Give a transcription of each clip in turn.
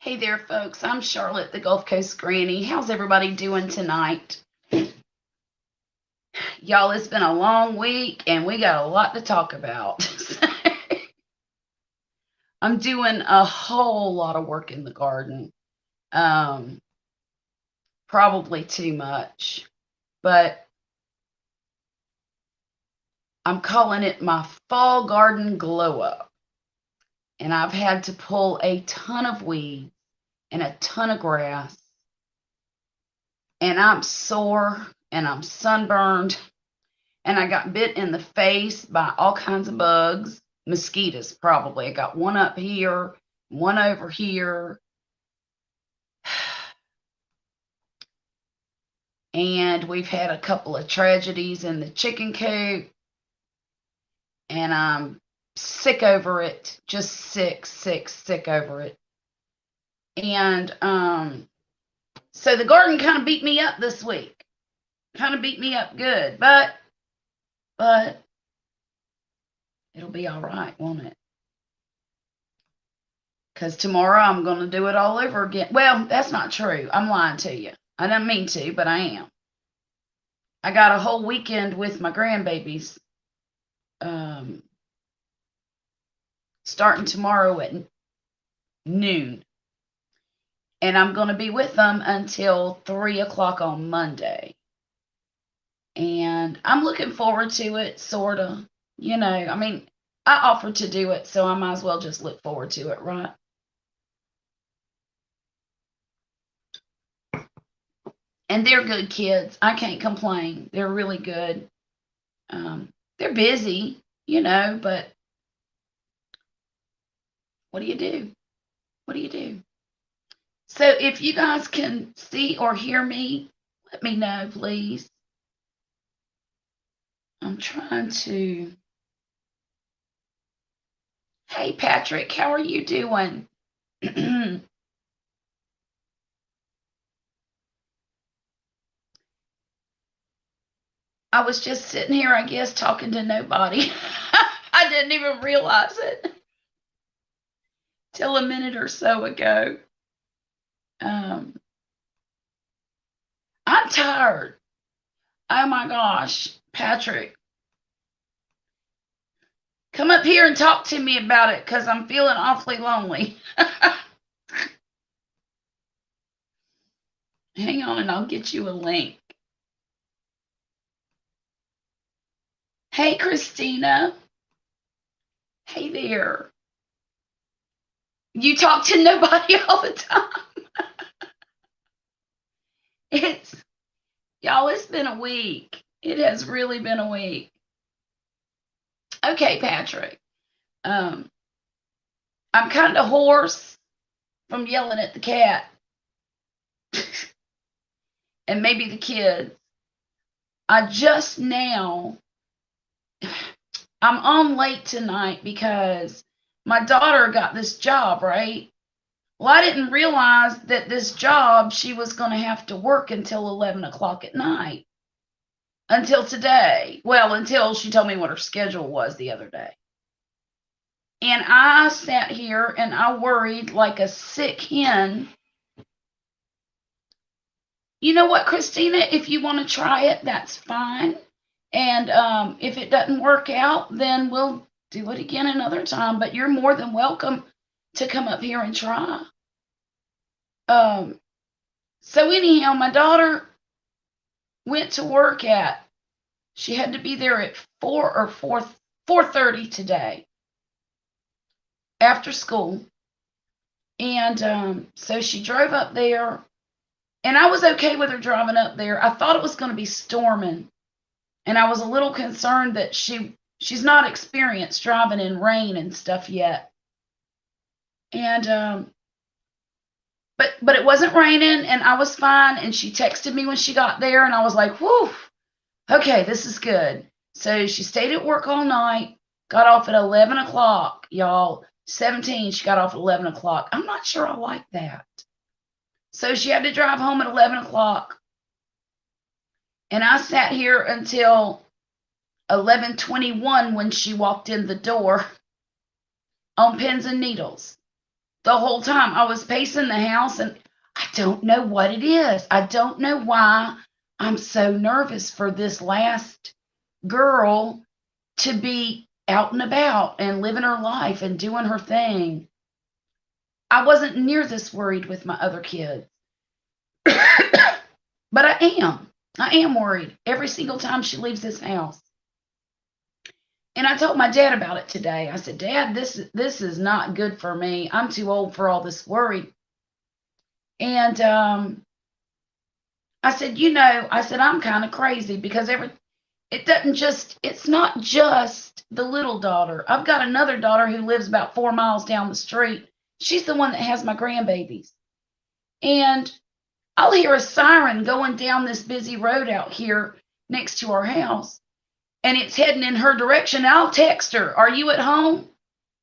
Hey there, folks. I'm Charlotte, the Gulf Coast Granny. How's everybody doing tonight? Y'all, it's been a long week and we got a lot to talk about. I'm doing a whole lot of work in the garden. Um, Probably too much, but I'm calling it my fall garden glow up. And I've had to pull a ton of weeds and a ton of grass. And I'm sore and I'm sunburned and I got bit in the face by all kinds of bugs, mosquitoes probably. I got one up here, one over here, and we've had a couple of tragedies in the chicken coop, and I'm sick over it, just sick over it. And so the garden kind of beat me up this week, kind of beat me up good, but it'll be all right, won't it? Because tomorrow I'm going to do it all over again. Well, that's not true. I'm lying to you. I don't mean to, but I am. I got a whole weekend with my grandbabies starting tomorrow at noon. And I'm going to be with them until 3 o'clock on Monday. And I'm looking forward to it, sort of. You know, I mean, I offered to do it, so I might as well just look forward to it, right? And they're good kids. I can't complain. They're really good. They're busy, you know, but what do you do? What do you do? So if you guys can see or hear me, let me know, please. I'm trying to. Hey, Patrick, how are you doing? I was just sitting here, I guess, talking to nobody. I didn't even realize it till a minute or so ago. I'm tired. Oh my gosh, Patrick, come up here and talk to me about it because I'm feeling awfully lonely. Hang on and I'll get you a link. Hey, Christina. Hey there. You talk to nobody all the time. It's Y'all, it's been a week. It has really been a week. Okay, Patrick. I'm kind of hoarse from yelling at the cat and maybe the kids. I just now, I'm on late tonight because my daughter got this job, right? Well, I didn't realize that this job, she was going to have to work until 11 o'clock at night. Until today. Well, until she told me what her schedule was the other day. And I sat here and I worried like a sick hen. You know what, Christina? If you want to try it, that's fine. And if it doesn't work out, then we'll do it again another time. But you're more than welcome to come up here and try. So anyhow, my daughter went to work she had to be there at 4:30 today after school. And so she drove up there, and I was okay with her driving up there. I thought it was going to be storming, and I was a little concerned that she's not experienced driving in rain and stuff yet. And but it wasn't raining, and I was fine. And she texted me when she got there, and I was like, whew, okay, this is good. So she stayed at work all night, got off at 11 o'clock, y'all. 17, she got off at 11 o'clock. I'm not sure I like that. So she had to drive home at 11 o'clock. And I sat here until 11:21 when she walked in the door on pins and needles. the whole time. I was pacing the house, and I don't know what it is. I don't know why I'm so nervous for this last girl to be out and about and living her life and doing her thing. I wasn't near this worried with my other kids. But I am. I am worried every single time she leaves this house. And I told my dad about it today. I said, Dad, this is not good for me. I'm too old for all this worry. And I said, I'm kind of crazy because it's not just the little daughter. I've got another daughter who lives about 4 miles down the street. She's the one that has my grandbabies. And I'll hear a siren going down this busy road out here next to our house, and it's heading in her direction. I'll text her, are you at home?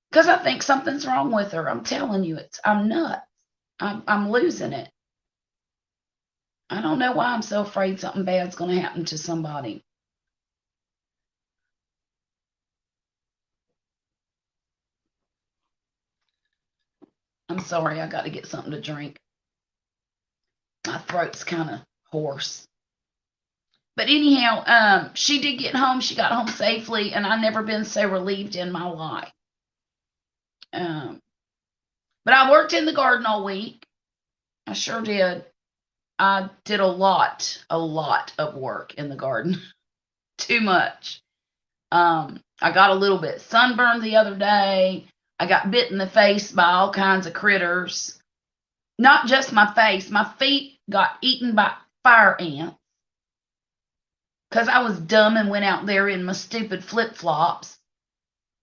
Because I think something's wrong with her. I'm telling you, I'm nuts. I'm losing it. I don't know why I'm so afraid something bad's going to happen to somebody. I'm sorry, I got to get something to drink. My throat's kind of hoarse. But anyhow, she did get home. She got home safely, and I've never been so relieved in my life. But I worked in the garden all week. I sure did. I did a lot of work in the garden. Too much. I got a little bit sunburned the other day. I got bit in the face by all kinds of critters. Not just my face. My feet got eaten by fire ants. Because I was dumb and went out there in my stupid flip-flops.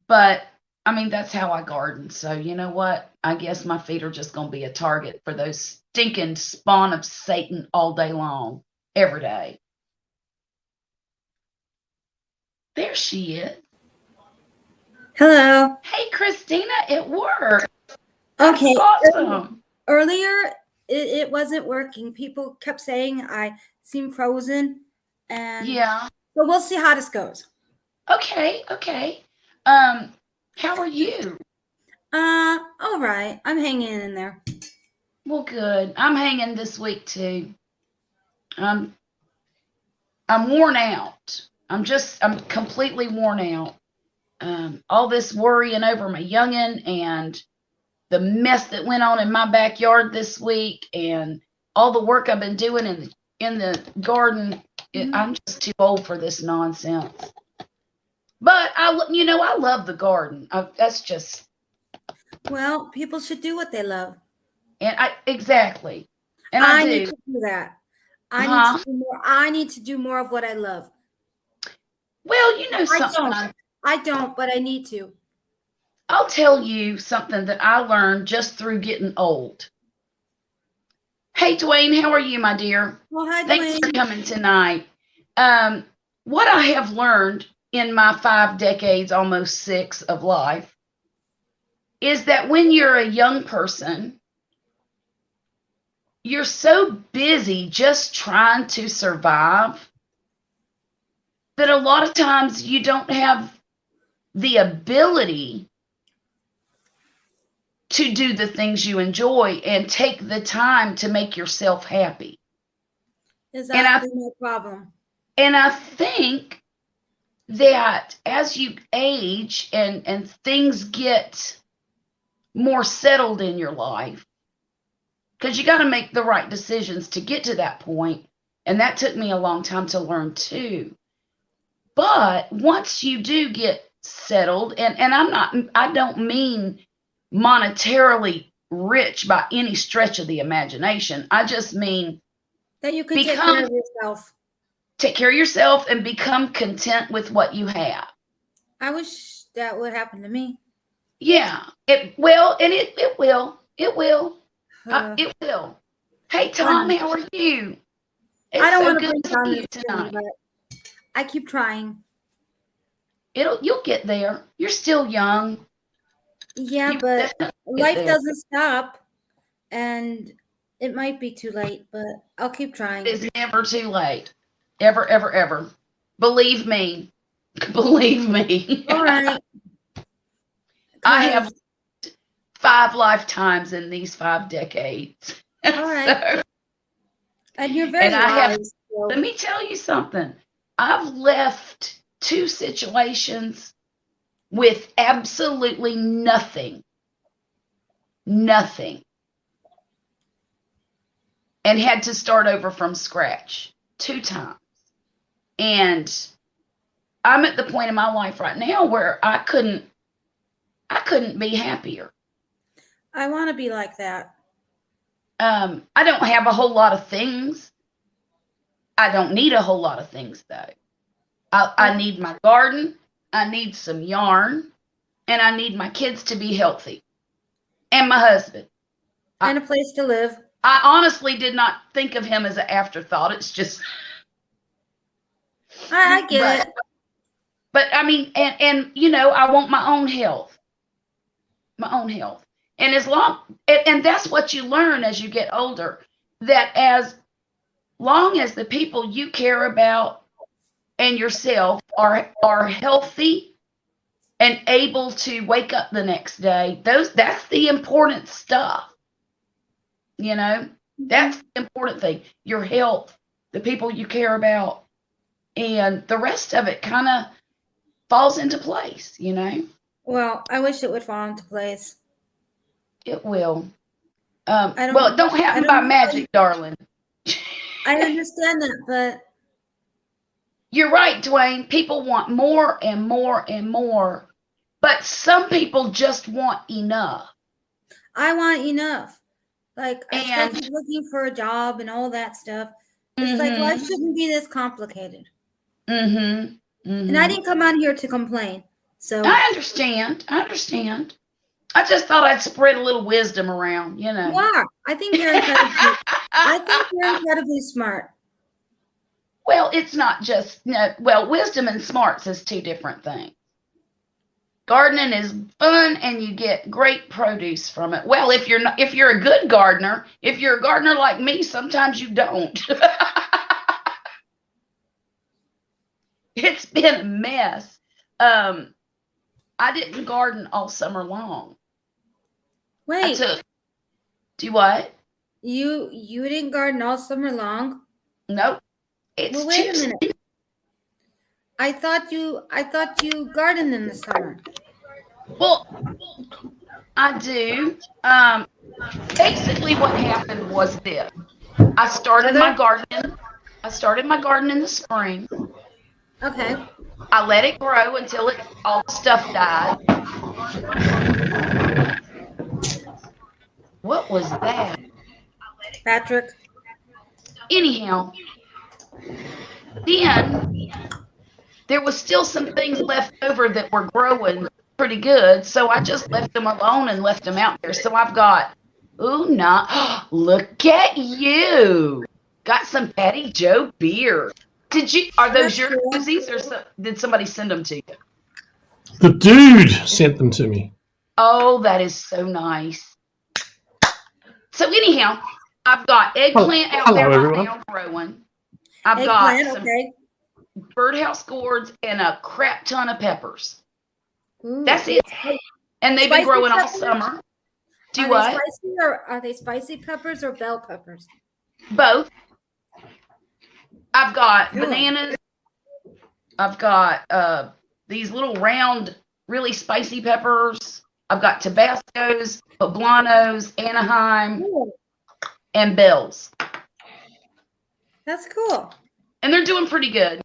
But, I mean, that's how I garden. So, you know what? I guess my feet are just going to be a target for those stinking spawn of Satan all day long, every day. There she is. Hello. Hey, Christina, it worked. Okay. That's awesome. Earlier, it wasn't working. People kept saying I seem frozen. And yeah. So we'll see how this goes. Okay. How are you? All right. I'm hanging in there. Well, good. I'm hanging this week too. I'm worn out. I'm completely worn out. All this worrying over my youngin' and the mess that went on in my backyard this week, and all the work I've been doing in the garden. I'm just too old for this nonsense. But I love the garden. That's just. Well, people should do what they love. And exactly. And I need to do that. I need to do more. I need to do more of what I love. Well, you know something. I don't, but I need to. I'll tell you something that I learned just through getting old. Hey, Dwayne, how are you, my dear? Well, hi, Thanks Dwayne. for coming tonight. What I have learned in my 5 decades, almost 6 of life, is that when you're a young person, you're so busy just trying to survive that a lot of times you don't have the ability to do the things you enjoy and take the time to make yourself happy. Exactly my problem. And I think that as you age and things get more settled in your life, because you got to make the right decisions to get to that point, and that took me a long time to learn too. But once you do get settled, and I don't mean monetarily rich by any stretch of the imagination. I just mean that you can take care of yourself. Take care of yourself and become content with what you have. I wish that would happen to me. Yeah, it will. It will. It will. Hey, Tom, how are you? I don't want to bring down this tonight, but I keep trying. You'll get there. You're still young. Yeah, but life doesn't stop, and it might be too late, but I'll keep trying. It's never too late. Ever, ever, ever. Believe me. Believe me. All right. I have 5 lifetimes in these 5 decades. All right. So, And you're very and I have, wise. So. let me tell you something. I've left 2 situations with absolutely nothing, and had to start over from scratch 2 times. And I'm at the point in my life right now where I couldn't be happier. I want to be like that. I don't have a whole lot of things. I don't need a whole lot of things, though. I need my garden, I need some yarn, and I need my kids to be healthy, and my husband. And a place to live. I honestly did not think of him as an afterthought. It's just... I get it. But I mean, and you know, I want my own health. And as long, and that's what you learn as you get older, that as long as the people you care about and yourself are healthy and able to wake up the next day, that's the important stuff. You know, that's the important thing. Your health, the people you care about, and the rest of it kind of falls into place, you know. Well, I wish it would fall into place. It will. Well, it don't happen by magic, darling. I understand that, but you're right, Dwayne. People want more and more and more, but some people just want enough. I want enough. Like, especially looking for a job and all that stuff. It's like, life shouldn't be this complicated. And I didn't come out here to complain. So I understand. I just thought I'd spread a little wisdom around, you know. You are. I think you're incredibly, incredibly smart. Well, it's not just, no, well, wisdom and smarts is 2 different things. Gardening is fun and you get great produce from it. Well, if you're a good gardener, if you're a gardener like me, sometimes you don't. It's been a mess. I didn't garden all summer long. Wait. Do what? You didn't garden all summer long? Nope. Well, wait a minute. I thought you gardened in the summer. Well, I do. Basically what happened was this. I started my garden in the spring. Okay. I let it grow until all the stuff died. What was that? Patrick. Anyhow, then there was still some things left over that were growing pretty good, so I just left them alone and left them out there. So I've got, look at you. Got some Patty Joe beer. Are those your koozies, or did somebody send them to you? The dude sent them to me. Oh, that is so nice. So anyhow, I've got eggplant out there right now growing. I've got some birdhouse gourds and a crap ton of peppers. Ooh. That's it. And they've been growing all summer. Are they spicy peppers or bell peppers? Both. I've got bananas. I've got these little round, really spicy peppers. I've got Tabascos, poblanos, Anaheim, and bells. That's cool. And they're doing pretty good.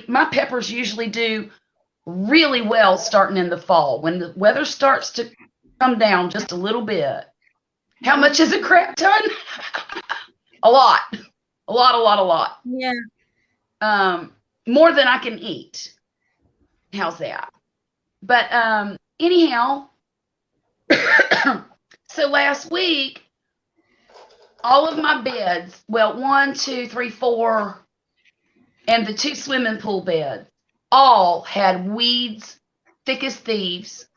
My peppers usually do really well starting in the fall when the weather starts to come down just a little bit. How much is a crap ton? A lot. Yeah. More than I can eat. How's that? But anyhow, so last week, all of my beds, 1, 2, 3, 4, and the 2 swimming pool beds, all had weeds thick as thieves.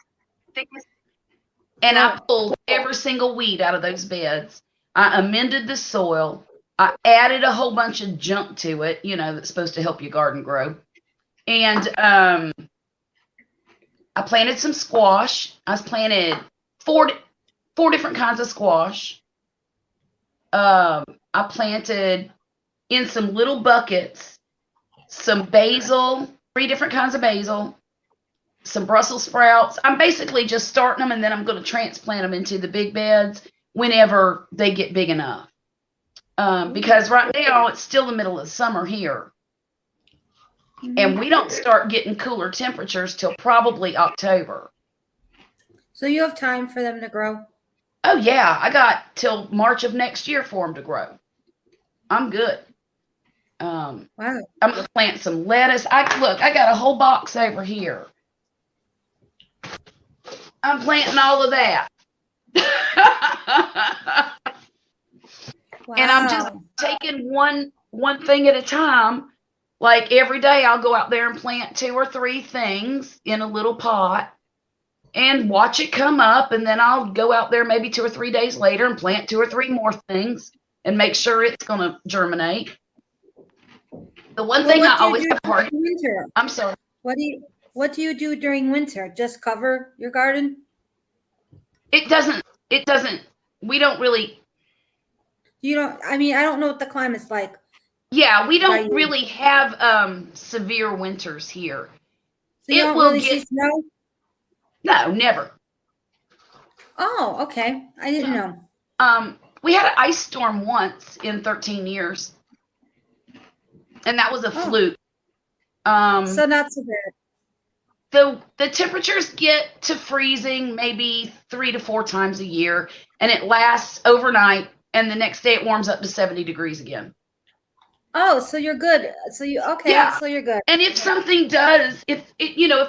And I pulled every single weed out of those beds. I amended the soil. I added a whole bunch of junk to it, that's supposed to help your garden grow. And I planted some squash. I planted four different kinds of squash. I planted in some little buckets some basil, 3 different kinds of basil, some Brussels sprouts. I'm basically just starting them, and then I'm going to transplant them into the big beds whenever they get big enough. Because right now it's still the middle of summer here. And we don't start getting cooler temperatures till probably October. So you have time for them to grow? Oh, yeah. I got till March of next year for them to grow. I'm good. Wow. I'm going to plant some lettuce. Look, I got a whole box over here. I'm planting all of that. Wow. And I'm just taking one thing at a time. Like every day I'll go out there and plant 2 or 3 things in a little pot and watch it come up. And then I'll go out there maybe 2 or 3 days later and plant 2 or 3 more things and make sure it's going to germinate. The one thing I always have hard. Winter? I'm sorry. What do you do during winter? Just cover your garden? It doesn't, we don't really. I don't know what the climate's like. Yeah, we don't really have severe winters here. So you don't really see snow? No, never. Oh, okay. I didn't know. We had an ice storm once in 13 years. And that was a fluke. So not so bad. The temperatures get to freezing maybe 3 to 4 times a year, and it lasts overnight, and the next day it warms up to 70 degrees again. Oh, so you're good. So you're good. And if something does, if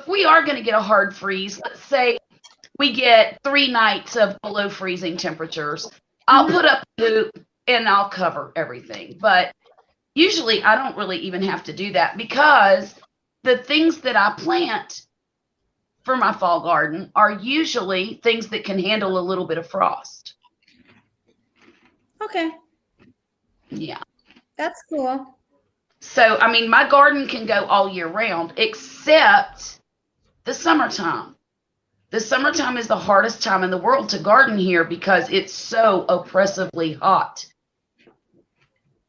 we are going to get a hard freeze, let's say we get 3 nights of below freezing temperatures, I'll put up a hoop and I'll cover everything. But usually I don't really even have to do that because the things that I plant for my fall garden are usually things that can handle a little bit of frost. Okay. Yeah. That's cool. So, I mean, my garden can go all year round except the summertime. The summertime is the hardest time in the world to garden here because it's so oppressively hot.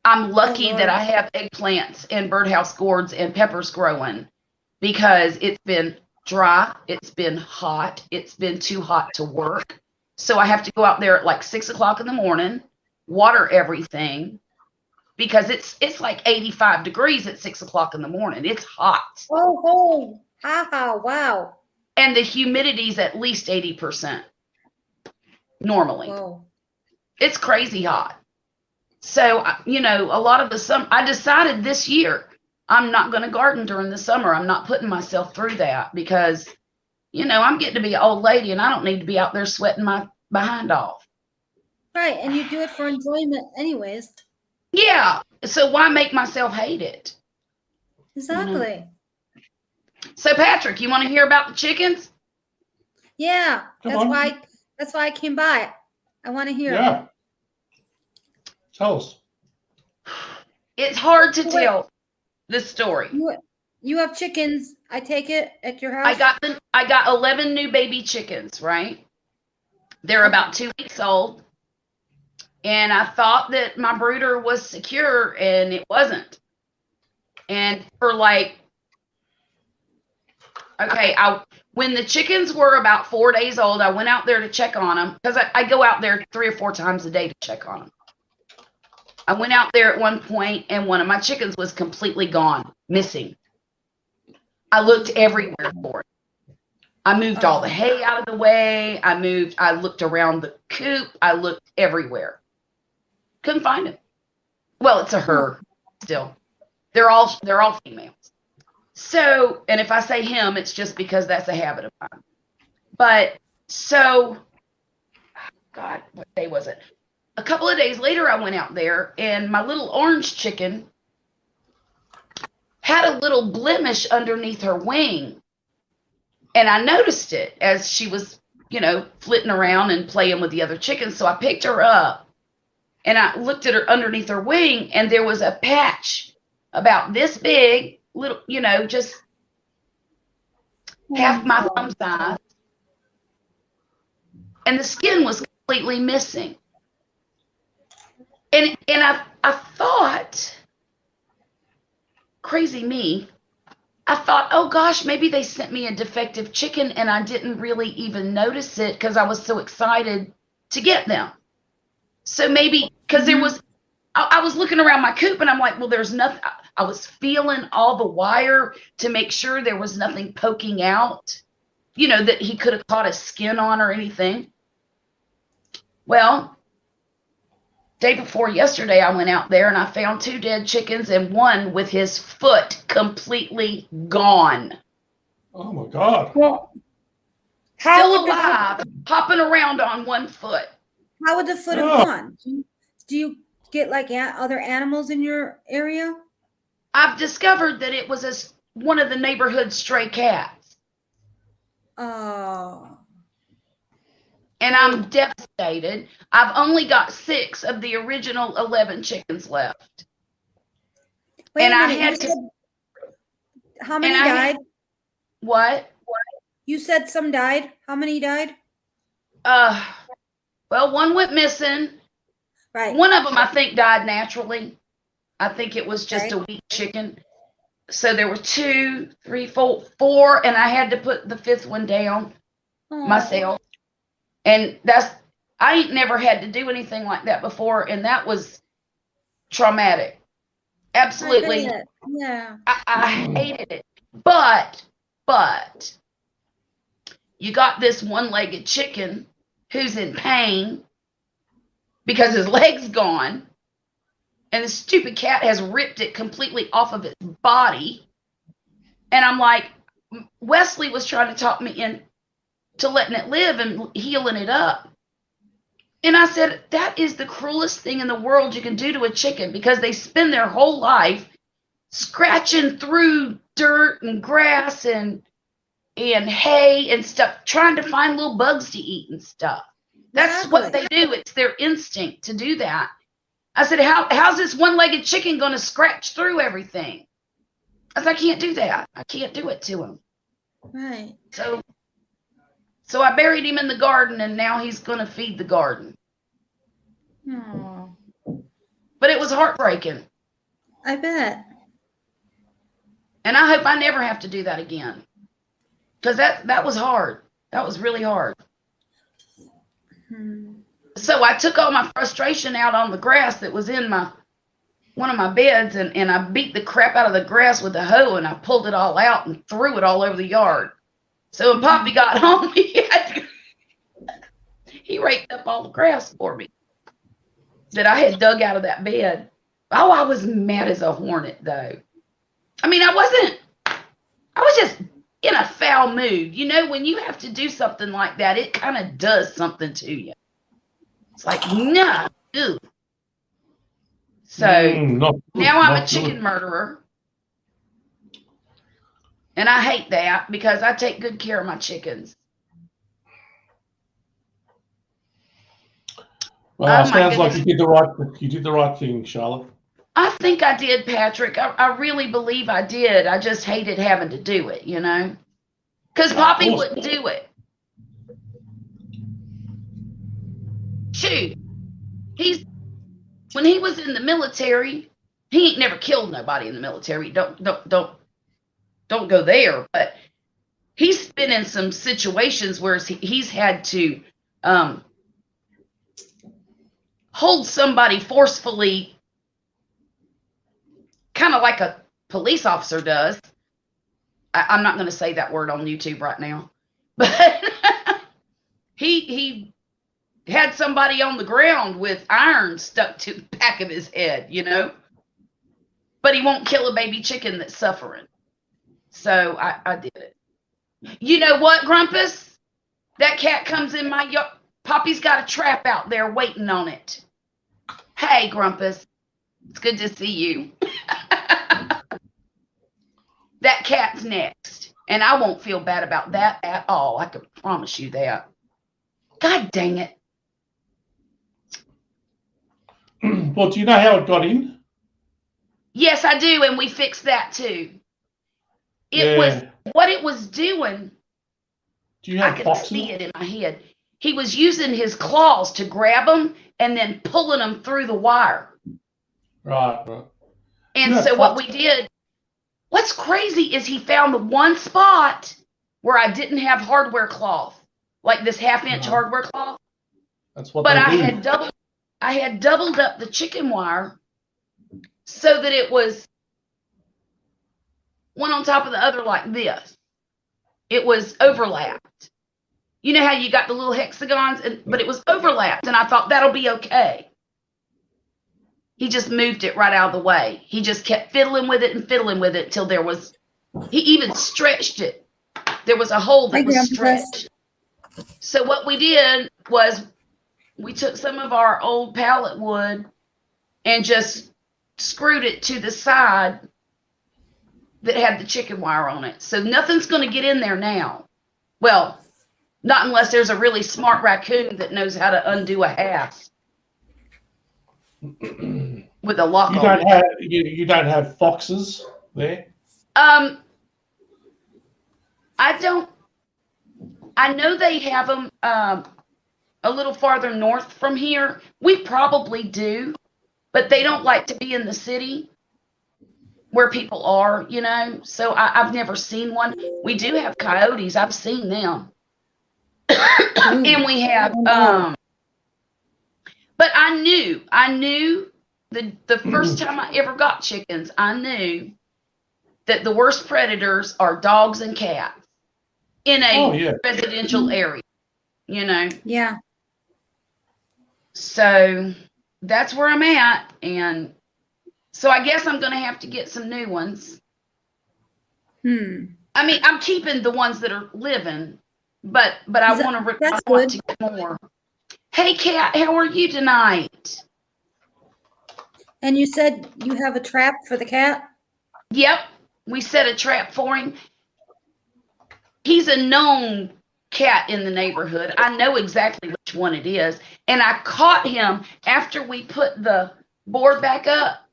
I'm lucky that I have eggplants and birdhouse gourds and peppers growing because it's been dry, it's been hot, it's been too hot to work. So I have to go out there at like 6 o'clock in the morning, water everything because it's like 85 degrees at 6 o'clock in the morning. It's hot. Oh, wow. And the humidity's at least 80% normally. Whoa. It's crazy hot. So, a lot of the summer, I decided this year, I'm not going to garden during the summer. I'm not putting myself through that because, I'm getting to be an old lady and I don't need to be out there sweating my behind off. Right. And you do it for enjoyment anyways. Yeah. So why make myself hate it? Exactly. So Patrick, you want to hear about the chickens? Yeah. That's why I came by. I want to hear. Yeah. Tell us. It's hard to tell the story. You have chickens, I take it, at your house? I got 11 new baby chickens, right? They're about 2 weeks old. And I thought that my brooder was secure and it wasn't. And for when the chickens were about 4 days old, I went out there to check on them because I go out there 3 or 4 times a day to check on them. I went out there at one point and one of my chickens was completely gone, missing. I looked everywhere for it. I moved all the hay out of the way. I looked around the coop. I looked everywhere. Couldn't find him. Well, it's a her still. They're all females. So, and if I say him, it's just because that's a habit of mine. But so, God, what day was it? A couple of days later, I went out there and my little orange chicken had a little blemish underneath her wing. And I noticed it as she was, flitting around and playing with the other chickens. So I picked her up and I looked at her underneath her wing and there was a patch about this big, little, just half my thumb size, and the skin was completely missing. And I thought, crazy me, I thought, oh gosh, maybe they sent me a defective chicken and I didn't really even notice it because I was so excited to get them. So maybe because there was, I was looking around my coop and I'm like, well, there's nothing. I was feeling all the wire to make sure there was nothing poking out, that he could have caught his skin on or anything. Well, day before yesterday, I went out there and I found 2 dead chickens and one with his foot completely gone. Oh my God. Well, still alive, hopping around on one foot. How would the foot have gone? Do you get like other animals in your area? I've discovered that it was one of the neighborhood stray cats. Oh. And I'm devastated. I've only got 6 of the original 11 chickens left. Wait and a I minute. had to. How many died? What? You said some died. How many died? Well, one went missing. Right. One of them, I think, died naturally. I think it was just a weak chicken. So there were 2, 3, 4, and I had to put the 5th one down myself. And I ain't never had to do anything like that before, and that was traumatic. Absolutely. Yeah. I hated it. But you got this one-legged chicken who's in pain because his leg's gone, and the stupid cat has ripped it completely off of its body. And I'm like, Wesley was trying to talk me into letting it live and healing it up. And I said, that is the cruelest thing in the world you can do to a chicken, because they spend their whole life scratching through dirt and grass and hay and stuff, trying to find little bugs to eat and stuff. That's what they do. It's their instinct to do that. I said, how's this one-legged chicken going to scratch through everything? I said, I can't do that. I can't do it to him. Right. So I buried him in the garden, and now he's going to feed the garden. Aww. But it was heartbreaking. I bet. And I hope I never have to do that again. Because that was hard. That was really hard. So I took all my frustration out on the grass that was in one of my beds, and I beat the crap out of the grass with a hoe, and I pulled it all out and threw it all over the yard. So when Poppy got home, he raked up all the grass for me that I had dug out of that bed. Oh, I was mad as a hornet, though. I mean, I was just in a foul mood. When you have to do something like that, it kind of does something to you. It's like, nah. Ew. So now I'm a chicken murderer. And I hate that, because I take good care of my chickens. Well, it sounds like you did the right thing, Charlotte. I think I did, Patrick. I really believe I did. I just hated having to do it, because Poppy wouldn't do it. Shoot, when he was in the military, he ain't never killed nobody in the military. Don't go there. But he's been in some situations where he's had to hold somebody forcefully, kind of like a police officer does. I'm not going to say that word on YouTube right now, but he had somebody on the ground with iron stuck to the back of his head, but he won't kill a baby chicken that's suffering. So I did it. You know what, Grumpus? That cat comes in my yard. Poppy's got a trap out there waiting on it. Hey, Grumpus. It's good to see you. That cat's next. And I won't feel bad about that at all. I can promise you that. God dang it. Well, do you know how it got in? Yes, I do. And we fixed that too. It was what it was doing Do you I have could foxes? see it in my head. He was using his claws to grab them and then pulling them through the wire. Right. And so what we did, what's crazy is he found the one spot where I didn't have hardware cloth, like this 1/2-inch hardware cloth. That's what But they I do. had doubled up the chicken wire so that it was one on top of the other like this. It was overlapped. You know how you got the little hexagons, but it was overlapped, and I thought that'll be okay. He just moved it right out of the way. He just kept fiddling with it till there was, he even stretched it. There was a hole that was stretched. So what we did was we took some of our old pallet wood and just screwed it to the side that had the chicken wire on it. So nothing's going to get in there now. Well, not unless there's a really smart raccoon that knows how to undo a hasp with a lock on it. You don't have foxes there? I don't. I know they have them a little farther north from here. We probably do, but they don't like to be in the city where people are, you know. So I've never seen one. We do have coyotes. I've seen them. And we have but I knew the first time I ever got chickens, I knew that the worst predators are dogs and cats in a residential area, you know. Yeah. So that's where I'm at, and so I guess I'm going to have to get some new ones. I mean, I'm keeping the ones that are living, but I want to get more. Hey, Kat, how are you tonight? And you said you have a trap for the cat? Yep, we set a trap for him. He's a known cat in the neighborhood. I know exactly which one it is, and I caught him after we put the board back up.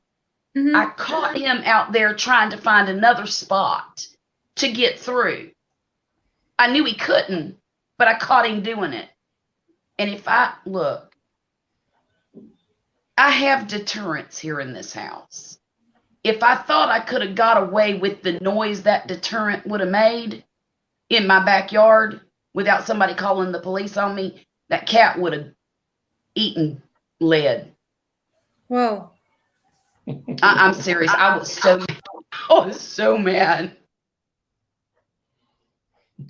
I caught him out there trying to find another spot to get through. I knew he couldn't, but I caught him doing it. And if I look, I have deterrents here in this house. If I thought I could have got away with the noise that deterrent would have made in my backyard without somebody calling the police on me, that cat would have eaten lead. Whoa. I'm serious. I was so mad.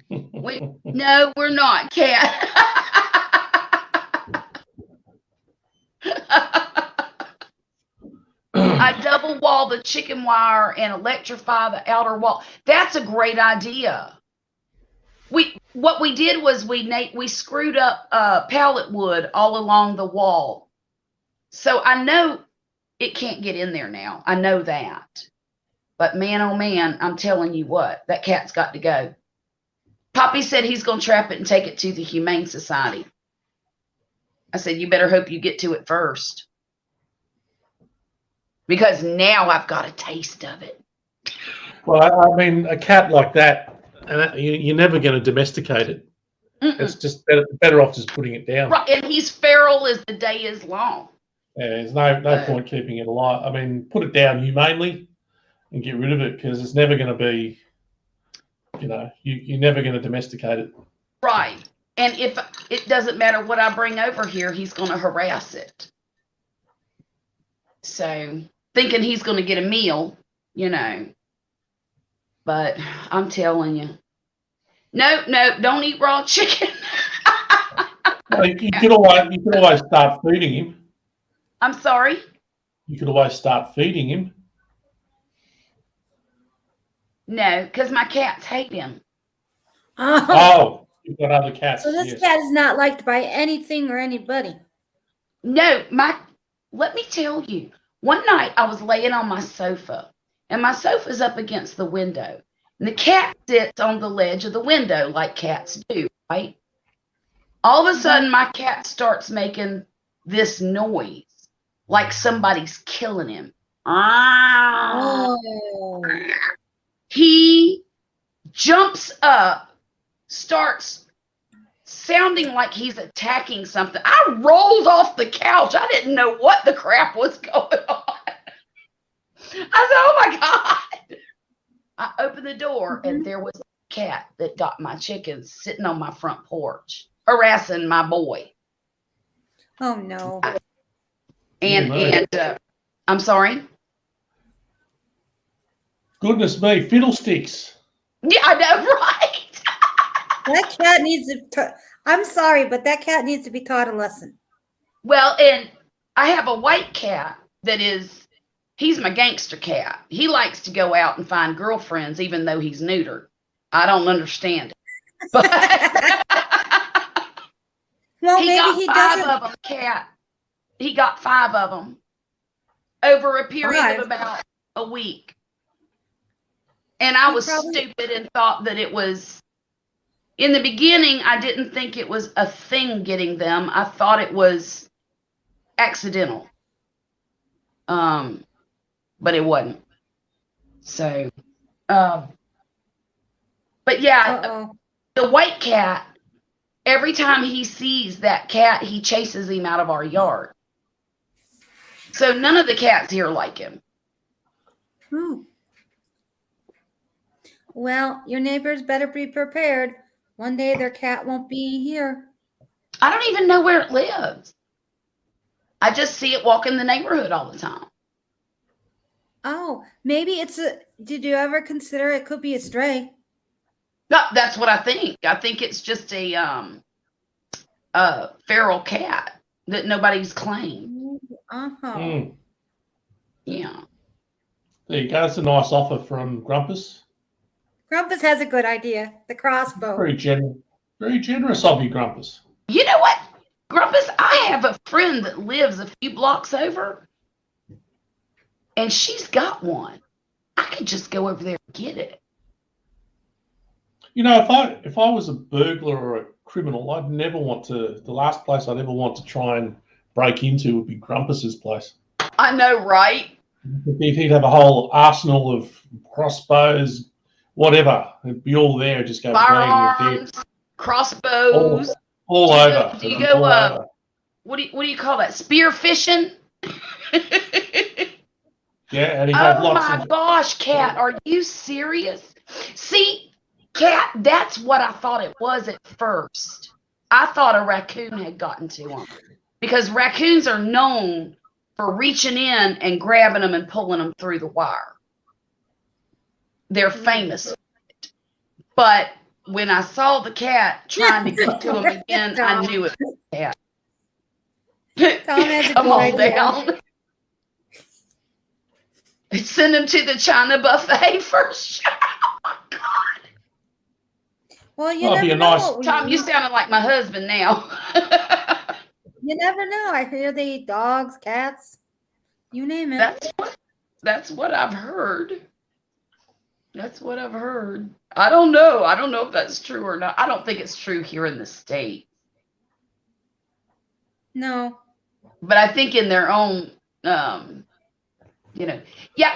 No, we're not, Cat. I double wall the chicken wire and electrify the outer wall. That's a great idea. What we did was we screwed up pallet wood all along the wall. So I know it can't get in there now. I know that. But man, oh man, I'm telling you what, that cat's got to go. Poppy said he's going to trap it and take it to the Humane Society. I said, you better hope you get to it first. Because now I've got a taste of it. Well, I mean, a cat like that, and you're never going to domesticate it. It's just better off just putting it down. Right, and he's feral as the day is long. Yeah, there's no point keeping it alive. I mean, put it down humanely and get rid of it, because it's never going to be, you know, you're never going to domesticate it. Right. And if it doesn't matter what I bring over here, he's going to harass it. So thinking he's going to get a meal, you know. But I'm telling you, no, don't eat raw chicken. Well, you could always start feeding him. I'm sorry? You could always start feeding him. No, because my cats hate him. Oh, you've got other cats. So this cat is not liked by anything or anybody. No, let me tell you. One night I was laying on my sofa, and my sofa's up against the window. And the cat sits on the ledge of the window like cats do, right? All of a sudden, my cat starts making this noise like somebody's killing him. Oh. He jumps up, starts sounding like he's attacking something. I rolled off the couch. I didn't know what the crap was going on. I said, oh my God. I opened the door and there was a cat that got my chickens sitting on my front porch, harassing my boy. Oh no. And I'm sorry? Goodness me, fiddlesticks. Yeah, I know, right? That cat needs to, I'm sorry, but that cat needs to be taught a lesson. Well, and I have a white cat that is, he's my gangster cat. He likes to go out and find girlfriends even though he's neutered. I don't understand it. But Well, he maybe got he 5 doesn't. of them, cat. He got 5 of them over a period 5? of about a week. And I He was probably- stupid and thought that it was, in the beginning, I didn't think it was a thing getting them. I thought it was accidental. But it wasn't. So, but yeah, Uh-oh. the white cat, every time he sees that cat, he chases him out of our yard. So none of the cats here like him. Ooh. Well, your neighbors better be prepared. One day their cat won't be here. I don't even know where it lives. I just see it walk in the neighborhood all the time. Oh, maybe it's a. Did you ever consider it could be a stray? No, that's what I think. I think it's just a feral cat that nobody's claimed. Uh-huh. Yeah. There you go. That's a nice offer from Grumpus. Grumpus has a good idea. The crossbow. Very generous of you, Grumpus. You know what, Grumpus? I have a friend that lives a few blocks over, and she's got one. I could just go over there and get it. You know, if I was a burglar or a criminal, I'd never want to. The last place I'd ever want to try and break into would be Grumpus's place. I know, right? He'd have a whole arsenal of crossbows, whatever. It'd be all there. Just go Firearms, crossbows. all over. Do you go? What do you call that? Spear fishing? Yeah, and he'd have Oh lots my of. gosh, Cat, are you serious? See, Cat, that's what I thought it was at first. I thought a raccoon had gotten to him because raccoons are known for reaching in and grabbing them and pulling them through the wire. They're famous for it. But when I saw the cat trying to get to him again, I knew it was a cat. Tom has a Come good on idea. down. Send him to the China buffet first. Oh my God. Well, you That'd be never a nice- know. Tom, you sounding like my husband now. You never know. I hear they eat dogs, cats, you name it. That's what I've heard. That's what I've heard. I don't know. I don't know if that's true or not. I don't think it's true here in the States. No. But I think in their own, yeah,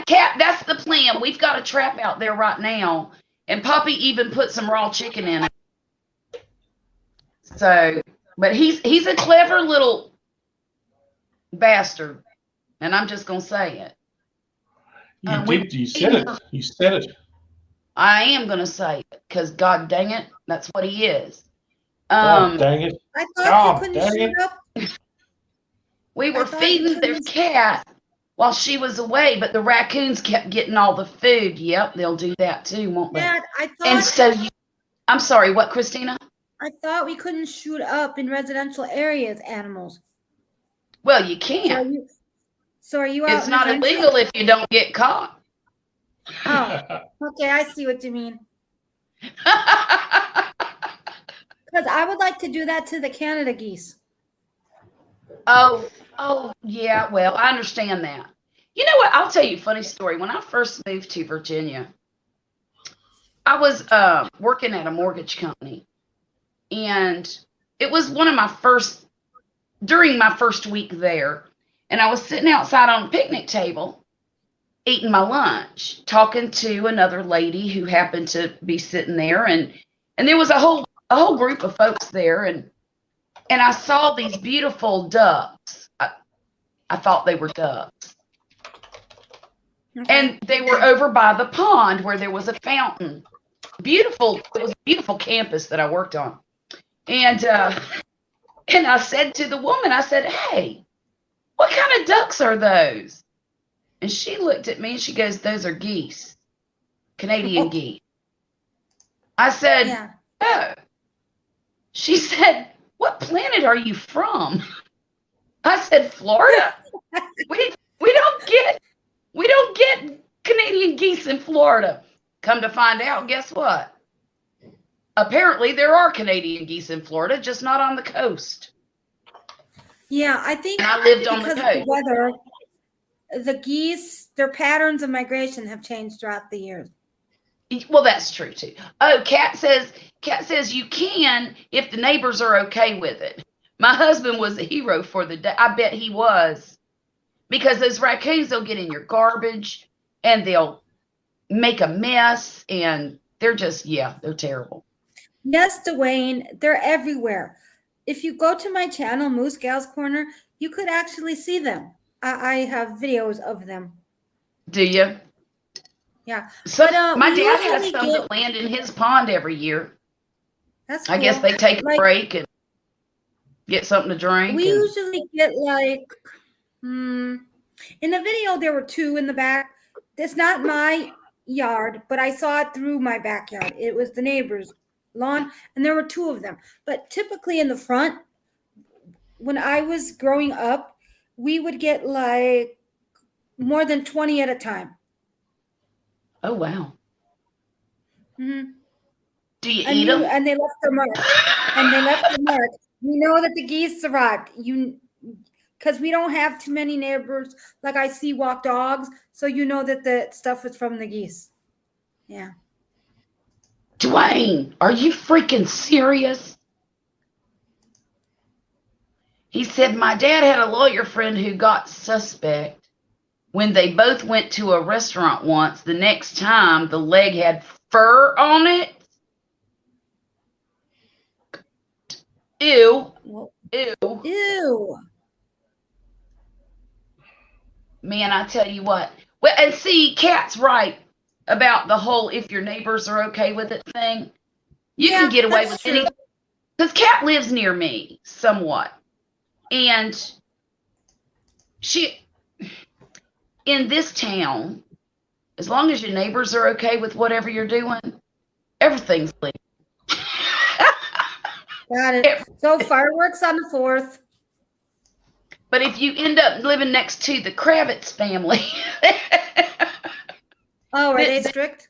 Cat, that's the plan. We've got a trap out there right now, and Poppy even put some raw chicken in it. So, but he's a clever little bastard, and I'm just gonna say it. You said it. You said it. I am gonna say it because God dang it, that's what he is. God dang it. I thought God you couldn't dang shoot it. up. We were I thought feeding you their couldn't- cat while she was away, but the raccoons kept getting all the food. Yep, they'll do that too, won't they? Dad, And so I'm sorry, what, Christina? I thought we couldn't shoot up in residential areas animals. Well, you So can't. are you out It's in not the country? illegal if you don't get caught. Oh, okay, I see what you mean. Because I would like to do that to the Canada geese. Oh, yeah. Well, I understand that. You know what? I'll tell you a funny story. When I first moved to Virginia, I was working at a mortgage company, and it was during my first week there, and I was sitting outside on a picnic table eating my lunch, talking to another lady who happened to be sitting there, and there was a whole a whole group of folks there, and I saw these beautiful ducks. I thought they were ducks. Okay. And they were over by the pond where there was a fountain. Beautiful. It was a beautiful campus that I worked on. And I said to the woman, I said, "Hey, what kind of ducks are those?" And she looked at me and she goes, "Those are geese, Canadian geese." I said, Yeah. "Oh." She said, "What planet are you from?" I said, "Florida." We don't get Canadian geese in Florida. Come to find out, guess what? Apparently there are Canadian geese in Florida, just not on the coast. Yeah, I think And I lived on the because of coast. the weather, the geese, their patterns of migration have changed throughout the years. Well, that's true too. Oh, Kat says you can if the neighbors are okay with it. My husband was a hero for the day. I bet he was. Because those raccoons, they'll get in your garbage and they'll make a mess, and they're just, yeah, they're terrible. Yes, Dwayne, they're everywhere. If you go to my channel, Moose Gal's Corner, you could actually see them. I have videos of them. Do you? Yeah. So But my we dad has usually some that land in his pond every year. That's cool. I guess they take a Like, break and get something to drink. we usually get like, in the video, there were 2 in the back. It's not my yard, but I saw it through my backyard. It was the neighbor's lawn, and there were 2 of them. But typically in the front, when I was growing up, we would get like more than 20 at a time. Oh, wow. Mm-hmm. Do you eat them? And they left their mark. We know that the geese survived. Because we don't have too many neighbors. Like I see walk dogs, so you know that the stuff is from the geese. Yeah. Dwayne, are you freaking serious? He said, my dad had a lawyer friend who got suspect when they both went to a restaurant once. The next time, the leg had fur on it. Ew. Ew. Ew. Man, I tell you what. Well, and see, Kat's right about the whole if your neighbors are okay with it thing. You can get away with anything. Because Kat lives near me somewhat. And she, in this town, as long as your neighbors are okay with whatever you're doing, everything's legal. Got it. So fireworks on the 4th. But if you end up living next to the Kravitz family. Oh, are they strict?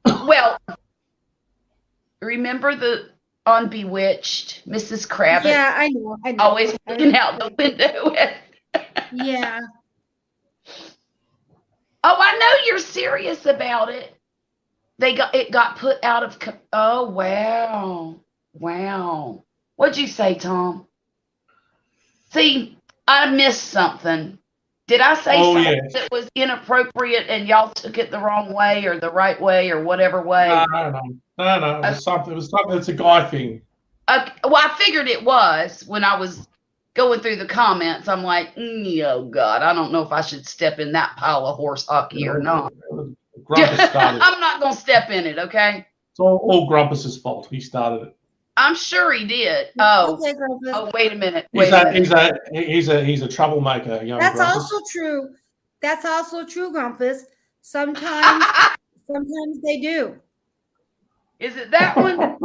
Well, remember on Bewitched, Mrs. Kravitz? Yeah, I know. Always looking out the window. Yeah. Oh, I know you're serious about it. It got put out of. Oh, wow. Wow. What'd you say, Tom? See, I missed something. Did I say something that was inappropriate and y'all took it the wrong way or the right way or whatever way? No. It was something. It was something. It's a guy thing. Well, I figured it was when I was going through the comments. I'm like, oh God, I don't know if I should step in that pile of horse hockey or not. Grumpus started. I'm not gonna step in it, okay? It's all Grumpus's fault. He started it. I'm sure he did. Oh, okay, wait a minute. He's a troublemaker. Young That's Grumpus. also true. That's also true, Grumpus. Sometimes they do. Is it that one?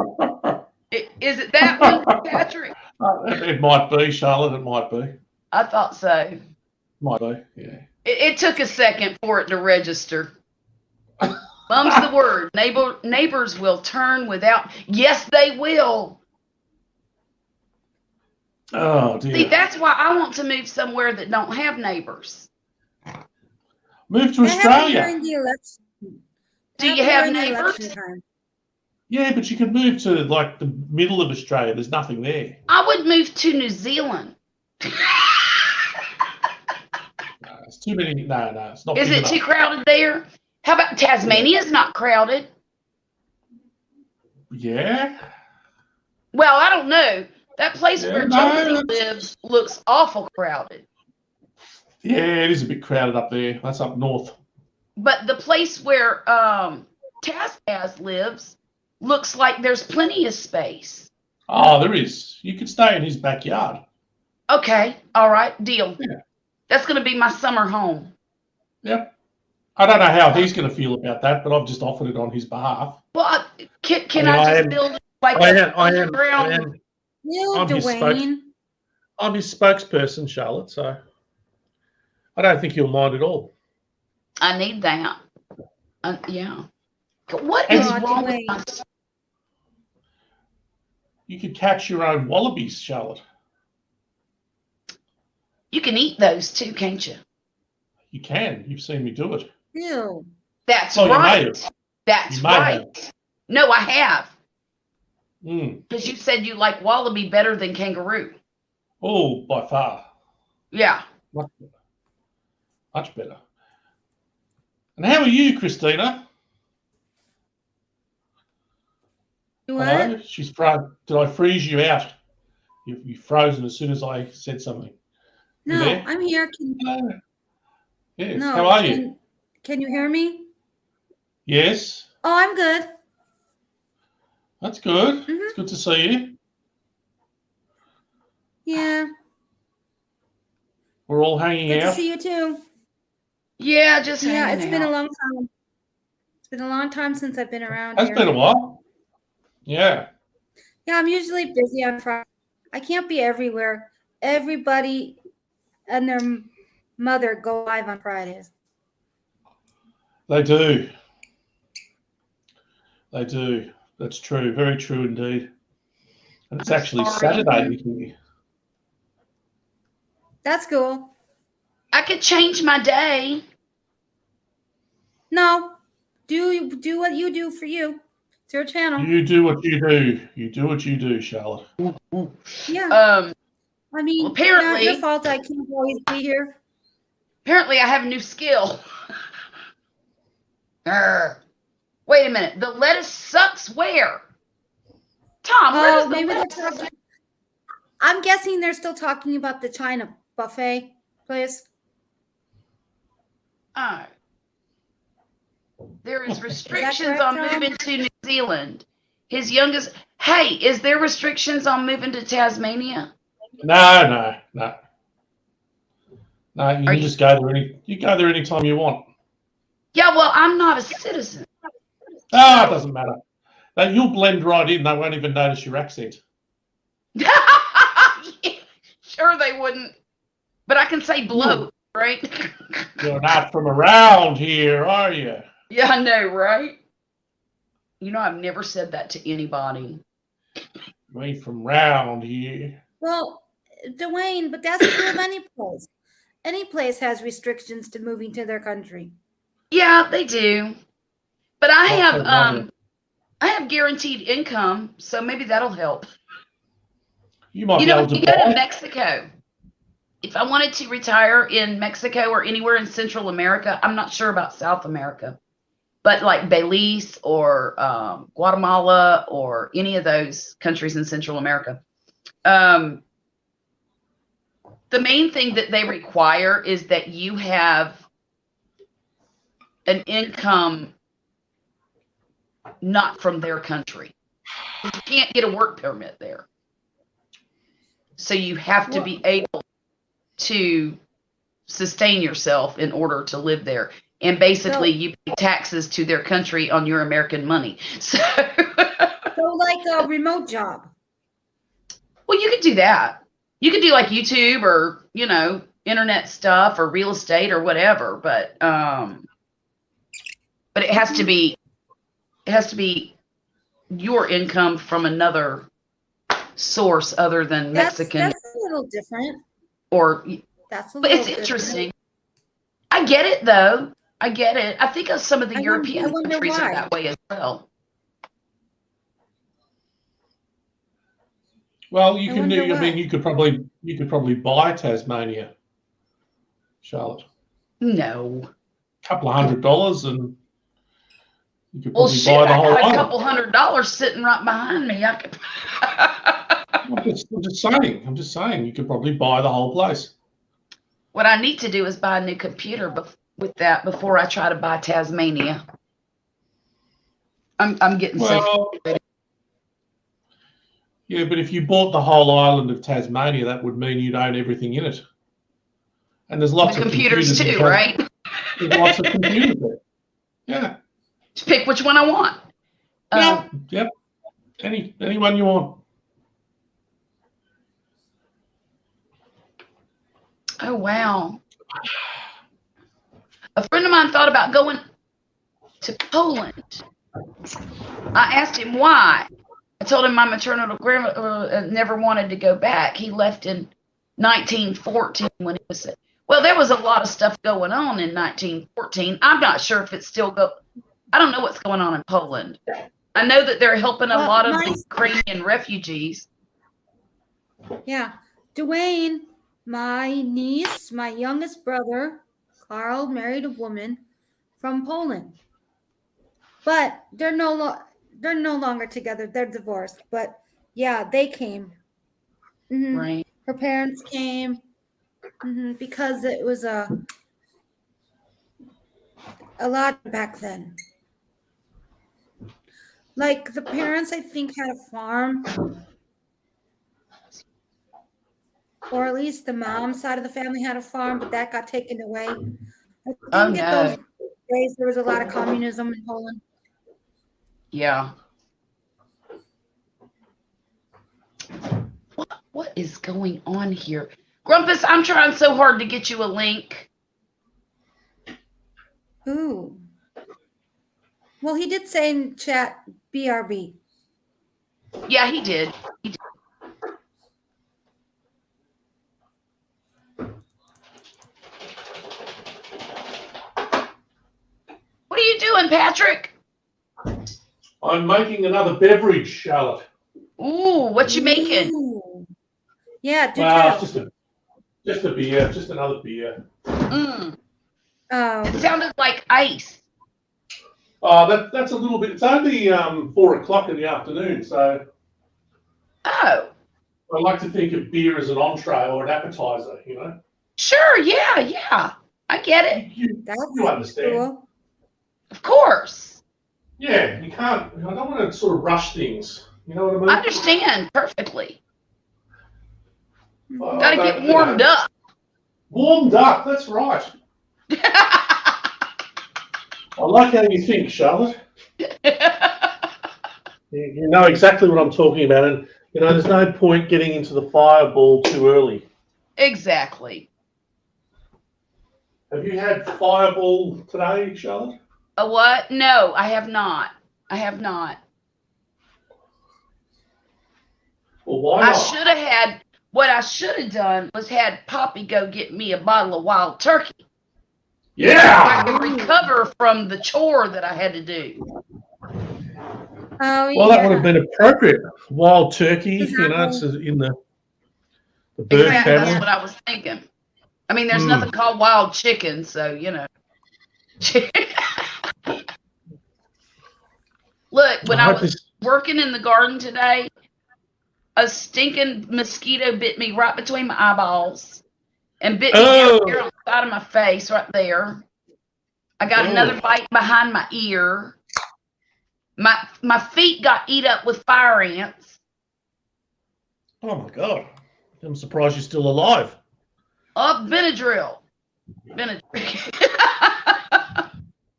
Is it that one, Patrick? It might be, Charlotte. It might be. I thought so. Might be, yeah. It took a second for it to register. Mum's the word. Neighbors will turn without. Yes, they will. Oh dear. See, that's why I want to move somewhere that don't have neighbors. Move to Australia. During the election. Do you have neighbors? Yeah, but you could move to like the middle of Australia. There's nothing there. I would move to New Zealand. No, it's too many. No, it's not. Is it too crowded there? How about Tasmania's not crowded? Yeah. Well, I don't know. That place Yeah, where no, Josie lives looks awful crowded. yeah, it is a bit crowded up there. That's up north. But the place where Taz lives looks like there's plenty of space. Oh, there is. You could stay in his backyard. Okay, all right, deal. Yeah. That's going to be my summer home. Yep. I don't know how he's going to feel about that, but I've just offered it on his behalf. Well, can I I am, just build like I a am, I am, I underground? am. You, I'm his Dwayne. I'm his spokesperson, Charlotte. So I don't think he'll mind at all. I need that. Yeah. What And is Oh, wrong with Dwayne. us? you could catch your own wallabies, Charlotte. You can eat those too, can't you? You can. You've seen me do it. Ew. That's Oh, you may right. have. That's You may right. No, I have. Mm. Because you said you like wallaby better than kangaroo. Oh, by far. Yeah. Much better. Much better. And how are you, Christina? What? Hello? She's frozen. Did I freeze you out? You frozen as soon as I said something. You No, there? I'm here. Hello. Yes. No, How are you? Can you hear me? Yes. Oh, I'm good. That's good. Mhm. It's good to see you. Yeah. We're all hanging Good to out. see you too. Yeah, just Yeah, hanging it's been a out. long time. It's been a long time since I've been around It's here. been a while. Yeah. Yeah, I'm usually busy on Friday. I can't be everywhere. Everybody and their mother go live on Fridays. They do. They do. That's true. Very true indeed. And it's actually Sorry. Saturday here. That's cool. I could change my day. No, do what you do for you. It's your channel. You do what you do. You do what you do, Charlotte. Yeah. I mean, well, apparently, not your fault. I can't always be here. Apparently, I have a new skill. Wait a minute. The lettuce sucks where? Tom, where does the Maybe lettuce they're talking. I'm guessing they're still talking about the China buffet place. There is Is restrictions that correct, on Tom? moving to New Zealand. His youngest. Hey, is there restrictions on moving to Tasmania? No. No, you Are can just go there you go there anytime you want. Yeah, well, I'm not a citizen. Ah, it doesn't matter. You'll blend right in. They won't even notice your accent. Sure they wouldn't. But I can say bloat, right? You're not from around here, are you? Yeah, I know, right? You know, I've never said that to anybody. You ain't from round here. Well, Dwayne, but that's true of any place. Any place has restrictions to moving to their country. Yeah, they do. But I have guaranteed income, so maybe that'll help. You might You be know, able if to you go to buy. Mexico, if I wanted to retire in Mexico or anywhere in Central America, I'm not sure about South America, but like Belize or Guatemala or any of those countries in Central America, the main thing that they require is that you have an income not from their country. You can't get a work permit there. So you have to be able to sustain yourself in order to live there. And basically you pay taxes to their country on your American money. So like a remote job. Well, you could do that. You could do like YouTube or, you know, internet stuff or real estate or whatever, but it has to be your income from another source other than Mexican. That's a little different. Or that's a but little it's interesting. I get it though. I get it. I think of some of the European countries are that way as well. Well, you can do. I mean, you could probably buy Tasmania, Charlotte. No. A couple of $100 and You could Well, probably shit, buy the I whole got a island. couple $100 sitting right behind me. I could. I'm just saying, you could probably buy the whole place. What I need to do is buy a new computer with that before I try to buy Tasmania. I'm getting Well, so. yeah, but if you bought the whole island of Tasmania, that would mean you'd own everything in it. And there's lots The of computers too, in right? There's lots of computers there. Yeah. Just pick which one I want. Yep. Anyone you want. Oh wow. A friend of mine thought about going to Poland. I asked him why. I told him my maternal grandmother never wanted to go back. He left in 1914 when he was. Well, there was a lot of stuff going on in 1914. I'm not sure if it's still go. I don't know what's going on in Poland. I know that they're helping a lot of the Ukrainian refugees. Yeah, Dwayne, my niece, my youngest brother, Carl, married a woman from Poland, but they're no longer together. They're divorced. But yeah, they came. Mm-hmm. Right. Her parents came because it was a lot back then. Like the parents, I think, had a farm, or at least the mom's side of the family had a farm, but that got taken away. I think those days there was a lot of communism in Poland. Yeah. What is going on here? Grumpus, I'm trying so hard to get you a link. Ooh. Well, he did say in chat, BRB. Yeah, he did. What are you doing, Patrick? I'm making another beverage, Charlotte. Ooh, what you making? Yeah, well, just a beer, just another beer. Oh. It sounded like ice. Oh, that's a little bit. It's only 4 o'clock in the afternoon, so. Oh. I like to think of beer as an entree or an appetizer, you know. Sure, yeah. I get it. You understand. Cool. Of course. Yeah, you can't. I don't want to sort of rush things. You know what I mean? I understand perfectly. Well, Got to get warmed up. Warmed up, that's right. I like how you think, Charlotte. You know exactly what I'm talking about, and you know there's no point getting into the fireball too early. Exactly. Have you had fireball today, Charlotte? A what? No, I have not. Well, why not? I should have had. What I should have done was had Poppy go get me a bottle of wild turkey. Yeah. I could recover from the chore that I had to do. Oh, well, that would have been appropriate. Wild turkey, you know, it's in the bird family. That's what I was thinking. I mean, there's nothing called wild chicken, so you know. Look, when I was working in the garden today, a stinking mosquito bit me right between my eyeballs and bit me down here on the side of my face right there. I got another bite behind my ear. My feet got eat up with fire ants. Oh my God. I'm surprised you're still alive. Benadryl.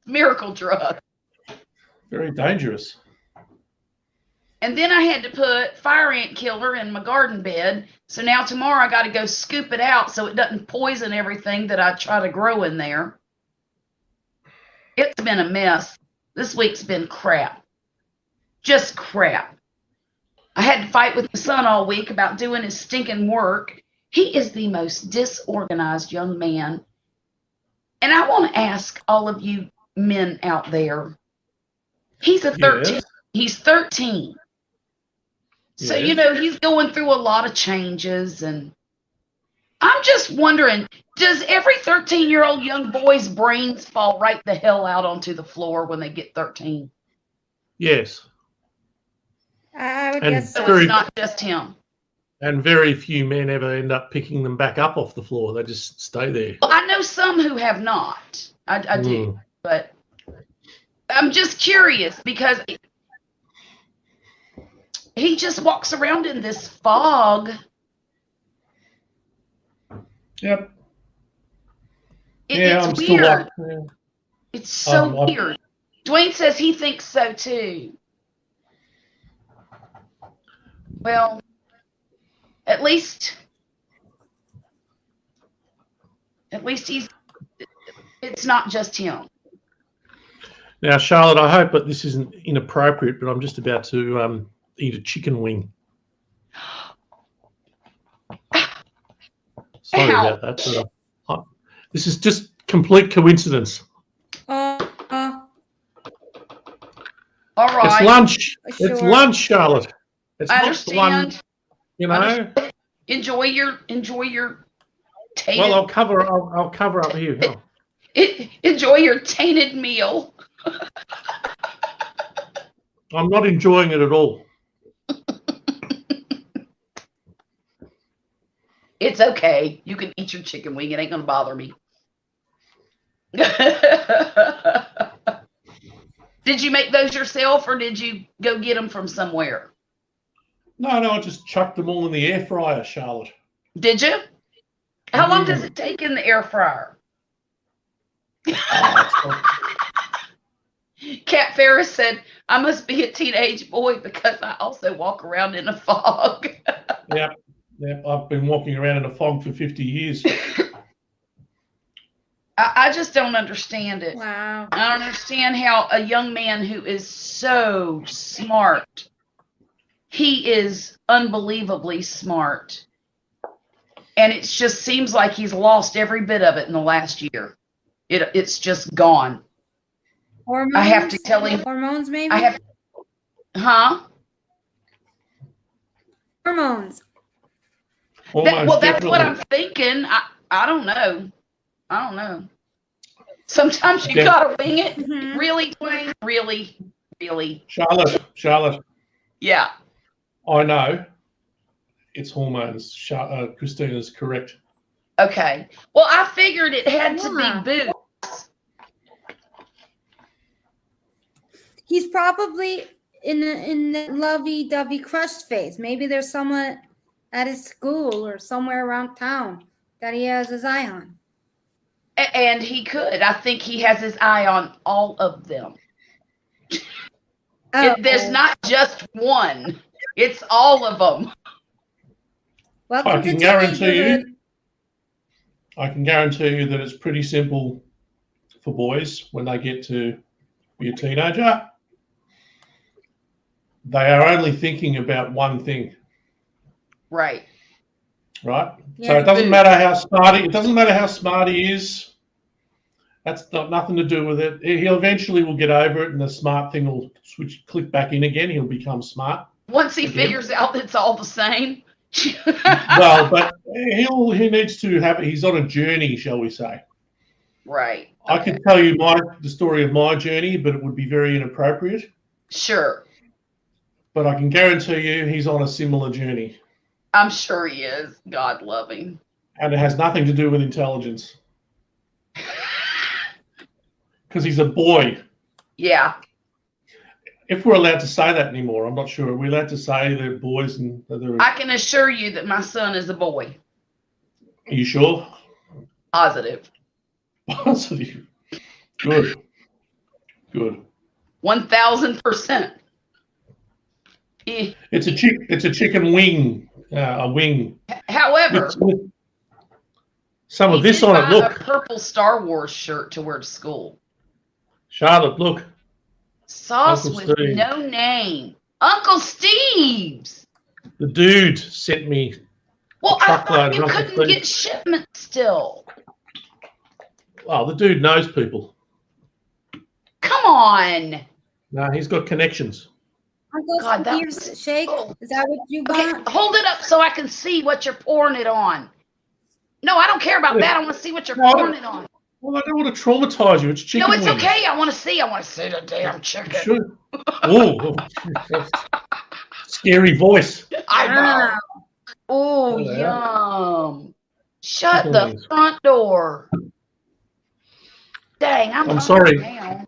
Miracle drug. Very dangerous. And then I had to put fire ant killer in my garden bed. So now tomorrow I got to go scoop it out so it doesn't poison everything that I try to grow in there. It's been a mess. This week's been crap. Just crap. I had to fight with my son all week about doing his stinking work. He is the most disorganized young man. And I want to ask all of you men out there. He's 13. Yes. He's 13. So, you know, he's going through a lot of changes. And I'm just wondering, does every 13-year-old young boy's brains fall right the hell out onto the floor when they get 13? Yes. I would And guess So so. it's not just him. And very few men ever end up picking them back up off the floor. They just stay there. Well, I know some who have not. I do, but I'm just curious because he just walks around in this fog. Yep. It's I'm weird. still It's so weird. Dwayne says he thinks so too. Well, at least it's not just him. Now, Charlotte, I hope that this isn't inappropriate, but I'm just about to eat a chicken wing. Sorry about that. But this is just complete coincidence. All right. It's lunch. Sure. It's lunch, Charlotte. It's I not understand. Lunch, Enjoy your tainted. Well, I'll cover up here. Enjoy your tainted meal. I'm not enjoying it at all. It's okay. You can eat your chicken wing. It ain't gonna bother me. Did you make those yourself, or did you go get them from somewhere? No, I just chucked them all in the air fryer, Charlotte. Did you? How long does it take in the air fryer? Cat Ferris said, I must be a teenage boy because I also walk around in a fog. Yep. I've been walking around in a fog for 50 years. I just don't understand it. Wow. I don't understand how a young man who is so smart, he is unbelievably smart. And it just seems like he's lost every bit of it in the last year. It's just gone. Hormones? I have to tell him. Hormones, maybe? Huh? Hormones. That's what I'm thinking. I don't know. Sometimes you gotta wing it. Mm-hmm. Really, Dwayne? Really? Charlotte. Yeah. I know. It's hormones. Christina's correct. Okay. Well, I figured it had to be boots. He's probably in the lovey-dovey crush phase. Maybe there's someone at his school or somewhere around town that he has his eye on. And he could. I think he has his eye on all of them. There's not just one. It's all of them. Welcome I can guarantee you that it's pretty simple for boys when they get to be a teenager. They are only thinking about one thing. Right. Right? Yeah. So it doesn't matter how smart he is. That's got nothing to do with it. He'll eventually will get over it and the smart thing will click back in again. He'll become smart. Once he figures out it's all the same. Well, but he needs to he's on a journey, shall we say. Right. Okay. I could tell you the story of my journey, but it would be very inappropriate. Sure. But I can guarantee you he's on a similar journey. I'm sure he is. God love him. And it has nothing to do with intelligence. Because he's a boy. Yeah. If we're allowed to say that anymore, I'm not sure. Are we allowed to say that boys and I can assure you that my son is a boy. Are you sure? Positive. Positive. Good. 1000%. It's a chicken wing. A wing. However, with some of this on it. Look. A purple Star Wars shirt to wear to school. Charlotte, look. Sauce with no name. Uncle Steve's. The dude sent me. Well, I thought you couldn't get shipment still. Well, the dude knows people. Come on. No, he's got connections. Uncle Steve's shake. Is that what you want? Okay, hold it up so I can see what you're pouring it on. No, I don't care about that. I want to see what you're pouring it on. Well, I don't want to traumatize you. It's chicken wings. No, it's okay. I want to see. I want to see the damn chicken. Oh, scary voice. I know. Wow. Oh, Hello. yum. Shut Chicken the wings. front door. Dang, I'm hungry sorry. now.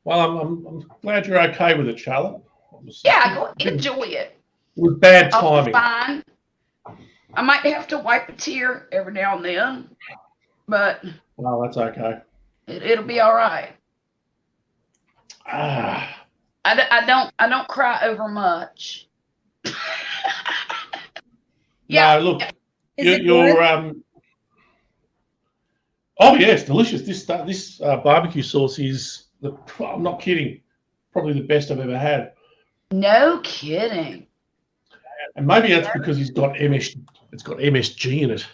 Well, I'm glad you're okay with it, Charlotte. Yeah, go enjoy it. With bad I'll be timing. fine. I might have to wipe a tear every now and then, but Well, that's okay. it'll be all right. Ah. I don't cry over much. No, look, Is it you're good? Oh yeah, it's delicious. This barbecue sauce is I'm not kidding, probably the best I've ever had. No kidding. And maybe that's because it's got MSG in it.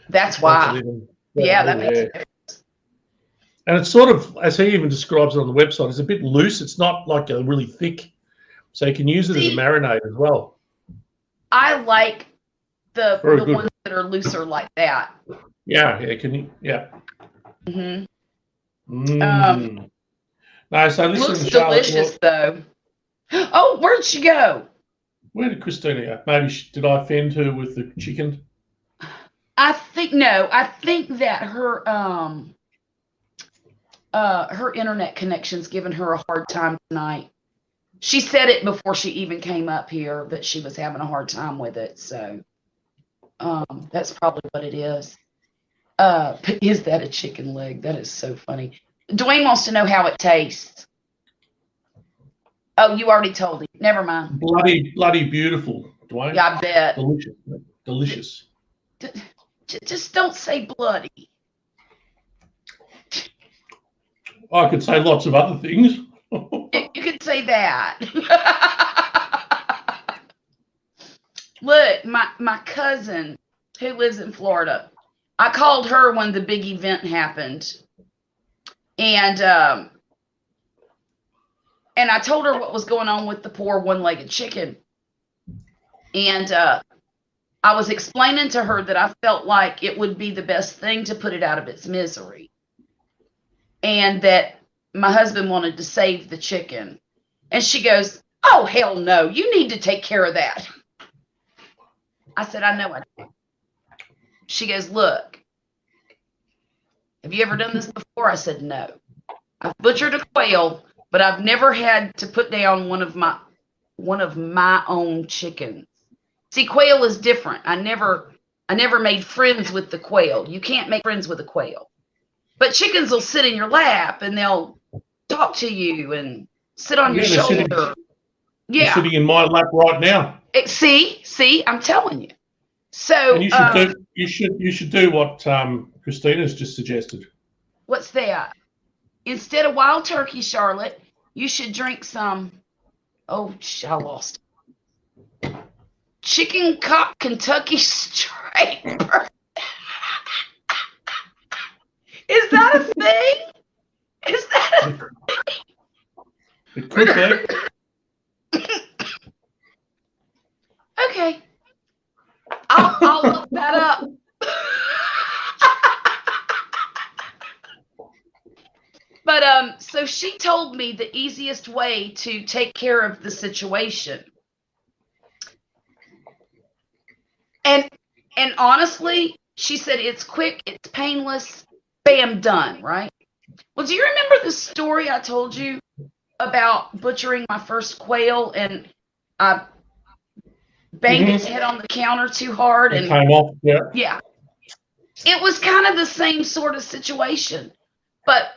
That's Makes it why. even Yeah, better. that makes it. And it's sort of, as he even describes it on the website, it's a bit loose. It's not like a really thick, so you can use it as a marinade as well. I like the Very good. ones that are looser like that. Yeah, yeah. Mm-hmm. No, so listen, Looks Charlotte. delicious though. Oh, where'd she go? Where did Christina go? Maybe did I offend her with the chicken? I think that her internet connection's giving her a hard time tonight. She said it before she even came up here that she was having a hard time with it. So that's probably what it is. But is that a chicken leg? That is so funny. Dwayne wants to know how it tastes. Oh, you already told him. Never mind. Bloody beautiful, Dwayne. Yeah, I bet. Delicious. Just don't say bloody. I could say lots of other things. You could say that. Look, my cousin who lives in Florida, I called her when the big event happened, and I told her what was going on with the poor one-legged chicken, and I was explaining to her that I felt like it would be the best thing to put it out of its misery, and that my husband wanted to save the chicken, and she goes, "Oh hell no, you need to take care of that." I said, "I know I do." She goes, "Look, have you ever done this before?" I said, "No. I've butchered a quail, but I've never had to put down one of my own chickens. See, quail is different. I never made friends with the quail. You can't make friends with a quail. But chickens will sit in your lap and they'll talk to you and sit on your shoulder. They're sitting in my lap right now. See, I'm telling you. So and you should do what Christina's just suggested. What's that? Instead of wild turkey, Charlotte, you should drink some. Oh, I lost. Chicken Coop Kentucky Straight. Is that a thing? Is that a thing? It could be. Okay. I'll look that up. But so she told me the easiest way to take care of the situation. And honestly, she said it's quick, it's painless, bam, done, right? Well, do you remember the story I told you about butchering my first quail and I banged its head on the counter too hard and it came off? Yeah. It was kind of the same sort of situation, but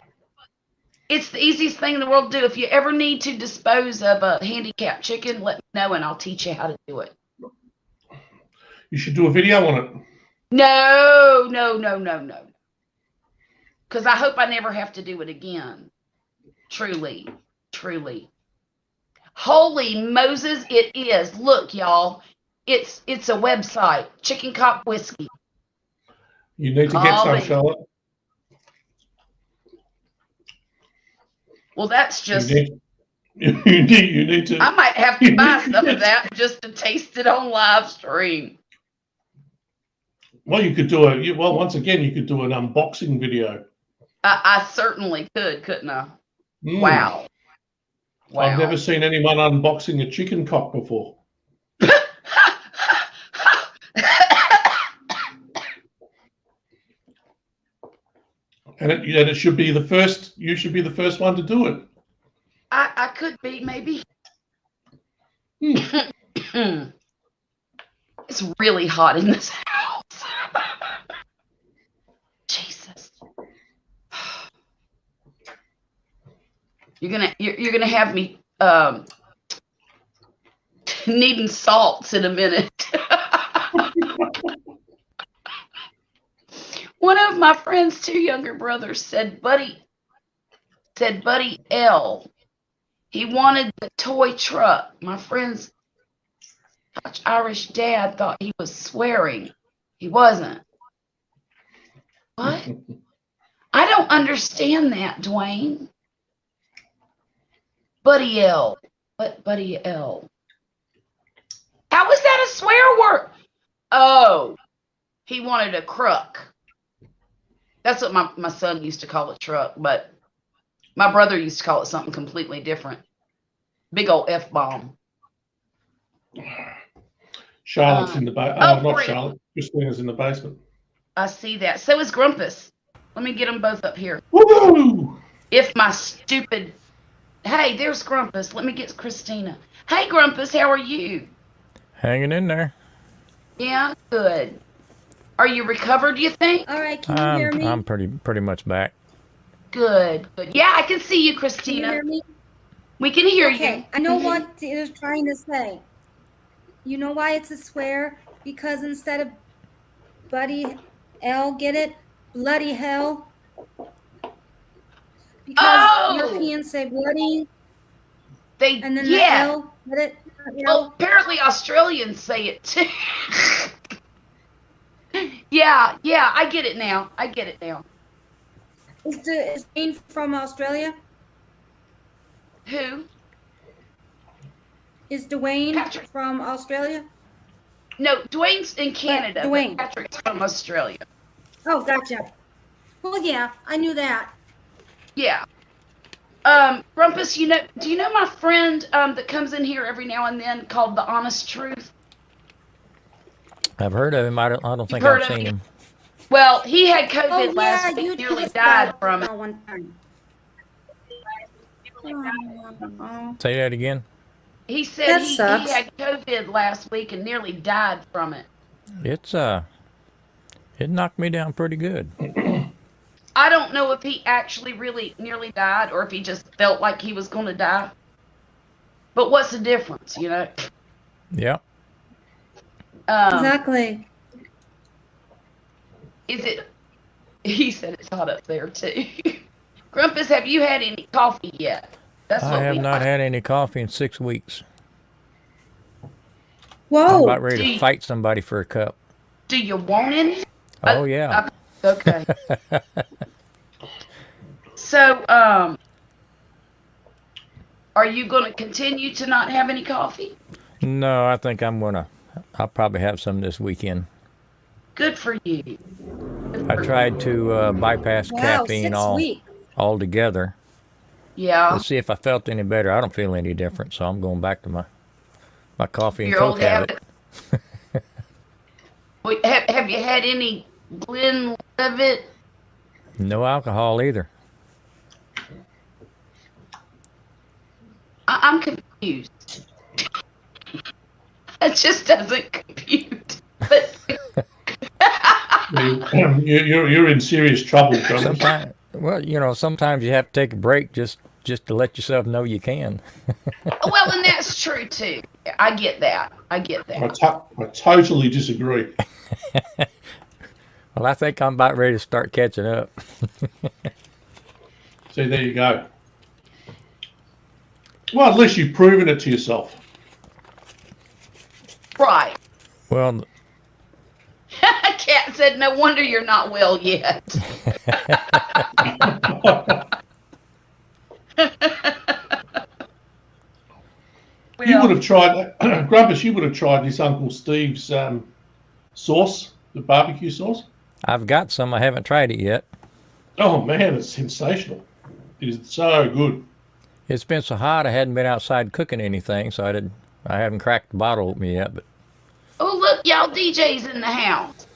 it's the easiest thing in the world to do. If you ever need to dispose of a handicapped chicken, let me know and I'll teach you how to do it. You should do a video on it. No. Because I hope I never have to do it again. Truly. Holy Moses, it is. Look, y'all. It's a website. Chicken Cop Whiskey. You need to get some, Charlotte. Well, that's just. You need to. I might have to buy some of that just to taste it on live stream. Well, you could do once again, you could do an unboxing video. I certainly could, couldn't I? Wow. Wow. I've never seen anyone unboxing a chicken cock before. And it should be the first. You should be the first one to do it. I could be, maybe. It's really hot in this house. Jesus. You're gonna have me needing salts in a minute. One of my friend's 2 younger brothers said Buddy L. He wanted the toy truck. My friend's Scotch Irish dad thought he was swearing. He wasn't. What? I don't understand that, Dwayne. Buddy L. What Buddy L? How is that a swear word? Oh, he wanted a crook. That's what my son used to call a truck, but my brother used to call it something completely different. Big old F-bomb. Charlotte's in the basement. Oh, not great. Charlotte. Christina's in the basement. I see that. So is Grumpus. Let me get them both up here. Woo! If my stupid... Hey, there's Grumpus. Let me get Christina. Hey, Grumpus, how are you? Hanging in there. Yeah, good. Are you recovered, you think? All right, can you hear me? I'm pretty much back. Good, good. Yeah, I can see you, Can Christina. you hear me? We can hear you. Okay, I know what it was trying to say. You know why it's a swear? Because instead of Buddy L, get it? Bloody hell. Because Europeans say bloody, They, and then yeah. the L, get it? Well, apparently Australians say it too. Yeah, I get it now. Is Dwayne from Australia? Who? Is Dwayne Patrick. from Australia? No, Dwayne's in Canada. But Dwayne. Patrick's from Australia. Oh, gotcha. Well, yeah, I knew that. Yeah. Rumpus, do you know my friend that comes in here every now and then called The Honest Truth? I've heard of him. I don't think heard I've of seen him? him. Well, he had COVID Oh, last yeah, you week, nearly told us died about from that it. one time. Oh. Say that again. He said That he sucks. had COVID last week and nearly died from it. It knocked me down pretty good. I don't know if he actually really nearly died or if he just felt like he was going to die. But what's the difference, you know? Yeah. Exactly. He said it's hot up there too. Grumpus, have you had any coffee yet? That's I have not had any coffee in 6 weeks. I'm Whoa. about ready to fight somebody for a cup. Do you want any? Oh, yeah. Okay. So, are you going to continue to not have any coffee? No, I think I'll probably have some this weekend. Good for you. I tried to bypass caffeine 6 weeks. altogether Yeah. to see if I felt any better. I don't feel any different, so I'm going back to my coffee and Your Coke old habit. Well, have you had any Glenlivet? No alcohol either. I'm confused. It just doesn't compute. But You're in serious trouble, Grumpus. Sometimes you have to take a break just to let yourself know you can. well, and that's true too. I get that. I totally disagree. Well, I think I'm about ready to start catching up. See, there you go. Well, at least you've proven it to yourself. Right. Well, Cat said, no wonder you're not well yet. You would have tried, Grumpus, you would have tried this Uncle Steve's sauce, the barbecue sauce. I've got some. I haven't tried it yet. Oh, man, it's sensational. It is so good. It's been so hot I hadn't been outside cooking anything, so I haven't cracked the bottle open yet. But Oh, look, y'all, DJ's in the house.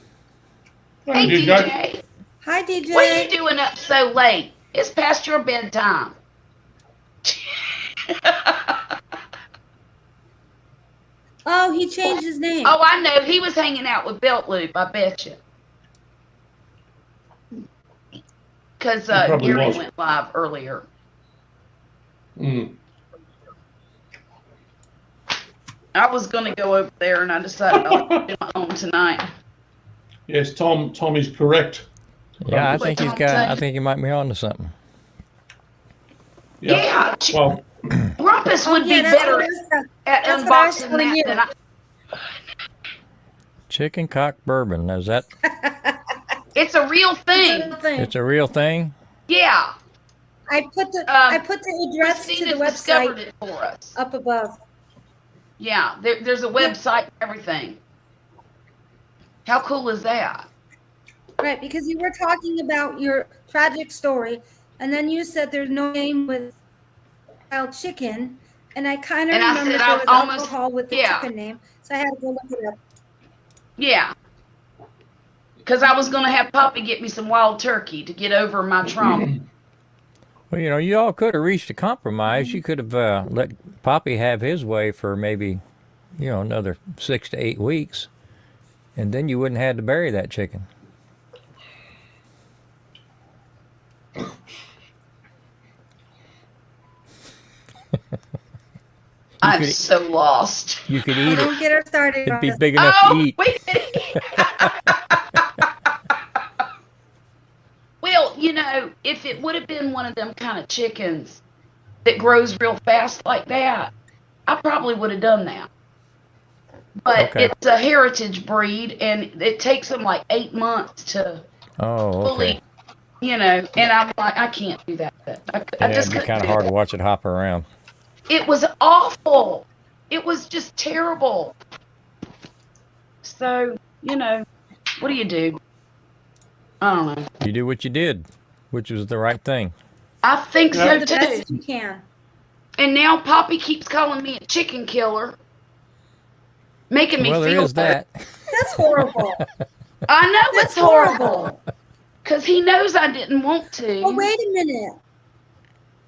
Hey, Hey, DJ. Hi, What are you DJ. doing up so late? It's past your bedtime. Oh, he changed his name. Oh, I know. He was hanging out with Belt Loop, I bet you. Because probably Gary was. went live earlier. Mm. I was going to go over there, and I decided I'll do my own tonight. Yes, Tom is correct. yeah, I What think he's Tom got. say? I think he might be on to something. Yeah. Well, Rumpus would be that's better what I was- at that's what I was unboxing telling that you. than I. Chicken cock bourbon. Is that? It's a real thing. It's a real thing. Yeah. I put the address Christina to the discovered website it for us. up above. Yeah, there's a website and everything. How cool is that? Right, because you were talking about your tragic story, and then you said there's no name with wild chicken, and I kind of And I remember said, there I'm was almost- alcohol with the yeah. chicken name, so I had to go look it up. Yeah. Because I was going to have Poppy get me some wild turkey to get over my trauma. Well, you all could have reached a compromise. You could have let Poppy have his way for maybe, another 6 to 8 weeks, and then you wouldn't have had to bury that chicken. I'm so lost. You could eat Don't it. get her started. It'd be on this. big enough to eat. Wait. Well, if it would have been one of them kind of chickens that grows real fast like that, I probably would have done that. But Okay. it's a heritage breed, and it takes them like 8 months to fully, and I'm like, I can't do that. I just it'd be couldn't kind of do hard to that. watch it hop around. It was awful. It was just terrible. So, what do you do? I don't know. You do what you did, which was the right thing. I think Yeah. The so best too. you can. And now Poppy keeps calling me a chicken killer, making me Well, there feel is that. That's horrible. I know That's it's horrible because he knows I didn't want to. Oh, wait a minute.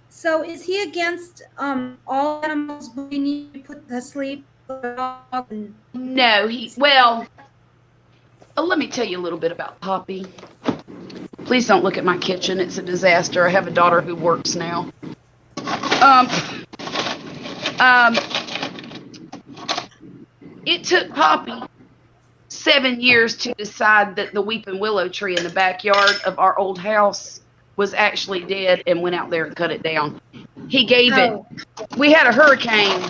So is he against all animals being you put to sleep? No, let me tell you a little bit about Poppy. Please don't look at my kitchen. It's a disaster. I have a daughter who works now. It took Poppy 7 years to decide that the weeping willow tree in the backyard of our old house was actually dead and went out there and cut it down. He gave it. We had a hurricane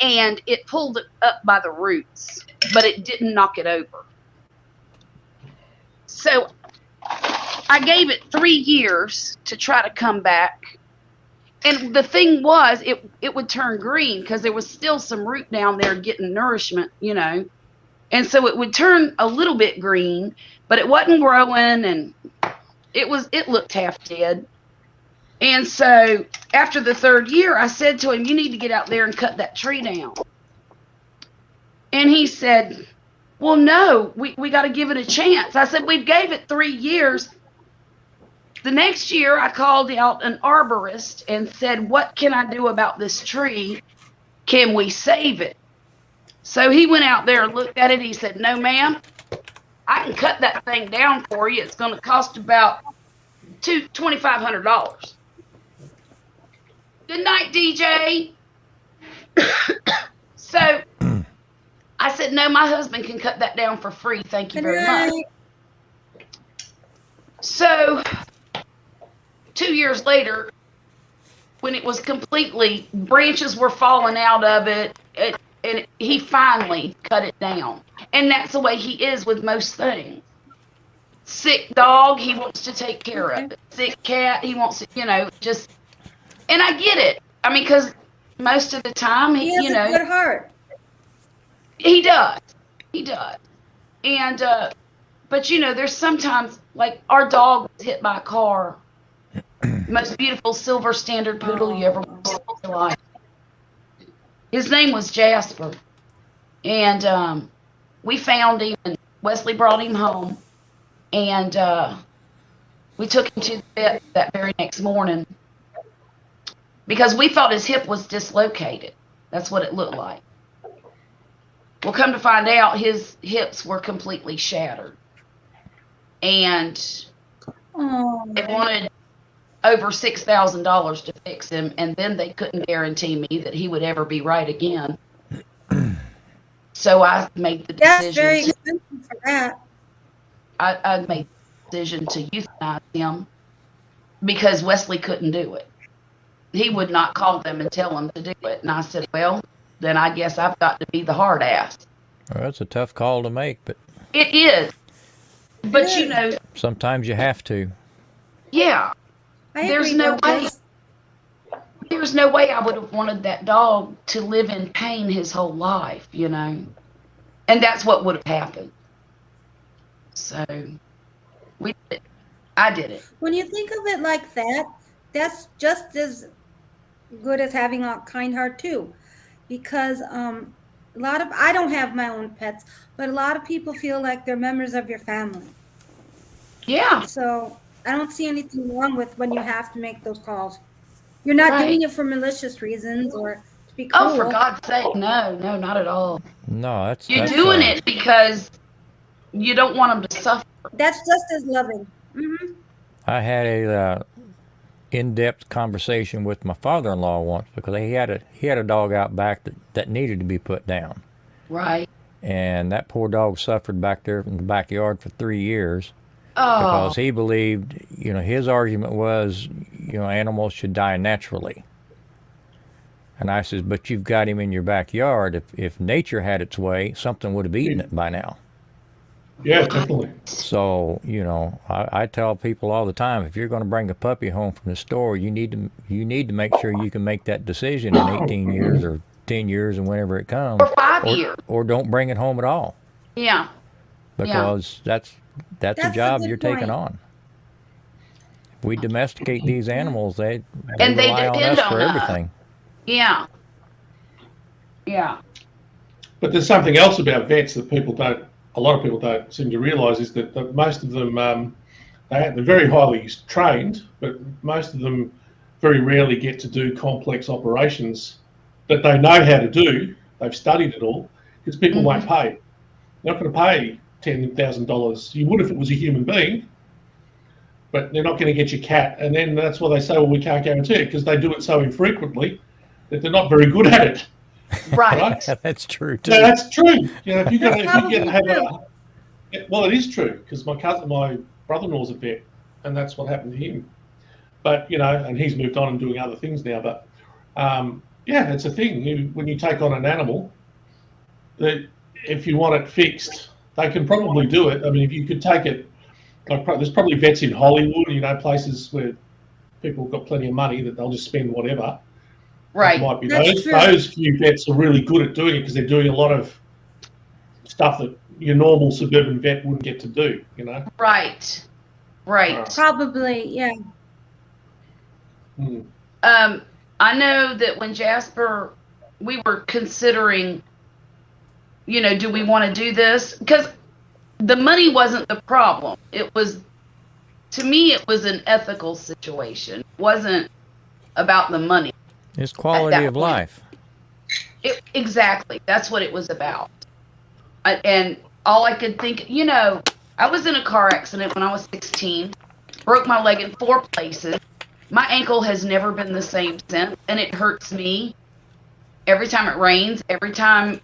and it pulled it up by the roots, but it didn't knock it over. So I gave it 3 years to try to come back. And the thing was, it would turn green because there was still some root down there getting nourishment, And so it would turn a little bit green, but it wasn't growing, and it looked half dead. And so after the 3rd year, I said to him, you need to get out there and cut that tree down. And he said, well, no, we got to give it a chance. I said, we gave it 3 years. The next year, I called out an arborist and said, what can I do about this tree? Can we save it? So he went out there and looked at it. He said, no, ma'am, I can cut that thing down for you. It's going to cost about $2,500. Good night, DJ. So I said, no, my husband can cut that down for free. Thank you very much. So 2 years later, when it was completely, branches were falling out of it, and he finally cut it down. And that's the way he is with most things. Sick dog, he wants to take care of it. Sick cat, he wants to, just, and I get it. I mean, because most of the time, he has a good heart. He does. He does. And, but there's sometimes, like, our dog was hit by a car Most beautiful silver standard poodle you ever see in your life. His name was Jasper. And we found him, and Wesley brought him home. And we took him to the vet that very next morning because we thought his hip was dislocated. That's what it looked like. Well, come to find out, his hips were completely shattered. And they wanted over $6,000 to fix him, and then they couldn't guarantee me that he would ever be right again. So I made the decision. That's very expensive for that. I made the decision to euthanize him because Wesley couldn't do it. He would not call them and tell them to do it. And I said, well, then I guess I've got to be the hard ass. Well, that's a tough call to make, but it is. But you know, sometimes you have to. Yeah. There's no way. There's no way I would have wanted that dog to live in pain his whole life, you know. And that's what would have happened. So we did it. I did it. When you think of it like that, that's just as good as having a kind heart too, because a lot of, I don't have my own pets, but a lot of people feel like they're members of your family. Yeah. So I don't see anything wrong with when you have to make those calls. You're not doing it for malicious reasons or to be cruel. Oh, for God's sake, no, not at all. No, you're doing it because you don't want them to suffer. That's just as loving. Mm-hmm. I had a in-depth conversation with my father-in-law once because he had a dog out back that needed to be put down. Right. And that poor dog suffered back there in the backyard for 3 years. Oh. Because he believed, you know, his argument was, you know, animals should die naturally. And I says, but you've got him in your backyard. If nature had its way, something would have eaten it by now. Yeah, definitely. So, you know, I tell people all the time, if you're going to bring a puppy home from the store, you need to make sure you can make that decision in 18 years or 10 years and whenever it comes. Or 5 years. Or don't bring it home at all. Yeah. Because that's a job you're taking on. If we domesticate these animals, they rely on us for everything. Yeah. Yeah. But there's something else about vets that a lot of people don't seem to realise is that most of them, they're very highly trained, but most of them very rarely get to do complex operations that they know how to do. They've studied it all because people won't pay. They're not going to pay $10,000. You would if it was a human being, but they're not going to get your cat. And then that's why they say, well, we can't guarantee it because they do it so infrequently that they're not very good at it. Right. That's true too. No, that's true. You know, well, it is true because my brother-in-law's a vet, and that's what happened to him. But you know, and he's moved on and doing other things now. But yeah, it's a thing. When you take on an animal, that if you want it fixed, they can probably do it. I mean, if you could take it, like there's probably vets in Hollywood, you know, places where people have got plenty of money that they'll just spend whatever. Right. It might be those few vets are really good at doing it because they're doing a lot of stuff that your normal suburban vet wouldn't get to do, you know? Right. Probably, yeah. I know that when Jasper, we were considering, you know, do we want to do this? Because the money wasn't the problem. It was, to me, it was an ethical situation. It wasn't about the money. It's quality of life. Exactly. That's what it was about. And all I could think, you know, I was in a car accident when I was 16, broke my leg in 4 places. My ankle has never been the same since, and it hurts me every time it rains, every time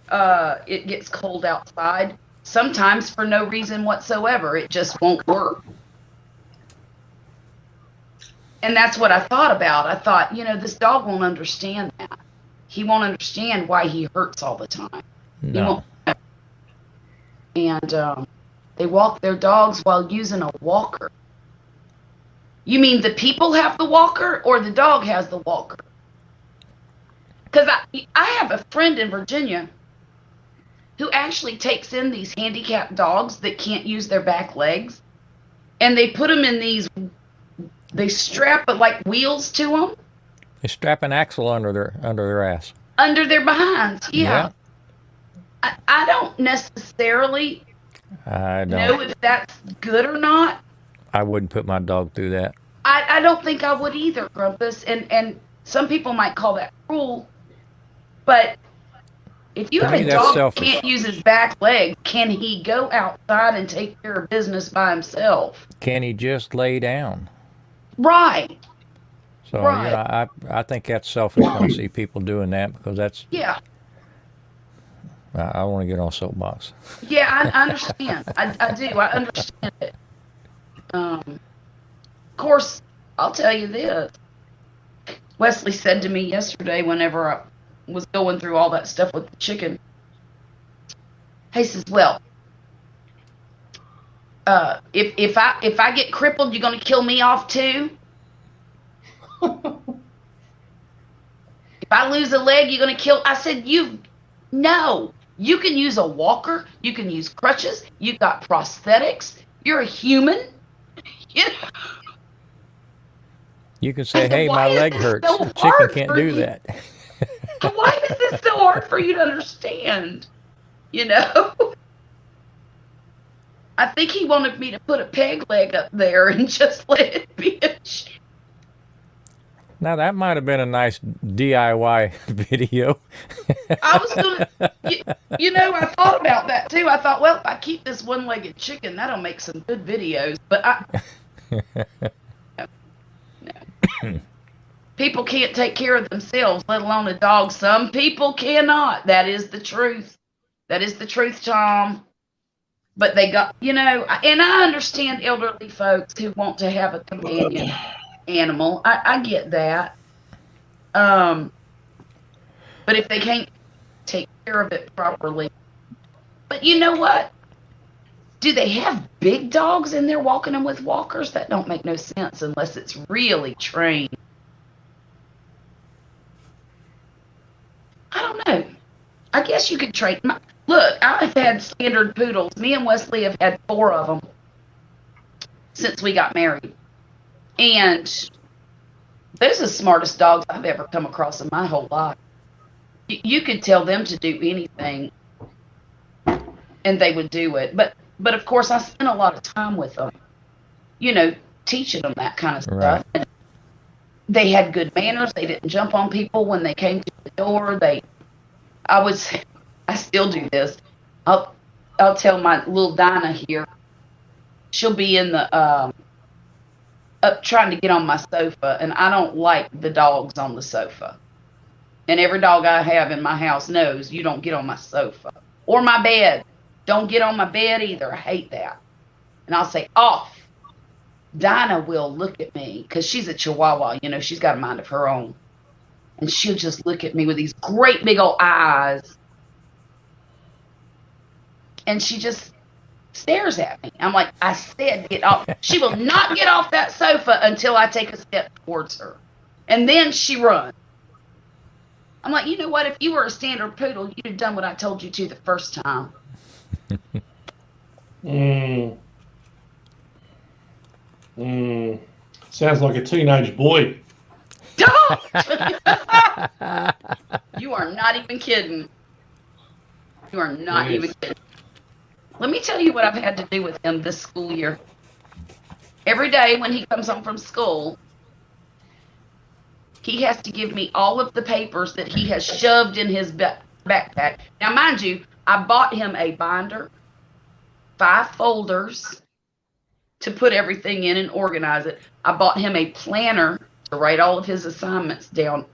it gets cold outside, sometimes for no reason whatsoever. It just won't work. And that's what I thought about. I thought, you know, this dog won't understand that. He won't understand why he hurts all the time. No. And they walk their dogs while using a walker. You mean the people have the walker or the dog has the walker? Because I have a friend in Virginia who actually takes in these handicapped dogs that can't use their back legs, and they put them in these they strap like wheels to them. They strap an axle under their ass. Under their behinds, yeah. Yeah. I don't necessarily know if that's good or not. I wouldn't put my dog through that. I don't think I would either, Grumpus. And some people might call that cruel. But if you have a dog that can't use his back legs, can he go outside and take care of business by himself? Can he just lay down? Right. So, right. I think that's selfish when I see people doing that, because that's... Yeah. I want to get on a soapbox. Yeah, I understand. I do. I understand it. Of course, I'll tell you this. Wesley said to me yesterday, whenever I was going through all that stuff with the chicken, he says, "Well, if I get crippled, you're going to kill me off too? If I lose a leg, you're going to kill?" I said, "No. You can use a walker. You can use crutches. You've got prosthetics. You're a human. You know?" You can say, "Hey, my leg hurts." The chicken can't do that. Why is this so hard for you to understand? You know? I think he wanted me to put a peg leg up there and just let it be a chair. Now, that might have been a nice DIY video. I was going to, I thought about that too. I thought, well, if I keep this one-legged chicken, that'll make some good videos. But no. People can't take care of themselves, let alone a dog. Some people cannot. That is the truth. That is the truth, Tom. But they got, and I understand elderly folks who want to have a companion animal. I get that. But if they can't take care of it properly. But you know what? Do they have big dogs and they're walking them with walkers? That don't make no sense unless it's really trained. I don't know. I guess you could train. Look, I've had standard poodles. Me and Wesley have had 4 of them since we got married. And those are the smartest dogs I've ever come across in my whole life. You could tell them to do anything, and they would do it. But of course, I spent a lot of time with them, teaching them that kind of stuff. And they had good manners. They didn't jump on people when they came to the door. I still do this. I'll tell my little Dinah here. She'll be in the up trying to get on my sofa, and I don't like the dogs on the sofa. And every dog I have in my house knows you don't get on my sofa or my bed. Don't get on my bed either. I hate that. And I'll say, off. Dinah will look at me because she's a Chihuahua. She's got a mind of her own. And she'll just look at me with these great big old eyes. And she just stares at me. I'm like, I said get off. She will not get off that sofa until I take a step towards her. And then she runs. I'm like, you know what? If you were a standard poodle, you'd have done what I told you to the first time. Sounds like a teenage boy. Don't! You are not even kidding. You are not even kidding. Let me tell you what I've had to do with him this school year. Every day when he comes home from school, he has to give me all of the papers that he has shoved in his backpack. Now, mind you, I bought him a binder, 5 folders to put everything in and organize it. I bought him a planner to write all of his assignments down.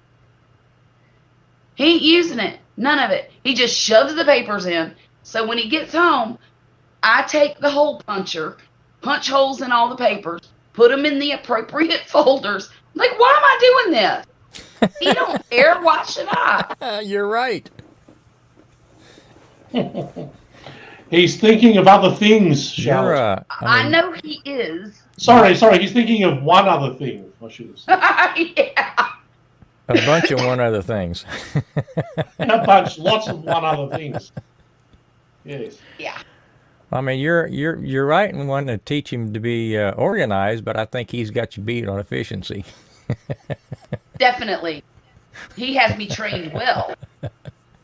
He ain't using it. None of it. He just shoves the papers in. So when he gets home, I take the hole puncher, punch holes in all the papers, put them in the appropriate folders. Like, why am I doing this? He don't care. Why should I? You're right. He's thinking of other things, Charlotte. I know he is. Sorry. He's thinking of one other thing, I should have said. Yeah. A bunch of one other things. A bunch, lots of one other things. Yes. Yeah. I mean, you're right in wanting to teach him to be organized, but I think he's got you beat on efficiency. Definitely. He has me trained well.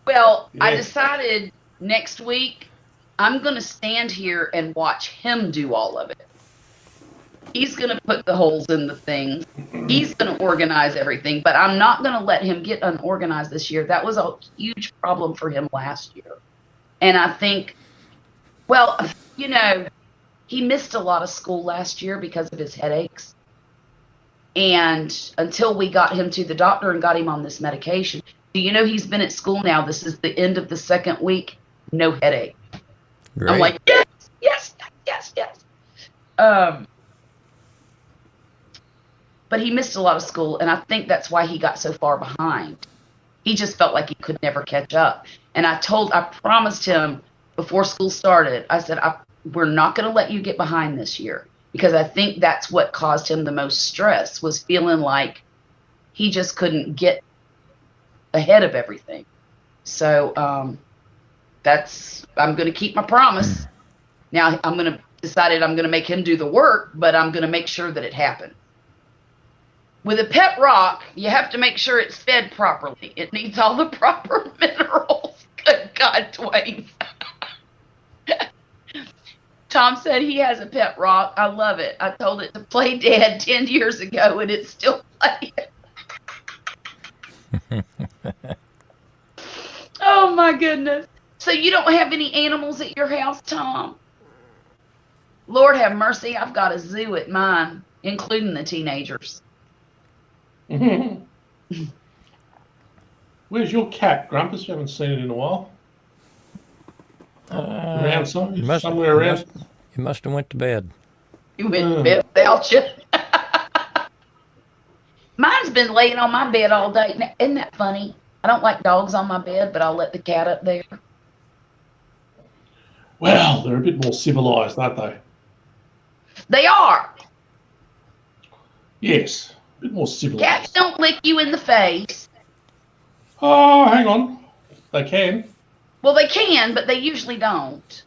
Well, I Yeah. decided next week I'm going to stand here and watch him do all of it. He's going to put the holes in the things. He's going to organize everything, but I'm not going to let him get unorganized this year. That was a huge problem for him last year. And I think, well, you know, he missed a lot of school last year because of his headaches. And until we got him to the doctor and got him on this medication, do you know he's been at school now? This is the end of the second week. No headache. Great. I'm like, yes, yes, yes, yes. But he missed a lot of school, and I think that's why he got so far behind. He just felt like he could never catch up. And I promised him before school started, I said, we're not going to let you get behind this year, because I think that's what caused him the most stress, was feeling like he just couldn't get ahead of everything. So I'm going to keep my promise. Now decided I'm going to make him do the work, but I'm going to make sure that it happens. With a pet rock, you have to make sure it's fed properly. It needs all the proper minerals. Good God, Dwayne. Tom said he has a pet rock. I love it. I told it to play dead 10 years ago, and it's still playing. Oh, my goodness. So you don't have any animals at your house, Tom? Lord have mercy. I've got a zoo at mine, including the teenagers. Where's your cat, Grumpus? We haven't seen it in a while. Around somewhere around. He must have went to bed. You went to bed without you. Mine's been laying on my bed all day. Now, isn't that funny? I don't like dogs on my bed, but I'll let the cat up there. Well, they're a bit more civilized, aren't they? They are. Yes, a bit more civilized. Cats don't lick you in the face. Oh, hang on. They can. Well, they can, but they usually don't.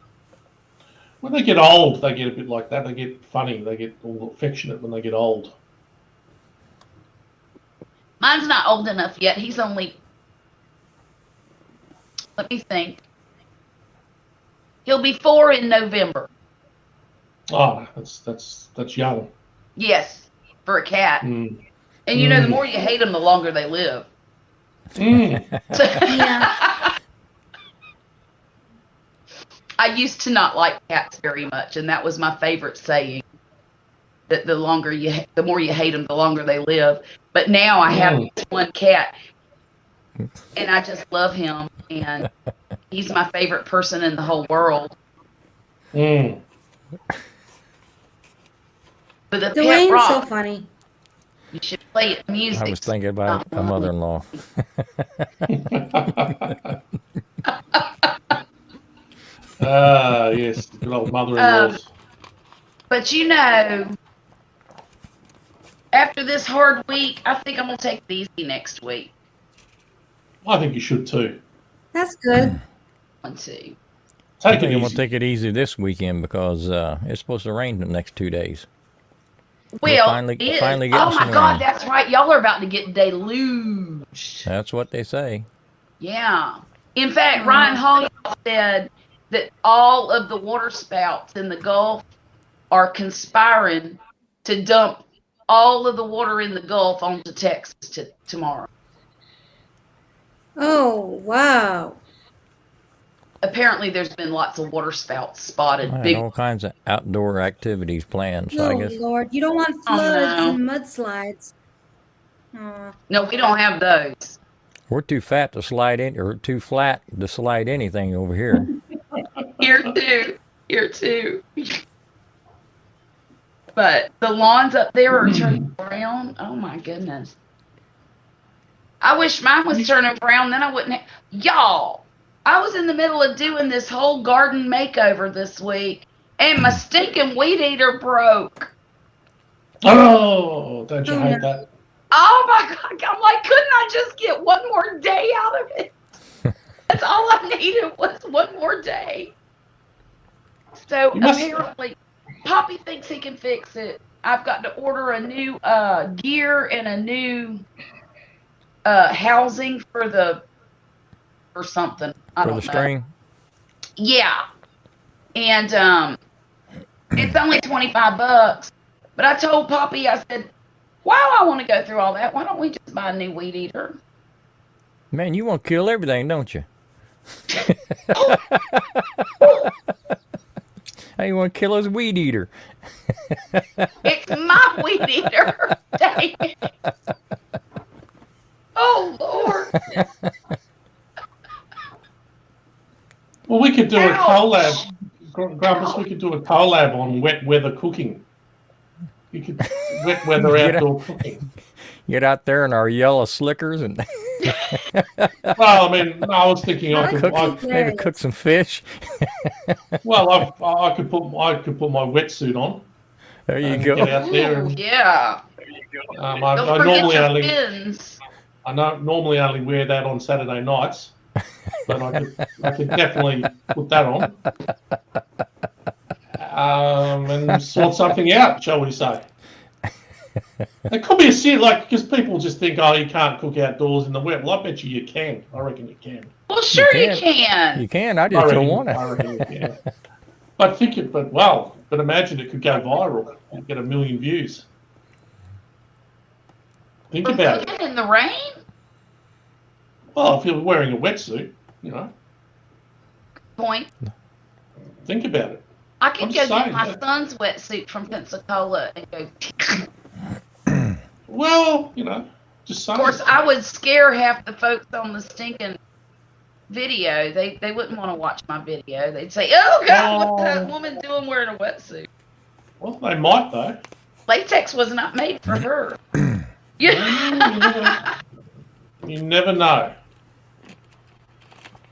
When they get old, they get a bit like that. They get funny. They get all affectionate when they get old. Mine's not old enough yet. He's only, let me think. He'll be 4 in November. Oh, that's young. Yes, for a cat. Mm. And you know, the more you hate them, the longer they live. Yeah. I used to not like cats very much, and that was my favorite saying. That the more you hate them, the longer they live. But now I have this one cat, and I just love him, and he's my favorite person in the whole world. Mm. But the pet Dwayne's rock, so funny. you should play it music. I was thinking about a mother-in-law. Yes, good old mother-in-laws. But you know, after this hard week, I think I'm going to take it easy next week. I think you should too. That's good. 1, 2. I Take it think I'm easy. gonna take it easy this weekend because it's supposed to rain the next 2 days. Well, finally it is. getting Oh my some God, rain. that's right. Y'all are about to get deluged. That's what they say. Yeah. In fact, Ryan Hall said that all of the water spouts in the Gulf are conspiring to dump all of the water in the Gulf onto Texas tomorrow. Oh, wow. Apparently, there's been lots of water spouts spotted. I had Big. all kinds of outdoor activities planned, so I Oh, guess Lord. You don't want Oh, floods no. and mudslides. Aw. No, we don't have those. we're too fat to slide in, or too flat to slide anything over here. Here too. Here too. But the lawns up there are turning brown. Oh my goodness. I wish mine was turning brown, then I wouldn't y'all. I was in the middle of doing this whole garden makeover this week, and my stinking weed eater broke. Oh, don't you hate that? Oh my God. I'm like, couldn't I just get one more day out of it? That's all I needed was one more day. So You must. apparently, Poppy thinks he can fix it. I've got to order a new gear and a new housing or something. I For the don't know. string? Yeah, and it's only $25. But I told Poppy, I said, why do I want to go through all that? Why don't we just buy a new weed eater? Man, you want to kill everything, don't you? How you want to kill his weed eater? It's my weed eater. Dang it. Oh, Lord. Well, we could do a Ouch. collab, Grumpus. We could do a collab on wet weather cooking. You could wet weather outdoor cooking. Get out there in our yellow slickers and Well, I mean, I was thinking I could. maybe cook some fish. Well, I could put my wetsuit on. There you and go. Get out there. Ooh, yeah. I Don't forget normally your only fins. normally only wear that on Saturday nights, but I could definitely put that on. And sort something out, shall we say? It could be a sin, because people just think, oh, you can't cook outdoors in the wet. Well, I bet you can. I reckon you can. Well, sure you can. You can. I just don't want I to. reckon you can. But imagine it could go viral and get 1 million views. Think For about it. cooking in the rain? Well, if you're wearing a wetsuit, Point. think about it. I could I'm go saying get my that. son's wetsuit from Pensacola and go. Well, just saying. Of course, I would scare half the folks on the stinking video. They wouldn't want to watch my video. They'd say, "Oh God, what's that woman doing wearing a wetsuit?" Well, they might though. Latex was not made for her. Yeah. You never know.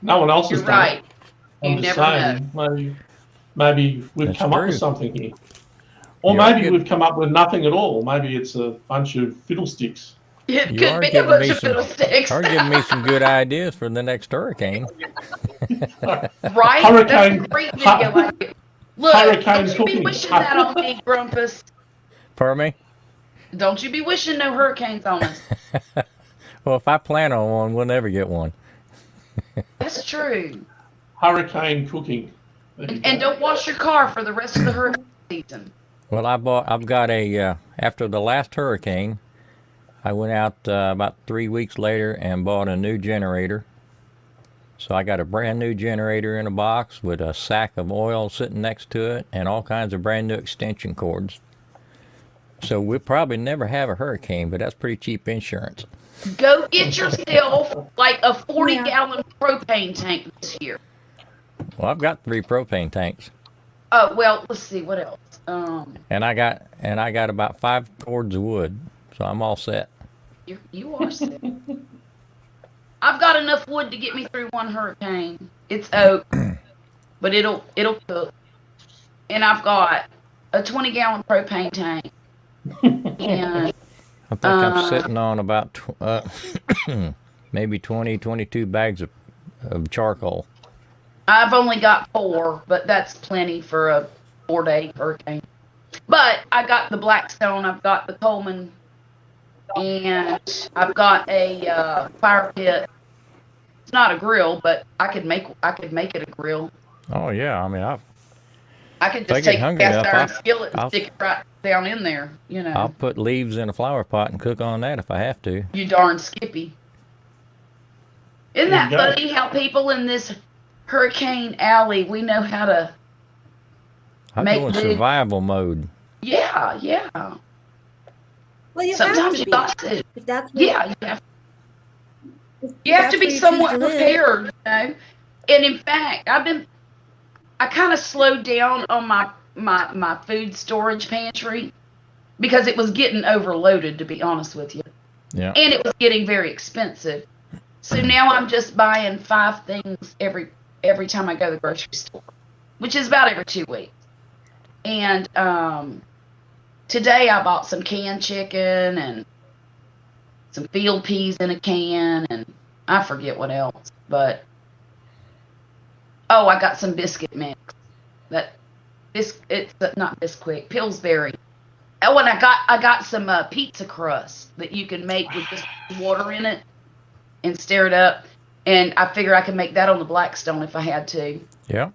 No one else has You're done right. it. I'm You just never saying, maybe we've That's come up with true. something here. Or You are maybe good. we've come up with nothing at all. Maybe it's a bunch of fiddlesticks. It You could are be a giving bunch me of some- fiddlesticks. Are giving me some good ideas for the next hurricane. Right? Hurricane- That's a great video idea. Look, Hurricane don't you be cooking. wishing that on me, Grumpus. Pardon me? Don't you be wishing no hurricanes on us. Well, if I plan on one, we'll never get one. That's true. Hurricane cooking. There you And go. don't wash your car for the rest of the hurricane season. Well, I've got after the last hurricane, I went out about 3 weeks later and bought a new generator. So I got a brand new generator in a box with a sack of oil sitting next to it and all kinds of brand new extension cords. So we'll probably never have a hurricane, but that's pretty cheap insurance. Go get yourself like a 40-gallon Yeah. propane tank this year. Well, I've got 3 propane tanks, Oh, well, let's see, what else? and I got about 5 cords of wood, so I'm all set. You are sick. I've got enough wood to get me through one hurricane. It's oak, but it'll cook. And I've got a 20-gallon propane tank. And I think I'm sitting on about maybe 22 bags of charcoal. I've only got 4, but that's plenty for a 4-day hurricane. But I got the Blackstone, I've got the Coleman, and I've got a fire pit. It's not a grill, but I could make it a grill. Oh yeah, I mean I could If I just get take a hungry cast enough, iron skillet and I'll- stick it right down in there. I'll put leaves in a flower pot and cook on that if I have to. You darn Skippy. Isn't There that you go. funny how people in this hurricane alley, we know how to, I Make go in do. survival mode. yeah. Well, you Sometimes have to you be. got to. If that's what, Yeah, if you have that's to be where you somewhat choose to live. prepared, And in fact, I kind of slowed down on my food storage pantry because it was getting overloaded, to be honest with you. Yeah. And it was getting very expensive. So now I'm just buying 5 things every time I go to the grocery store, which is about every 2 weeks. And today I bought some canned chicken and some field peas in a can, and I forget what else. But I got some biscuit mix. It's not Bisquick, Pillsbury. Oh, and I got some pizza crust that you can make with just water in it and stir it up. And I figure I could make that on the Blackstone if I had to. Yeah.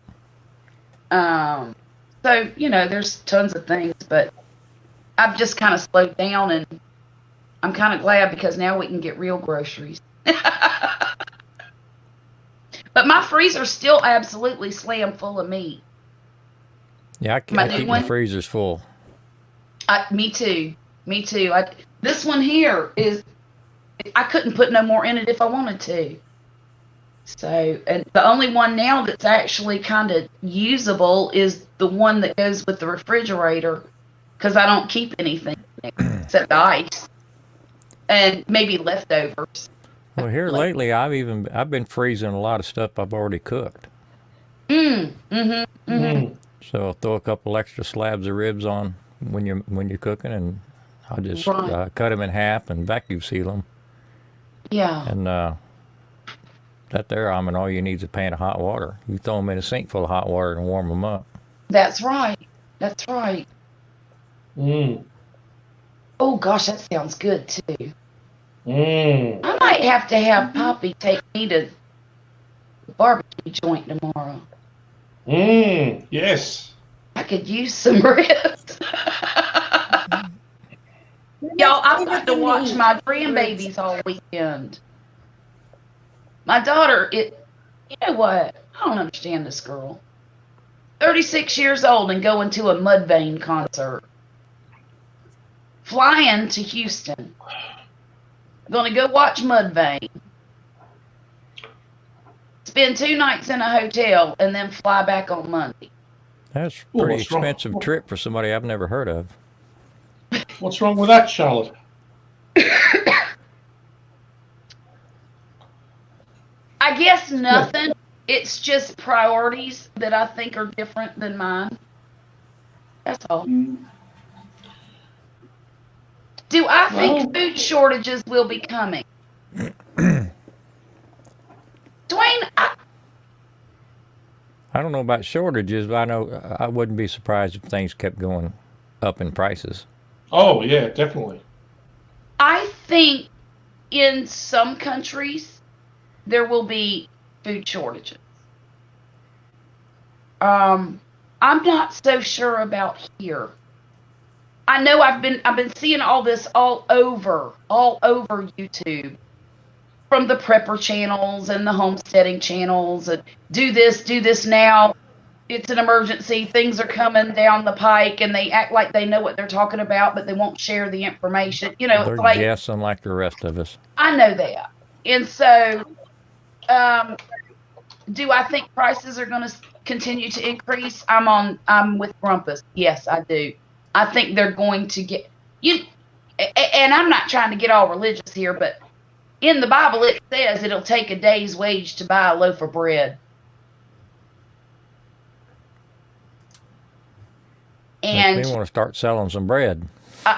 So, there's tons of things, but I've just kind of slowed down, and I'm kind of glad because now we can get real groceries. But my freezer's still absolutely slam full of meat. Yeah, I keep my freezers full. Me too. This one here I couldn't put no more in it if I wanted to. So, and the only one now that's actually kind of usable is the one that goes with the refrigerator, because I don't keep anything except ice and maybe leftovers. Well, here lately, I've been freezing a lot of stuff I've already cooked. Mm. So I'll throw a couple extra slabs of ribs on when you're cooking, and I'll just cut them in half and vacuum seal them. Yeah. And all you need is a pan of hot water. You throw them in a sink full of hot water and warm them up. That's right. Oh gosh, that sounds good too. I might have to have Poppy take me to the barbecue joint tomorrow. Yes. I could use some ribs. Y'all, I've got to watch my grandbabies all weekend. My daughter, you know what? I don't understand this girl. 36 years old and going to a Mudvayne concert. Flying to Houston. Going to go watch Mudvayne. Spend 2 nights in a hotel and then fly back on Monday. That's a pretty expensive trip for somebody I've never heard of. What's wrong with that, Charlotte? I guess nothing. It's just priorities that I think are different than mine. That's all. Do I think food shortages will be coming? Dwayne, I don't know about shortages, but I know I wouldn't be surprised if things kept going up in prices. Oh, yeah, definitely. I think in some countries there will be food shortages. I'm not so sure about here. I know I've been seeing all this all over YouTube, from the prepper channels and the homesteading channels, and do this now. It's an emergency. Things are coming down the pike, and they act like they know what they're talking about, but they won't share the information. They're guessing like the rest of us. I know that. And so, do I think prices are going to continue to increase? I'm with Grumpus. Yes, I do. I think they're going to get and I'm not trying to get all religious here, but in the Bible it says it'll take a day's wage to buy a loaf of bread. And makes me want to start selling some bread.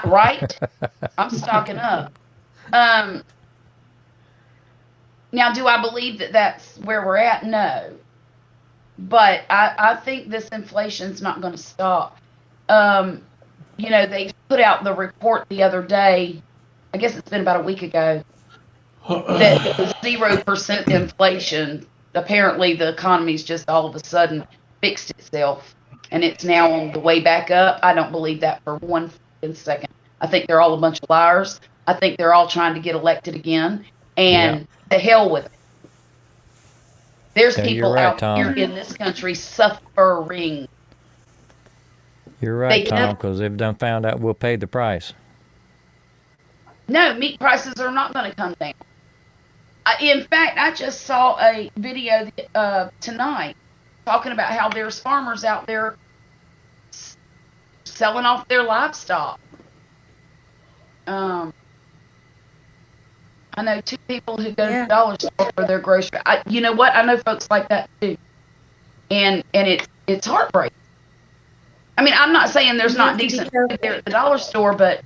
Right? I'm stocking up. Now, do I believe that that's where we're at? No. But I think this inflation's not going to stop. They put out the report the other day, I guess it's been about a week ago, that it was 0% inflation. Apparently the economy's just all of a sudden fixed itself, and it's now on the way back up. I don't believe that for one second. I think they're all a bunch of liars. I think they're all trying to get elected again, and the hell with it. There's people out here in this country suffering. You're right, Tom, because they've done found out we'll pay the price. No, meat prices are not going to come down. In fact, I just saw a video tonight talking about how there's farmers out there selling off their livestock. I know 2 people who go to the dollar store for their grocery. You know what? I know folks like that too, and it's heartbreaking. I mean, I'm not saying there's not decent food there at the dollar store, but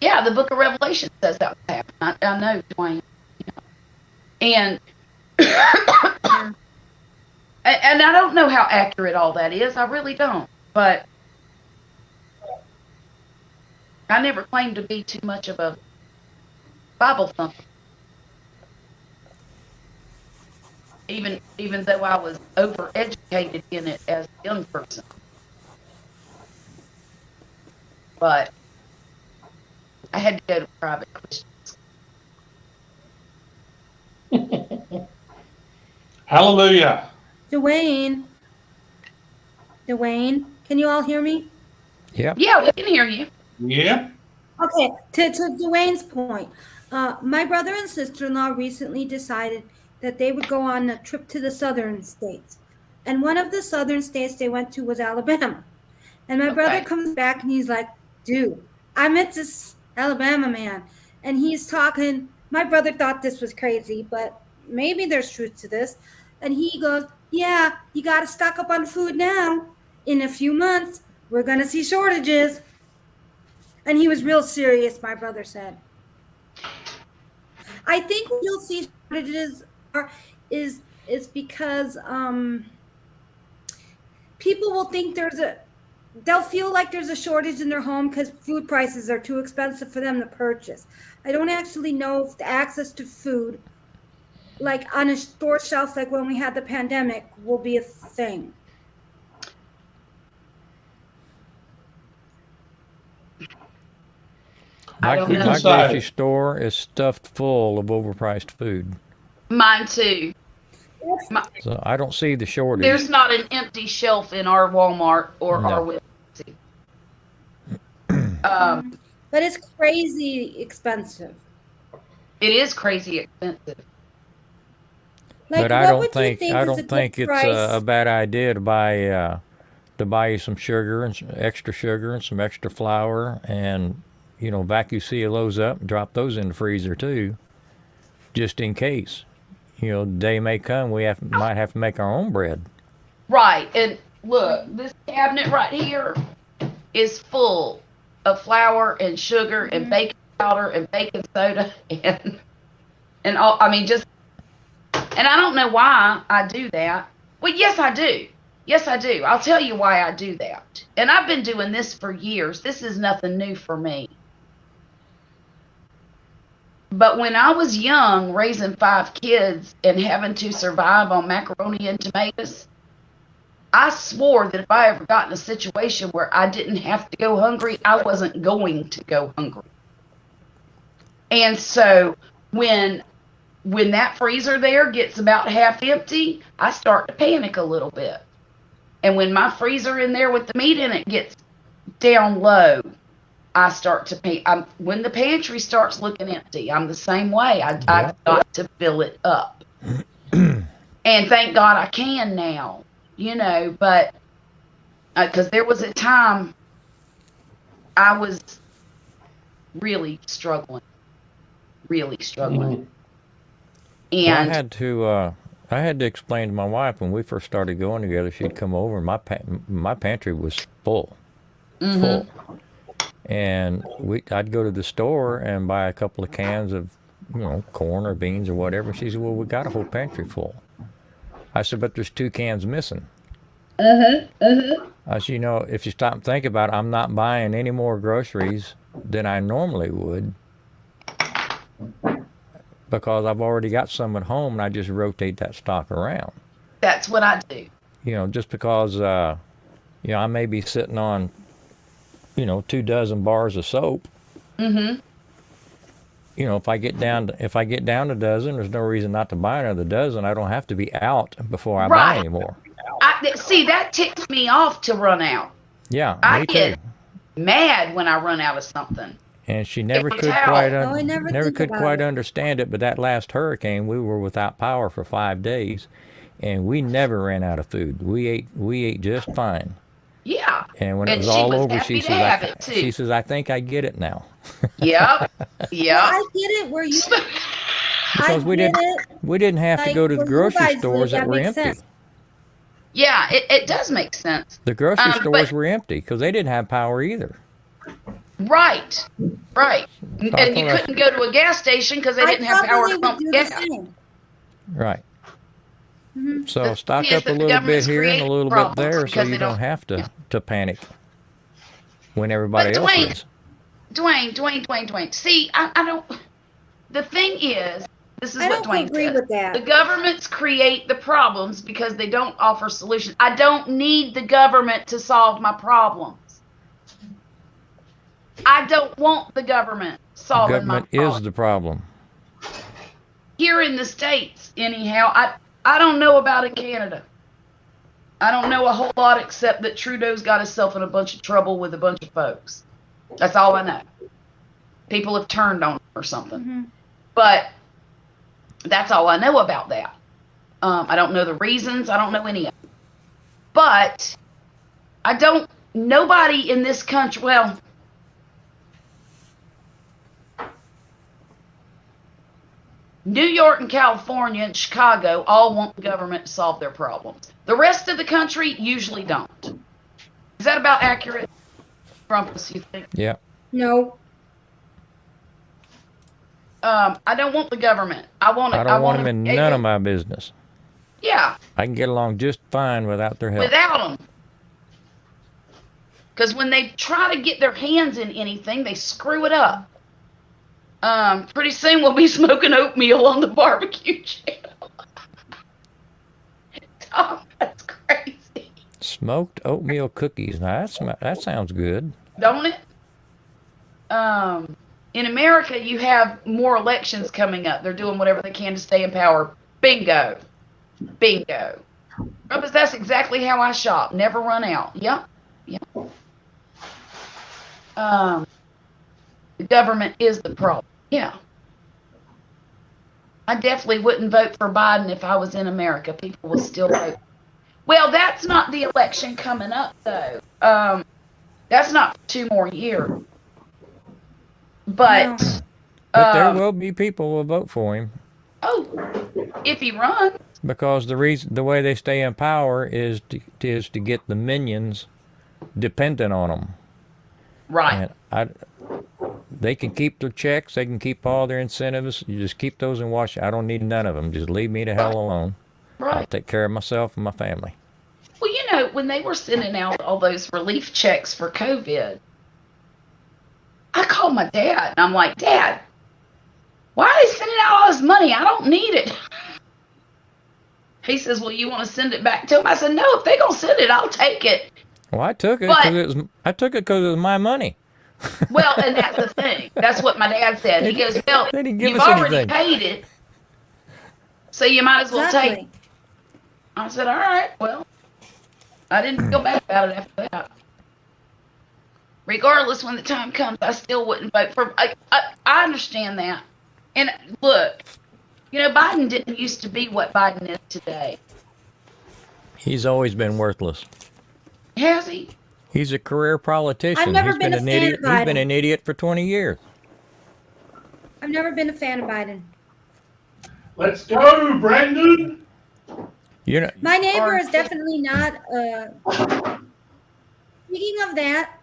yeah, the Book of Revelation says that would happen. I know, Dwayne. And and I don't know how accurate all that is. I really don't. But I never claimed to be too much of a Bible thumper, even though I was overeducated in it as a young person. But I had to go to private Christian. Hallelujah. Dwayne, can you all hear me? Yep. Yeah, we can hear you. Yeah. Okay, to Dwayne's point, my brother and sister-in-law recently decided that they would go on a trip to the southern states. And one of the southern states they went to was Alabama. And my brother comes back and he's like, dude, I met this Alabama man. And he's talking, my brother thought this was crazy, but maybe there's truth to this. And he goes, yeah, you got to stock up on food now. In a few months, we're going to see shortages. And he was real serious, my brother said. I think what you'll see shortages is because people will think they'll feel like there's a shortage in their home because food prices are too expensive for them to purchase. I don't actually know if the access to food, like on a store shelf, like when we had the pandemic, will be a thing. My grocery store is stuffed full of overpriced food. Mine too. So I don't see the shortage. There's not an empty shelf in our Walmart or our Williams. But it's crazy expensive. It is crazy expensive. Like, but I don't think it's a bad idea to buy you some sugar and some extra flour, and vacuum seal those up and drop those in the freezer too, just in case. The day may come we might have to make our own bread. Right, and look, this cabinet right here is full of flour and sugar and baking powder and baking soda and all. I mean, and I don't know why I do that. Well, yes, I do. Yes, I do. I'll tell you why I do that. And I've been doing this for years. This is nothing new for me. But when I was young, raising 5 kids and having to survive on macaroni and tomatoes, I swore that if I ever got in a situation where I didn't have to go hungry, I wasn't going to go hungry. And so when that freezer there gets about half empty, I start to panic a little bit. And when my freezer in there with the meat in it gets down low, I start to panic. When the pantry starts looking empty, I'm the same way. I've got to fill it up. And thank God I can now, but because there was a time I was really struggling. And well, I had to explain to my full. When we first started going together, she'd come over and my pantry was full. And I'd go to the store and buy a couple of cans of, corn or beans or whatever. She said, well, we got a whole pantry full. I said, but there's 2 cans missing. I said, if you stop and think about it, I'm not buying any more groceries than I normally would because I've already got some at home and I just rotate that stock around. That's what I do. Just because, I may be sitting on 2 dozen bars of soap. If I get down to a dozen, there's no reason not to buy another dozen. I don't have to be out before I buy anymore. See, that ticks me off to run out. Yeah, I get mad when I run out of something. And she never could quite understand it. But that last hurricane, we were without power for 5 days, and we never ran out of food. We ate just fine. Yeah. And when it was all over, she says, I think I get it now. Yep. Yeah. I get it where you because we didn't have to go to the grocery stores that were empty. Sense. Yeah, it does make sense. The grocery stores were empty because they didn't have power either. Right. And you couldn't go to a gas station because they didn't have power to pump gas. Right. So stock is up a that the little bit government's here and a creating little bit problems there, so because you they don't have to panic when everybody But else Dwayne, is. Dwayne. See, I don't. The thing is, this is I what don't Dwayne agree says. with that. The governments create the problems because they don't offer solutions. I don't need the government to solve my problems. I don't want the government solving my Government problems. is the problem. Here in the States, anyhow, I don't know about in Canada. I don't know a whole lot except that Trudeau's got himself in a bunch of trouble with a bunch of folks. That's all I know. People have turned on him or something. But that's all I know about that. I don't know the reasons. I don't know any of it. But nobody in this country, well, New York and California and Chicago all want the government to solve their problems. The rest of the country usually don't. Is that about accurate, Rumpus, you think? Yeah. No. I don't want the government. I want it. I don't want them in none of my. my business. Yeah. I can get along just fine without their help. Without them. Because when they try to get their hands in anything, they screw it up. Pretty soon we'll be smoking oatmeal on the barbecue channel. Tom, that's crazy. Smoked oatmeal cookies. Now that sounds good. Don't it? In America, you have more elections coming up. They're doing whatever they can to stay in power. Bingo. Rumpus, that's exactly how I shop. Never run out. Yep. The government is the problem. Yeah. I definitely wouldn't vote for Biden if I was in America. People will still vote. Well, that's not the election coming up, though. That's not for 2 more years. But, No. But there will be people who will vote for him. Oh, if he runs. Because the way they stay in power is to get the minions dependent on them. Right. And they can keep their checks. They can keep all their incentives. You just keep those in Washington. I don't need none of them. Just leave me the hell alone. Right. I'll take care of myself and my family. Well, you know, when they were sending out all those relief checks for COVID, I called my dad, and I'm like, Dad, why are they sending out all this money? I don't need it. He says, well, you want to send it back to them? I said, no, if they're going to send it, I'll take it. Well, I took it because it was my money. Well, and that's the thing. That's what my dad said. He goes, well, They didn't give you've us already anything. paid it, so you might as well take it. Exactly. I said, all right, well, I didn't feel bad about it after that. Regardless, when the time comes, I still wouldn't vote for. I understand that. And look, you know, Biden didn't used to be what Biden is today. He's always been worthless. Has he? He's a career politician. I've never He's been been a an fan idiot. of He's been Biden. an idiot for 20 years. I've never been a fan of Biden. Let's go, Brandon. You know, My neighbor is definitely not. Speaking of that,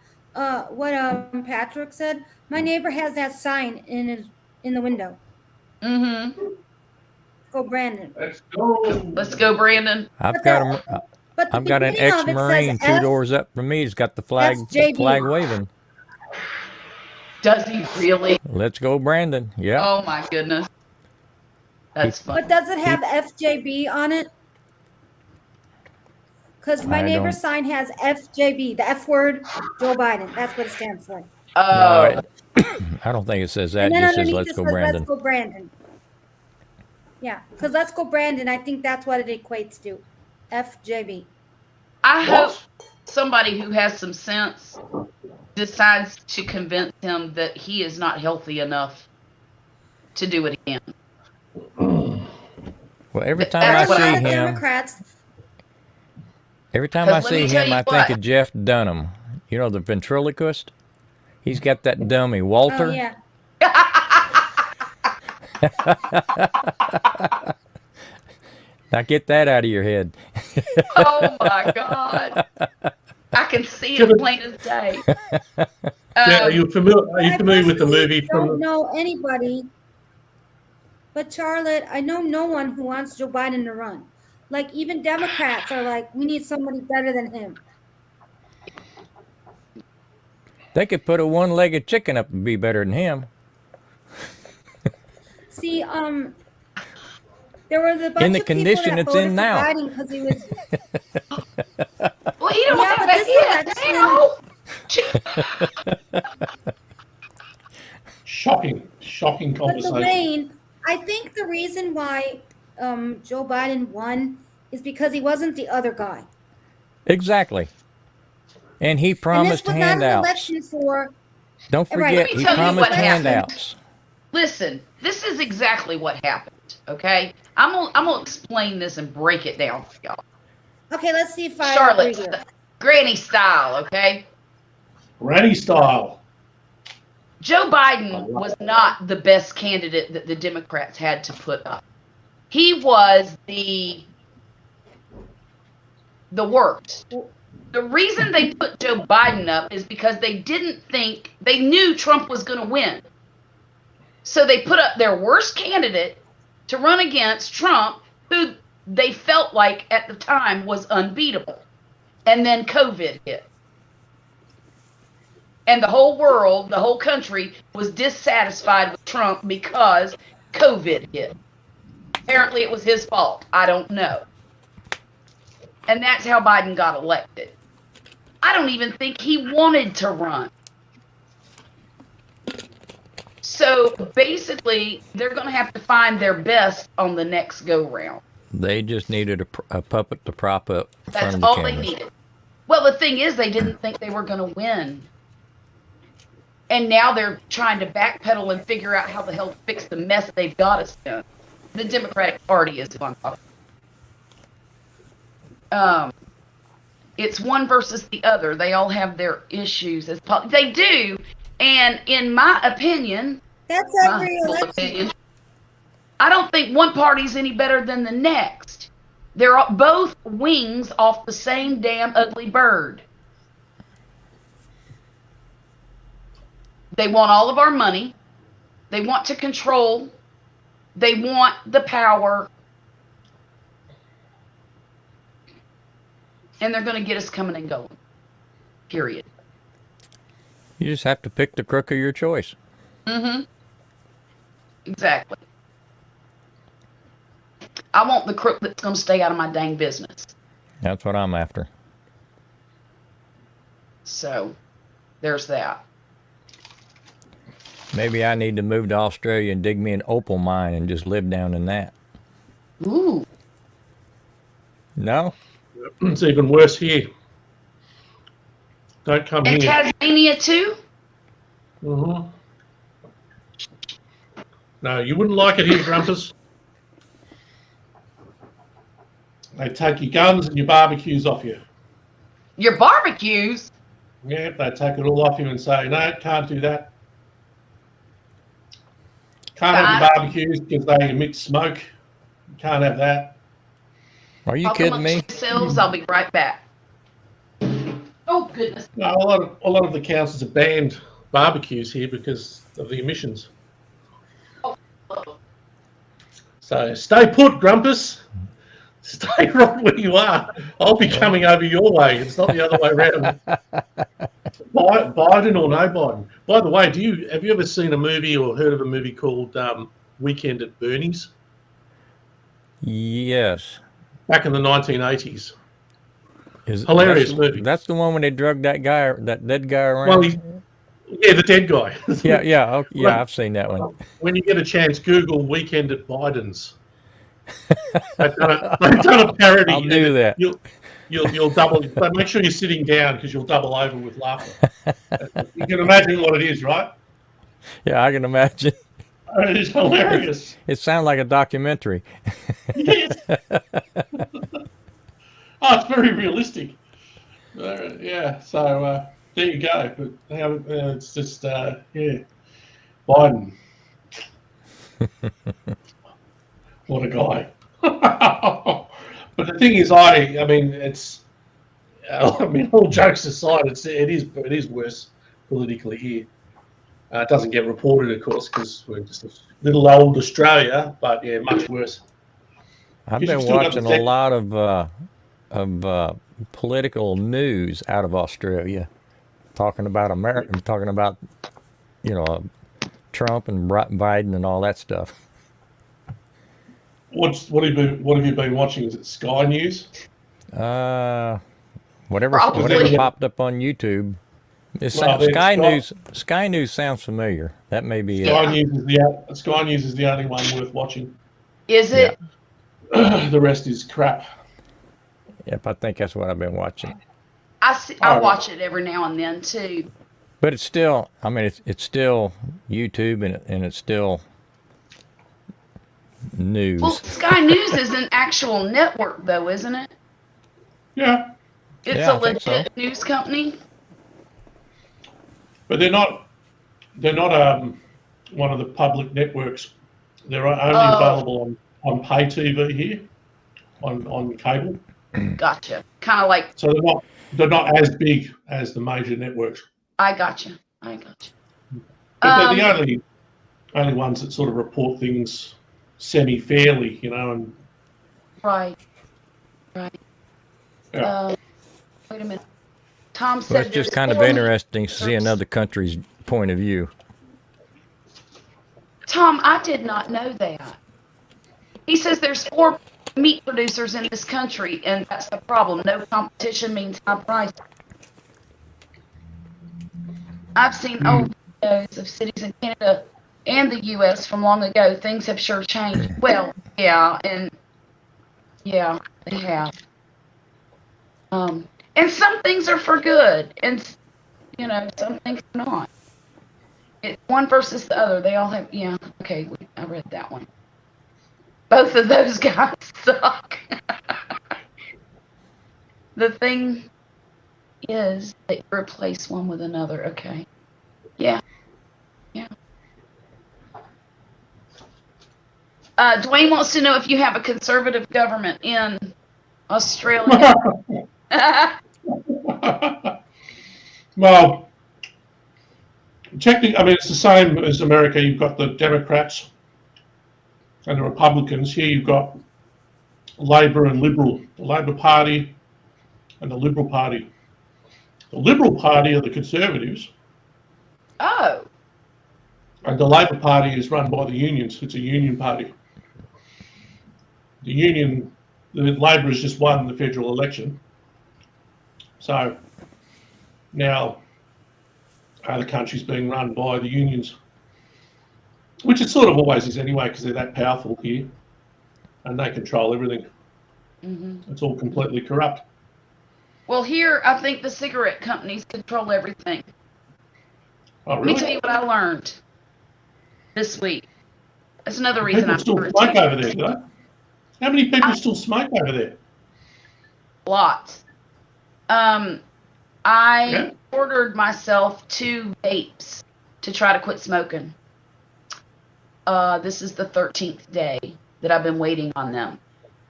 what Patrick said, my neighbor has that sign in the window. Mm-hmm. Go, Brandon. Let's go. Let's go, Brandon. I've But got the- a, But the I've got an beginning of it ex-Marine says 2 doors up from me. He's got the flag FJB. waving. Does he really? Let's go, Brandon. Yeah. Oh my goodness. That's funny. But does it have FJB on it? Because my I neighbor's don't- sign has FJB, the F word, Joe Biden. That's what it stands for. Oh, I don't think it says that. And It then just says, underneath let's it go, says, Brandon. let's go, Brandon. Yeah, because let's go, Brandon. I think that's what it equates to. FJB. I What? hope somebody who has some sense decides to convince him that he is not healthy enough to do it again. Well, every time That's I what A lot see of him, Democrats. every time I Because let me see tell him, you I think what. of Jeff Dunham. You know, the ventriloquist? He's got that dummy, Walter. Oh, yeah. Now get that out of your head. Oh my God. I can see it plain as day. Yeah, are you familiar? Are you I familiar with the personally movie don't from? know anybody. But Charlotte, I know no one who wants Joe Biden to run. Like even Democrats are like, we need somebody better than him. They could put a one-legged chicken up and be better than him. See, there was a In bunch the of people condition that it's voted in for now. Biden because he was. Well, he don't Yeah, have but a this was head. Shocking But conversation. Lorraine, I think the reason why Joe Biden won is because he wasn't the other guy. Exactly. And he And this promised was not an handouts. election for. Don't Right. forget, Let me he tell you promised what happened. handouts. Listen, this is exactly what happened. Okay, I'm gonna explain this and break it down for y'all. Okay, let's see if I Charlotte, agree here. Granny style. Okay, Granny style. Joe Biden was not the best candidate that the Democrats had to put up. He was the worst. The reason they put Joe Biden up is because they knew Trump was going to win. So they put up their worst candidate to run against Trump, who they felt like at the time was unbeatable. And then COVID hit. And the whole world, the whole country was dissatisfied with Trump because COVID hit. Apparently it was his fault. I don't know. And that's how Biden got elected. I don't even think he wanted to run. So basically, they're going to have to find their best on the next go round. They just needed a puppet to prop up in front That's of the all cameras. they needed. Well, the thing is, they didn't think they were going to win. And now they're trying to backpedal and figure out how the hell to fix the mess they've got us in. The Democratic Party is on top. It's one versus the other. They all have their issues. They do. And in my opinion, That's every election. I don't think one party's any better than the next. They're both wings off the same damn ugly bird. They want all of our money. They want to control. They want the power. And they're going to get us coming and going. Period. You just have to pick the crook of your choice. Mm-hmm. Exactly. I want the crook that's going to stay out of my dang business. That's what I'm after. So, there's that. Maybe I need to move to Australia and dig me an opal mine and just live down in that. Ooh. No? It's even worse here. Don't come And here. Tasmania too? Mm-hmm. No, you wouldn't like it here, Grumpus. They take your guns and your barbecues off you. Your barbecues? Yeah, they take it all off you and say, no, can't do that. Can't have your barbecues because they emit smoke. Can't have that. Are you kidding me? Yourselves, I'll be right back. Oh goodness. No, a lot of the councils have banned barbecues here because of the emissions. Oh. So stay put, Grumpus. Stay right where you are. I'll be coming over your way. It's not the other way around. Biden or no Biden. By the way, have you ever seen a movie or heard of a movie called Weekend at Bernie's? Yes. Back in the 1980s. Hilarious movie. That's the one when they drugged that dead guy around. Well, the dead guy. Yeah, I've seen that one. When you get a chance, Google Weekend at Biden's. They've done a parody. I'll do that. You'll double. But make sure you're sitting down because you'll double over with laughter. You can imagine what it is, right? Yeah, I can imagine. It is hilarious. It sounds like a documentary. Yes. It's very realistic. Yeah. So there you go. But it's just Biden. What a guy. But the thing is, I mean, all jokes aside, it is worse politically here. It doesn't get reported, of course, because we're just a little old Australia, but yeah, much worse. I've 'Cause you've been still got the watching a lot of political news out of Australia, talking about America, talking about Trump and Biden and all that stuff. what have you been watching? Is it Sky News? Uh, whatever Probably. popped up on YouTube. Well, then Sky News sounds familiar. That may be it. Sky Yeah. News Sky News is the only one worth watching. Is Yeah. it? The rest is crap. Yep, I think that's what I've been watching. I watch it every now and then too. But it's still, I mean, it's still YouTube and it's still news. Well, Sky News is an actual network, though, isn't it? Yeah, It's Yeah, a I think so. legit news company. but they're not one of the public networks. They're only Oh. available on pay TV here, on cable. Gotcha. Kind of like, So they're not as big as the major networks. I gotcha. But they're the Um, only ones that sort of report things semi-fairly, and right. yeah. Wait a minute. Tom Well, said it's just there's kind of 4 interesting to see another country's point of view. Tom, I did not know that. He says there's 4 meat producers in this country, and that's the problem. No competition means high price. I've seen old videos of cities in Canada and the U.S. from long ago. Things have sure changed. Well, yeah, and yeah, they have. And some things are for good, and some things are not. It's one versus the other. They all have. Yeah, okay, I read that one. Both of those guys suck. The thing is, they replace one with another. Okay. Yeah. Dwayne wants to know if you have a conservative government in Australia. Well, technically, I mean, it's the same as America. You've got the Democrats and the Republicans. Here you've got Labor and Liberal, the Labor Party and the Liberal Party. The Liberal Party are the Conservatives, Oh, and the Labor Party is run by the unions. It's a union party. The Labor has just won the federal election. So now the country's being run by the unions, which it sort of always is anyway, because they're that powerful here and they control everything. It's all completely corrupt. well, here I think the cigarette companies control everything. Oh, Let me tell really? you what I learned this week. That's another reason People I'm still smoke over there, do they? How many people still smoke over there? Lots. I Yeah. ordered myself 2 vapes to try to quit smoking. This is the 13th day that I've been waiting on them.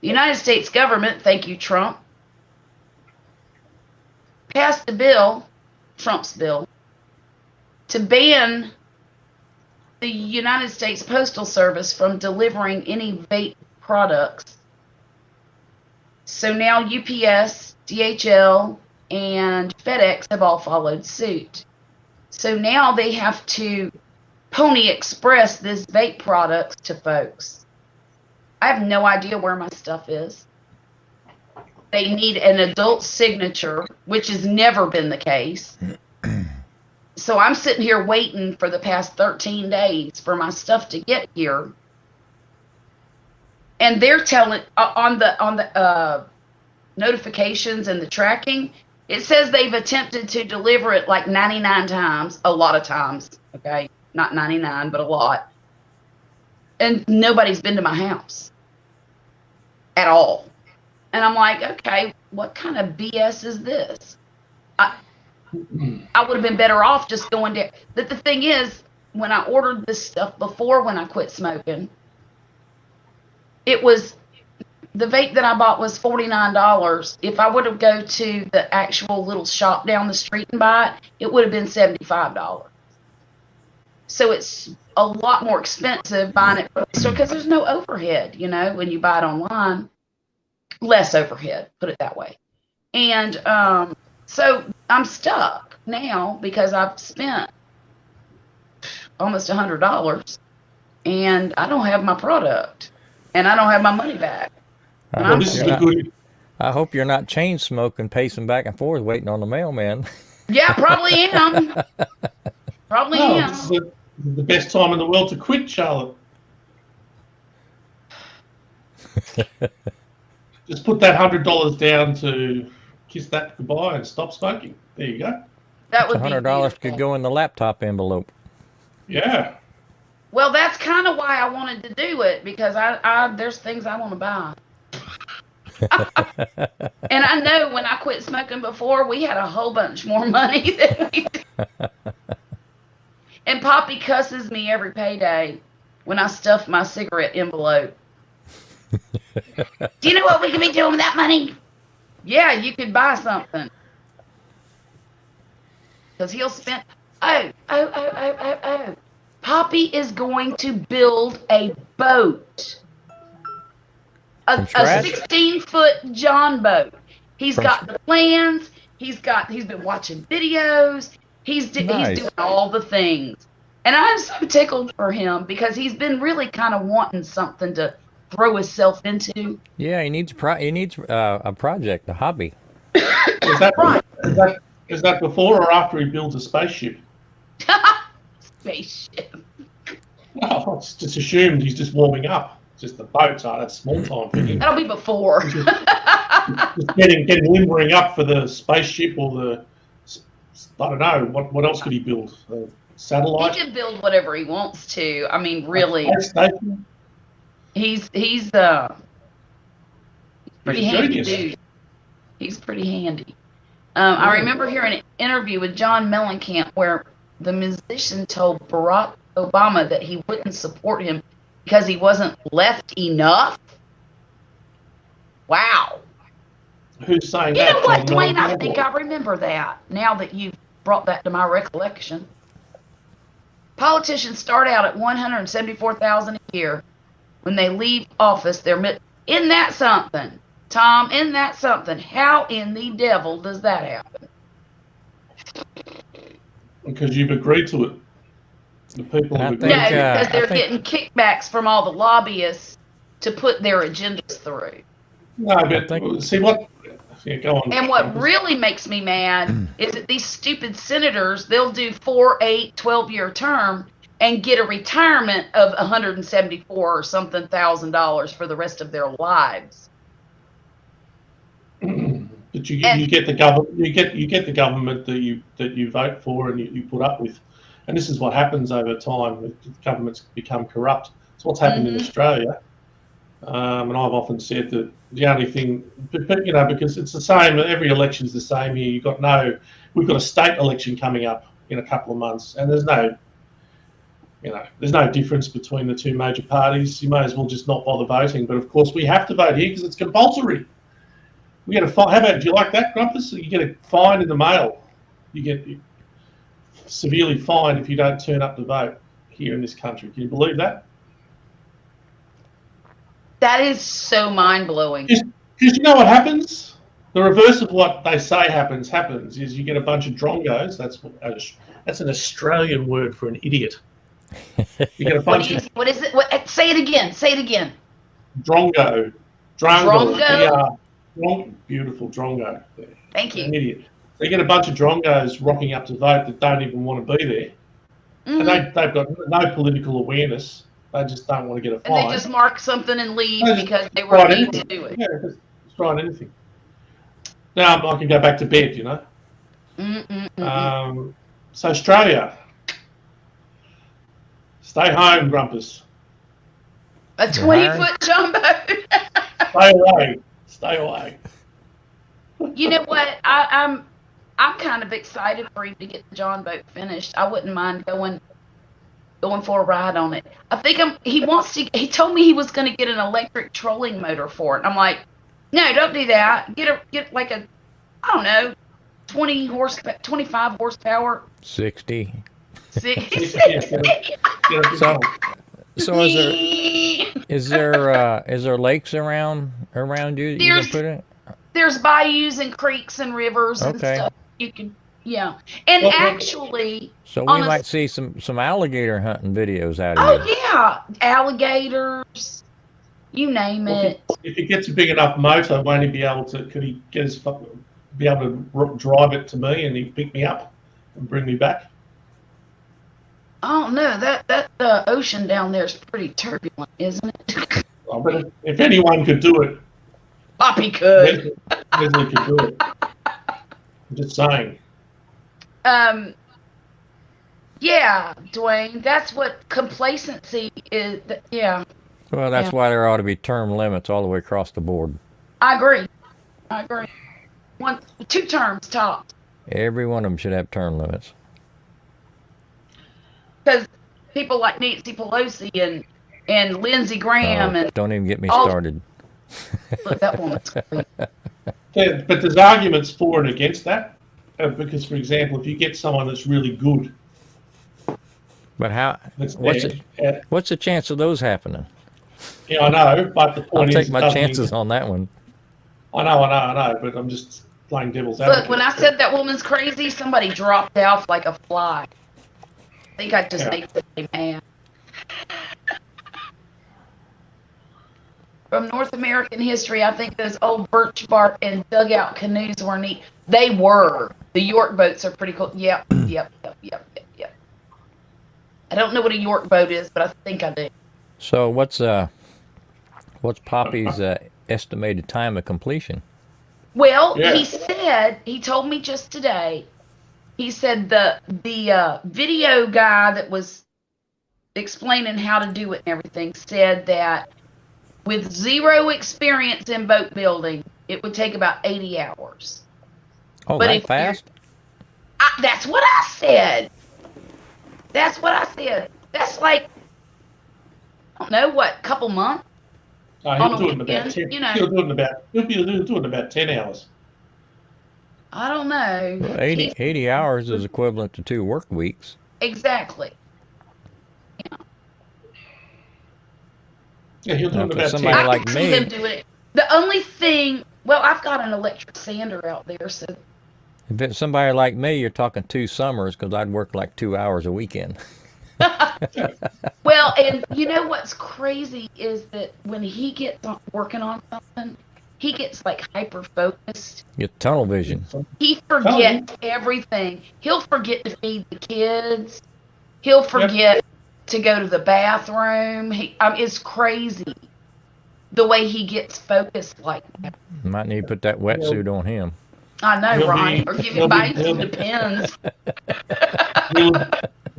The United States government, thank you, Trump, passed a bill, Trump's bill, to ban the United States Postal Service from delivering any vape products. So now UPS, DHL, and FedEx have all followed suit. So now they have to Pony Express this vape products to folks. I have no idea where my stuff is. They need an adult signature, which has never been the case. So I'm sitting here waiting for the past 13 days for my stuff to get here. And they're telling on the notifications and the tracking, it says they've attempted to deliver it like 99 times, a lot of times, okay? Not 99, but a lot. And nobody's been to my house at all. And I'm like, okay, what kind of BS is this? I would have been better off just going there. But the thing is, when I ordered this stuff before when I quit smoking, it was, the vape that I bought was $49. If I would have go to the actual little shop down the street and buy it, it would have been $75. So it's a lot more expensive buying it from the store because there's no overhead, you know, when you buy it online. Less overhead, put it that way. And so I'm stuck now because I've spent almost $100 and I don't have my product and I don't have my money back. Well, this is a good. I hope you're not chain smoking, pacing back and forth, waiting on the mailman. Yeah, probably am. Probably am. This is the best time in the world to quit, Charlotte. Just put that $100 down to kiss that goodbye and stop smoking. There you go. That would $100 could go in the laptop envelope. Yeah. Well, that's kind of why I wanted to do it, because I there's things I want to buy. And I know when I quit smoking before, we had a whole bunch more money than we did. And Poppy cusses me every payday when I stuff my cigarette envelope. Do you know what we could be doing with that money? Yeah, you could buy something. Because he'll spend... Oh. Poppy is going to build a boat. A 16-foot John boat. He's got the plans. He's been watching videos. He's doing all the things. And I'm so tickled for him because he's been really kind of wanting something to throw himself into. Yeah, he needs a project, a hobby. Is that before or after he builds a spaceship? Spaceship. Well, it's just assumed he's just warming up. Just the boats are that's small time for him. That'll be before. just getting limbering up for the spaceship or the, I don't know, what else could he build? A satellite? He can build whatever he wants to. I mean, really. A space station? He's pretty handy dude. He's pretty handy. I remember hearing an interview with John Mellencamp where the musician told Barack Obama that he wouldn't support him because he wasn't left enough. Wow. Who's saying that? You know what, John Dwayne? I think I remember that now that you've brought that to my recollection. Politicians start out at $174,000 a year. When they leave office, isn't that something, Tom? Isn't that something? How in the devil does that happen? Because you've agreed to it. The people have agreed. No, because they're getting kickbacks from all the lobbyists to put their agendas through. No, but see what... Yeah, go on. And what really makes me mad is that these stupid senators, they'll do 4, 8, 12-year term and get a retirement of $174 or something $1,000 for the rest of their lives. But you get the government, you get the government that you vote for and you put up with, and this is what happens over time. Governments become corrupt. It's what's happened in Australia, and I've often said that the only thing, but, you know, because it's the same. Every election's the same here. We've got a state election coming up in a couple of months, and there's no difference between the two major parties. You may as well just not bother voting. But of course, we have to vote here because it's compulsory. We get a fine. How about, do you like that, Grumpus? You get a fine in the mail. You get severely fined if you don't turn up to vote here in this country. Can you believe that? That is so mind-blowing. Because you know what happens? The reverse of what they say happens is you get a bunch of drongos. That's an Australian word for an idiot. You get a bunch of... What is it? Say it again. Drongo. Drongo. Beautiful drongo. Thank you. An idiot. So you get a bunch of drongos rocking up to vote that don't even want to be there. And they've got no political awareness. They just don't want to get a fine. And they just mark something and leave because they were paid to do it. Yeah, just trying anything. Now I can go back to bed, you know. So Australia. Stay home, Grumpus. A 20-foot jumbo. Stay away. You know what? I'm kind of excited for him to get the John boat finished. I wouldn't mind going for a ride on it. I think he told me he was going to get an electric trolling motor for it. I'm like, no, don't do that. Get like a, I don't know, 25 horsepower. 60. 60. Get a big So, one. so is there lakes around you that you can there's put it? there's bayous and creeks and rivers and Okay. stuff. You can, yeah. And Well, actually, So we on a, might see some alligator hunting videos out of you. oh yeah, alligators, you name well, it. if he gets a big enough motor, won't he be able to? Could he get his be able to drive it to me and he pick me up and bring me back? I don't know, that ocean down there is pretty turbulent, isn't it? Oh, but if anyone could do it, Poppy could. Leslie could do it. I'm just saying. Yeah, Dwayne, that's what complacency is. Yeah, Well, that's why there ought to be term limits all the way across the board. I agree. Two terms tops. Every one of them should have term limits. Because people like Nancy Pelosi and Lindsey Graham and Don't even get me all- started. look, that woman's great. Yeah, but there's arguments for and against that. Because, for example, if you get someone that's really good, But how? that's What's the chance of those happening? yeah, I know. But the I'll point is, take it my doesn't chances mean- on that one. I know. But I'm just playing devil's advocate. Look, when I said that woman's crazy, somebody dropped off like a fly. I think I just made somebody mad. From North American history, I think those old birch bark and dugout canoes were neat. They were. The York boats are pretty cool. Yep. I don't know what a York boat is, but I think I do. So what's Poppy's estimated time of completion? Well, Yeah. he told me just today, he said the video guy that was explaining how to do it and everything said that with zero experience in boat building, it would take about 80 hours. Oh, But that if fast? That's what I said. That's like, I don't know, what, couple months? He'll do it in about weekend, 10. you know. He'll do it in about 10 hours. I don't know. Well, 80 hours is equivalent to 2 work weeks. Exactly. Yeah, he'll do Now, it in for about somebody 10. I like can see me- them doing it. The only thing, well, I've got an electric sander out there, so If it's somebody like me, you're talking 2 summers because I'd work like 2 hours a weekend. well, and you know what's crazy is that when he gets working on something, he gets like hyper focused. Get tunnel vision. He forgets everything. He'll forget to feed the kids. He'll forget to go to the bathroom. It's crazy the way he gets focused like that. Might need to put that wetsuit on him. I know, He'll Ronnie, be- or give he'll him be- bites. he'll- Depends.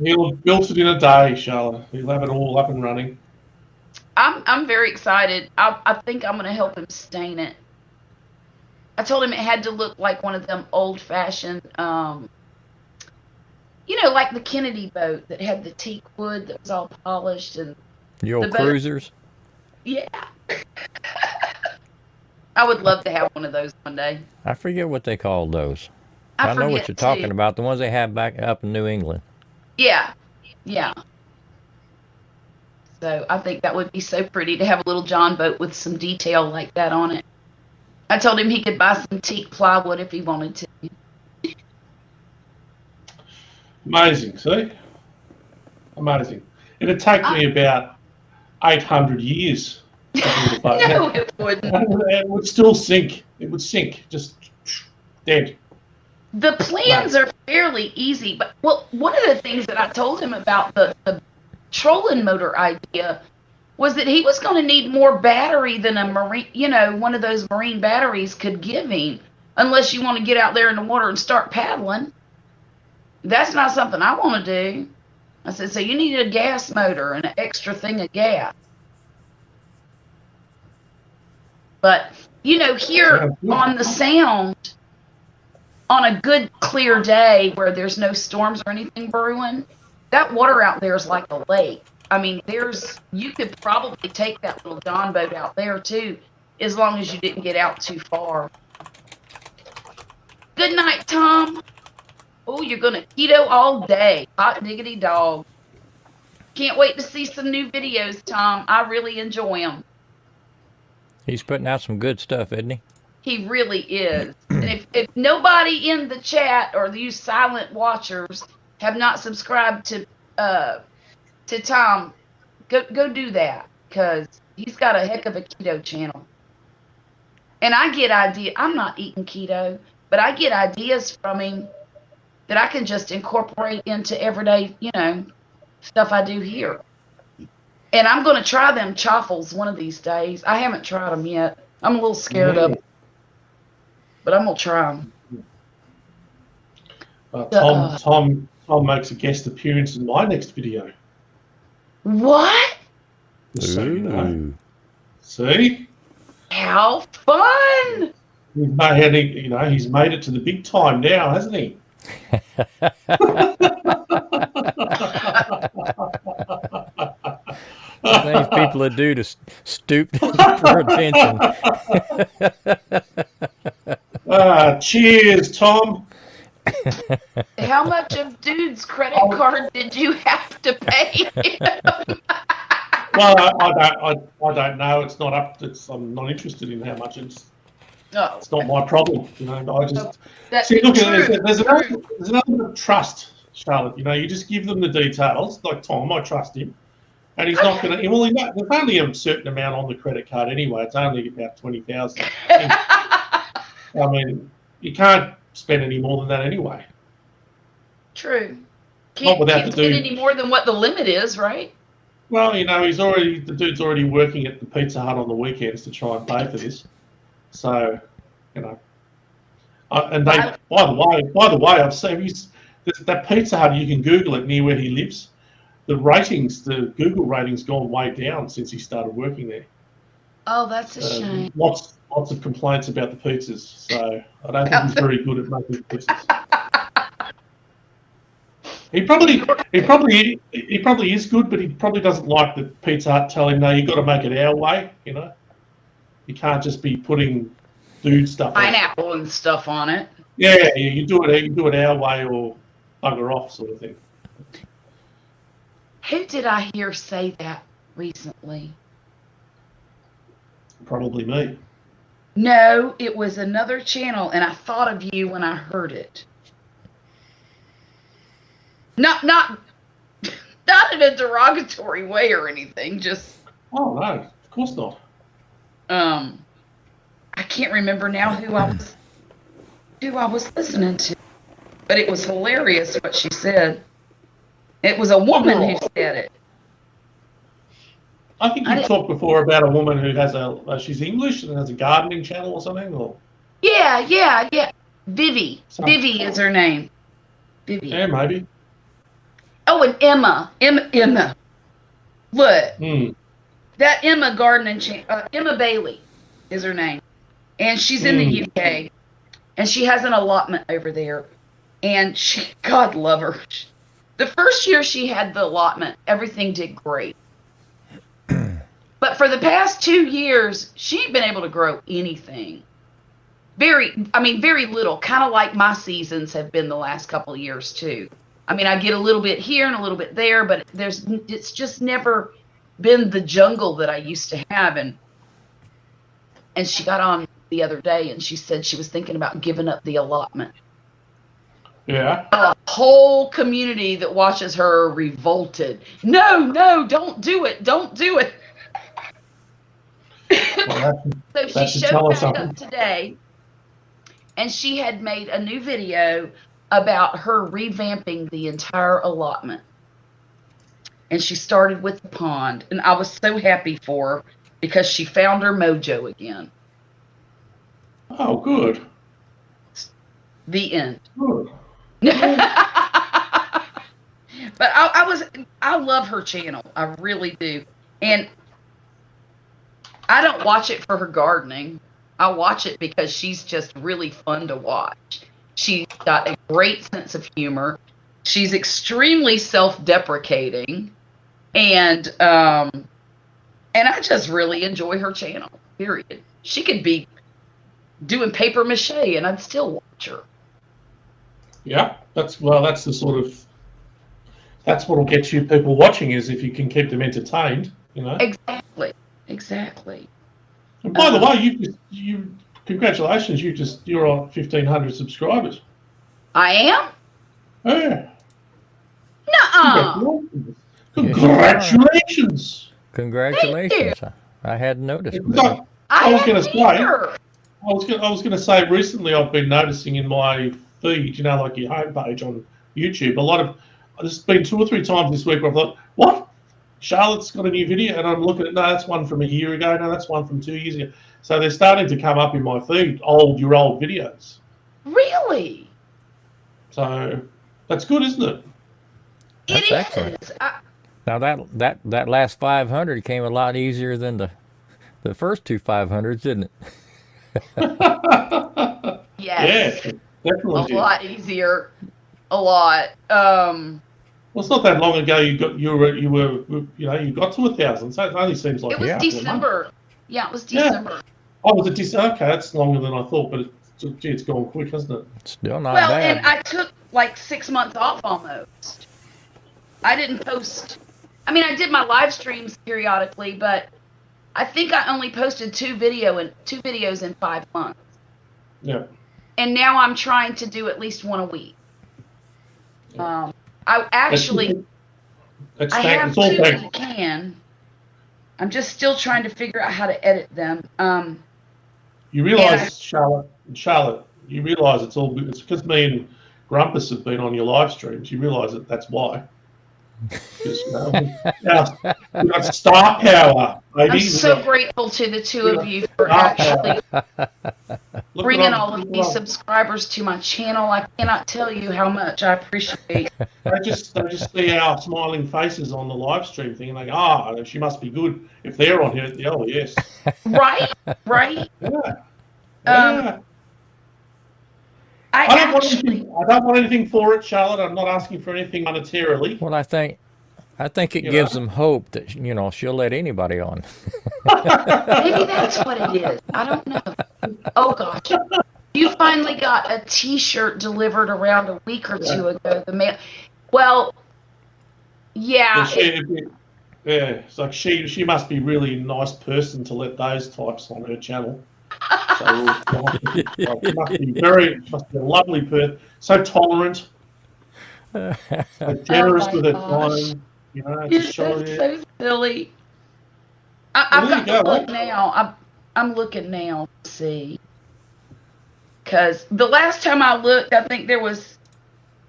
He'll have built it in a day, Charlotte. He'll have it all up and running. I'm very excited. I think I'm going to help him stain it. I told him it had to look like one of them old-fashioned, like the Kennedy boat that had the teak wood that was all polished and The old The boat- cruisers. yeah. I would love to have one of those one day. I forget what they call those. I know what forget, you're talking too. about. The ones they have back up in New England. Yeah. So I think that would be so pretty to have a little John boat with some detail like that on it. I told him he could buy some teak plywood if he wanted to. Amazing, see? Amazing. It'd take me about 800 years to build a boat. No, it wouldn't. It would still sink. It would sink, just dead. The plans are fairly easy, but one of the things that I told him about the trolling motor idea was that he was going to need more battery than a marine, one of those marine batteries could give him, unless you want to get out there in the water and start paddling. That's not something I want to do. I said, so you need a gas motor and an extra thing of gas. But, here on the Sound, on a good clear day where there's no storms or anything brewing, that water out there is like a lake. I mean, you could probably take that little John boat out there too, as long as you didn't get out too far. Good night, Tom. Oh, you're gonna keto all day. Hot diggity dog. Can't wait to see some new videos, Tom. I really enjoy them. He's putting out some good stuff, isn't he? He really is. And if nobody in the chat or you silent watchers have not subscribed to Tom, go do that, because he's got a heck of a keto channel. And I get ideas. I'm not eating keto, but I get ideas from him that I can just incorporate into everyday, stuff I do here. And I'm going to try them chaffles one of these days. I haven't tried them yet. I'm a little scared of them, but I'm going to try them. Tom makes a guest appearance in my next video. What? So, you know. See? How fun! He's made it to the big time now, hasn't he? Things people would do to stoop for attention. Cheers, Tom. How much of Dude's credit card did you have to pay him? Well, I don't know. It's not up. I'm not interested in how much it's. No, it's not my problem. I just see. Look, there's an element of trust, Charlotte. You just give them the details. Like Tom, I trust him, and he's not going to. Well, there's only a certain amount on the credit card anyway. It's only about 20,000. I mean, you can't spend any more than that anyway. True. Can't spend any more than what the limit is, right? Well, the dude's already working at the Pizza Hut on the weekends to try and pay for this. So, and they, by the way, I've seen that Pizza Hut. You can Google it near where he lives. The Google ratings, gone way down since he started working there. Oh, that's a shame. Lots of complaints about the pizzas. So I don't think he's very good at making pizzas. He probably is good, but he probably doesn't like the Pizza Hut tell him, no, you've got to make it our way. You can't just be putting dude stuff. Pineapple and stuff on it. Yeah, you do it our way or bugger off, sort of thing. Who did I hear say that recently? Probably me. No, it was another channel, and I thought of you when I heard it. Not in a derogatory way or anything. Just. Oh no, of course not. I can't remember now who I was listening to, but it was hilarious what she said. It was a woman who said it. I think you've talked before about a woman who has she's English and has a gardening channel or something, or. Yeah. Vivi. Vivi is her name. Vivi. Yeah, maybe. Oh, and Emma. Look. That Emma gardening Emma Bailey is her name. And she's in the UK. And she has an allotment over there. And God love her. The first year she had the allotment, everything did great. But for the past 2 years, she ain't been able to grow anything. Very little. Kind of like my seasons have been the last couple of years too. I mean, I get a little bit here and a little bit there, but it's just never been the jungle that I used to have. And she got on the other day and she said she was thinking about giving up the allotment. Yeah. A whole community that watches her revolted. No, don't do it. Don't do it. Well, so she showed back up today, and she had made a new video about her revamping the entire allotment. And she started with the pond, and I was so happy for her because she found her mojo again. Oh, good. The end. Good. But I love her channel. I really do. And I don't watch it for her gardening. I watch it because she's just really fun to watch. She's got a great sense of humor. She's extremely self-deprecating. And I just really enjoy her channel, period. She could be doing paper mache and I'd still watch her. Yeah, that's the sort of that's what'll get you people watching, is if you can keep them entertained, you know. Exactly. And by the way, congratulations, you're on 1,500 subscribers. I am? Yeah. Nuh-uh. Congratulations. Congratulations. I hadn't noticed. I was going to say, either. I was going to say, recently I've been noticing in my feed, you know, like your homepage on YouTube, there's been 2 or 3 times this week where I thought, what? Charlotte's got a new video, and I'm looking at, no, that's one from a year ago, no, that's one from 2 years ago. So they're starting to come up in my feed, your old videos. Really? So that's good, isn't it? That's excellent. Now that last 500 came a lot easier than the first 2 500s, didn't it? Yes. Yeah, definitely. A lot easier. A lot. Well, it's not that long ago you got to 1,000. So it only seems like it was December. Yeah, it was December. Yeah. Oh, was it December? Okay, that's longer than I thought, but it's gone quick, hasn't it? Still not bad. Well, and I took like 6 months off almost. I didn't post. I mean, I did my live streams periodically, but I think I only posted 2 videos in 5 months. Yeah. And now I'm trying to do at least 1 a week. I actually, I have 2 that you can. I'm just still trying to figure out how to edit them. You realise, Charlotte, you realise it's because me and Grumpus have been on your live streams. You realise that's why. Because, we got star power, baby. I'm so grateful to the 2 of you for actually bringing all of these subscribers to my channel. I cannot tell you how much I appreciate. They just see our smiling faces on the live stream thing, and they go, she must be good if they're on here. Oh, yes. Right? Yeah. I don't want anything for it, Charlotte. I'm not asking for anything monetarily. Well, I think it gives them hope that she'll let anybody on. Maybe that's what it is. I don't know. Oh gosh, you finally got a T-shirt delivered around a week or 2 ago. The mail. Well, yeah. It's like she must be really a nice person to let those types on her channel. So she must be a lovely person, so tolerant, so generous with her time. You're so silly. I've got to look now. I'm looking now to see, because the last time I looked, I think there was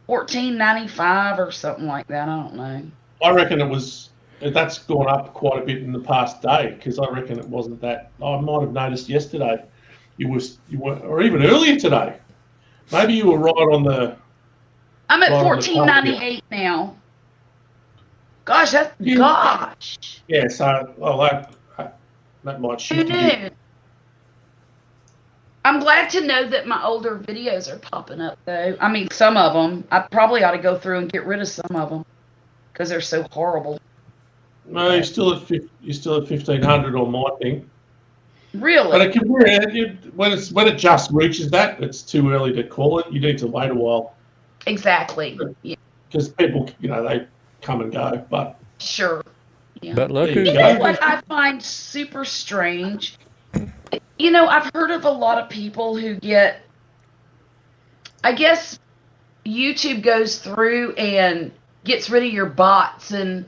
$14.95 or something like that. I don't know. I reckon that's gone up quite a bit in the past day, because I reckon it wasn't that. I might have noticed yesterday, you were, or even earlier today. Maybe you were right on the. I'm at $14.98 now. Gosh, gosh. Yeah, so that might shift a bit. I'm glad to know that my older videos are popping up, though. I mean, some of them. I probably ought to go through and get rid of some of them because they're so horrible. No, you're still at 1,500 on my thing. Really? But when it just reaches that, it's too early to call it. You need to wait a while. Exactly. Because people, they come and go. But sure. Yeah. But look, you know what I find super strange? I've heard of a lot of people who get. I guess YouTube goes through and gets rid of your bots and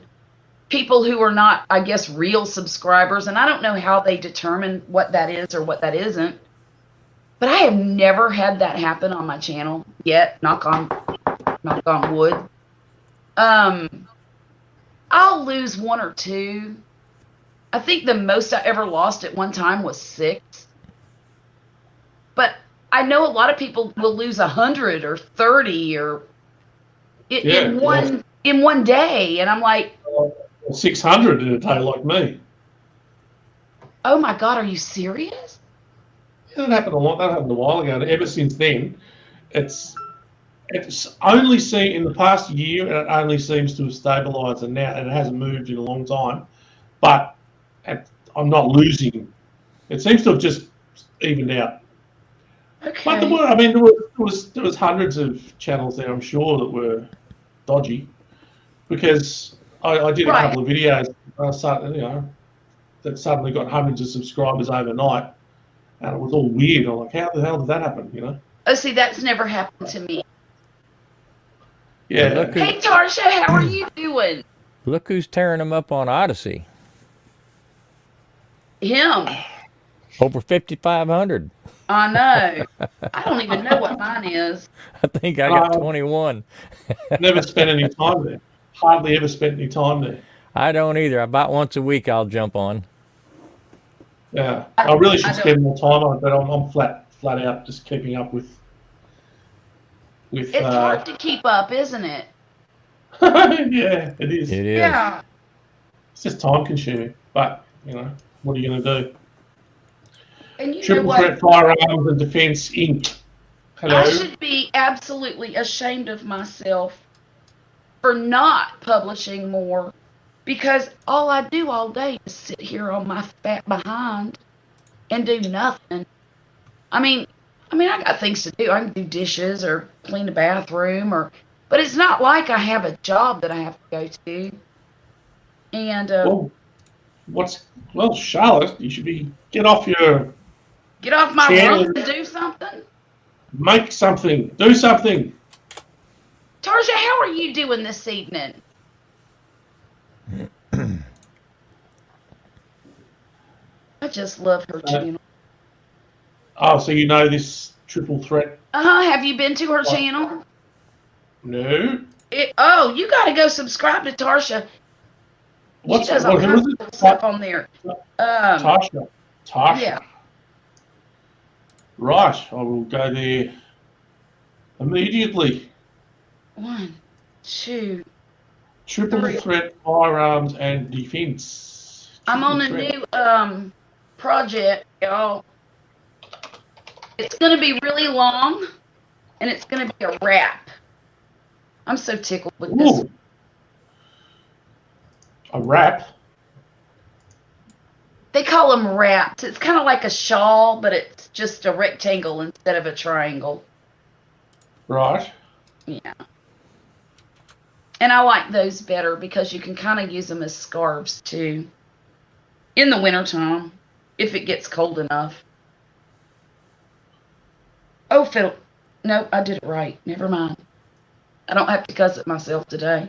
people who are not, I guess, real subscribers, and I don't know how they determine what that is or what that isn't, but I have never had that happen on my channel yet. Knock on wood. I'll lose 1 or 2. I think the most I ever lost at one time was 6. But I know a lot of people will lose 100 or 30 or in one day, and I'm like. 600 in a day like me. Oh my God, are you serious? Yeah, that happened a while ago. And ever since then, it's only seen in the past year, and it only seems to have stabilised, and it hasn't moved in a long time. But I'm not losing. It seems to have just evened out. Okay. But there was hundreds of channels there, I'm sure, that were dodgy. because I did a Right. couple of videos, that suddenly got hundreds of subscribers overnight, and it was all weird. I'm like, how the hell did that happen? Oh, see, that's never happened to me. Yeah. Look who, Hey, Tarsha, how are you doing? look who's tearing them up on Odyssey. Him. Over 5,500. I know. I don't even know what mine is. I think I got 21. Never spent any time there. Hardly ever spent any time there. I don't either. About once a week I'll jump on. Yeah, I really should spend more time on it, but I'm flat out just keeping up with. It's hard to keep up, isn't it? Yeah, it is. It is. Yeah. It's just time consuming, but what are you going to do? And you know Triple what? Threat Firearms and Defense Inc. Hello. I should be absolutely ashamed of myself for not publishing more, because all I do all day is sit here on my fat behind and do nothing. I mean, I got things to do. I can do dishes or clean the bathroom, but it's not like I have a job that I have to go to. And Charlotte, you should get off my channel room and do something. Make something. Do something. Tarsha, how are you doing this evening? I just love her channel. Oh, so you know this Triple Threat? Have you been to her channel? No. You got to go subscribe to Tarsha. Who she does all kinds of cool stuff on there. Tasha. Yeah. Right, I will go there immediately. 1, 2. Triple 3. Threat Firearms and Defense. I'm on a new project, y'all. It's going to be really long, and it's going to be a wrap. I'm so tickled with this. Ooh. A wrap? They call them wraps. It's kind of like a shawl, but it's just a rectangle instead of a triangle. Right. Yeah. And I like those better because you can kind of use them as scarves too. In the wintertime, if it gets cold enough. Oh, Phil. No, I did it right. Never mind. I don't have to cuss at myself today.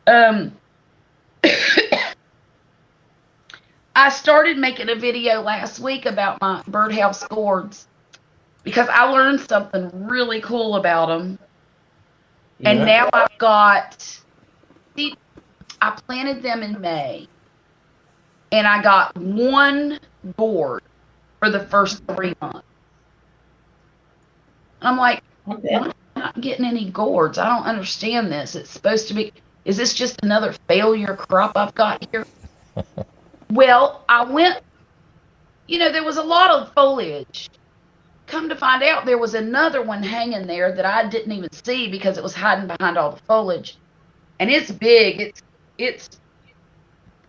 I started making a video last week about my birdhouse gourds because I learned something really cool about them. Yeah. And now I've got, I planted them in May, and I got 1 gourd for the first 3 months. I'm like, okay, I'm not getting any gourds. I don't understand this. It's supposed to be, is this just another failure crop I've got here? Well, I went, there was a lot of foliage. Come to find out, there was another one hanging there that I didn't even see because it was hiding behind all the foliage. And it's big. It's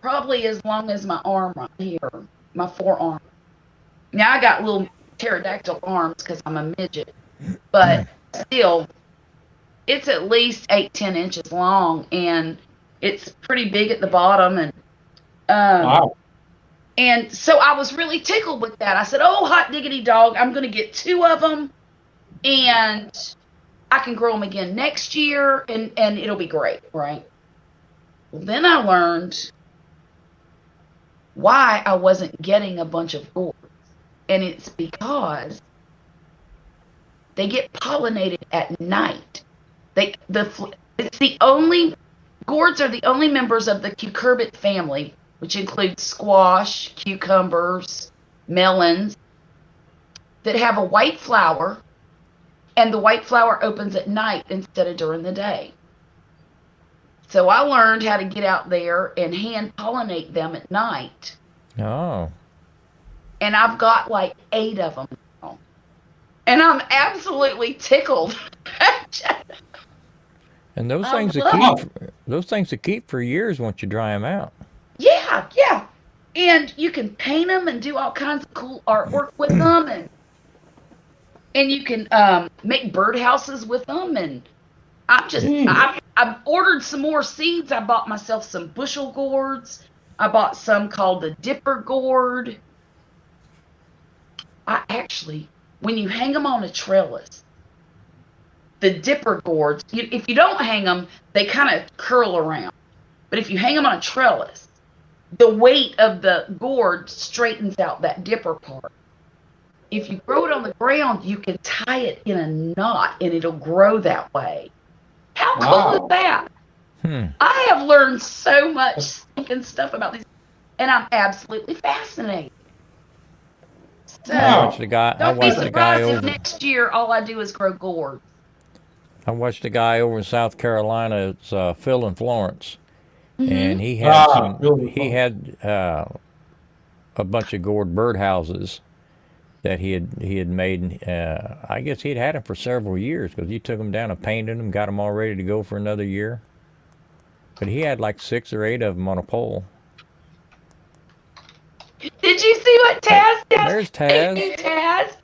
probably as long as my arm right here, my forearm. Now, I got little pterodactyl arms because I'm a midget. But still, it's at least 8-10 inches long, and it's pretty big at the bottom. And wow. And so I was really tickled with that. I said, oh, hot diggity dog, I'm going to get 2 of them, and I can grow them again next year, and it'll be great, right? Well, then I learned why I wasn't getting a bunch of gourds, and it's because they get pollinated at night. Gourds are the only members of the cucurbit family, which includes squash, cucumbers, melons, that have a white flower, and the white flower opens at night instead of during the day. So I learned how to get out there and hand pollinate them at night. Oh. And I've got like 8 of them now. And I'm absolutely tickled. And those things that keep for years once you dry them out. Yeah. And you can paint them and do all kinds of cool artwork with them, and you can make birdhouses with them. And I I ordered some more seeds. I bought myself some bushel gourds. I bought some called the dipper gourd. I actually, when you hang them on a trellis, the dipper gourds, if you don't hang them, they kind of curl around. But if you hang them on a trellis, the weight of the gourd straightens out that dipper part. If you grow it on the ground, you can tie it in a knot and it'll grow that way. How cool is that? I have learned so much stinking stuff about these, and I'm absolutely fascinated. So, don't be surprised if next year all I do is grow gourds. I watched a guy over in South Carolina. It's Phil and Florence, and he had a bunch of gourd birdhouses that he had made. I guess he'd had them for several years because he took them down and painted them, got them all ready to go for another year. But he had like 6 or 8 of them on a pole. Did you see what Taz did? There's Taz. Hey, Taz.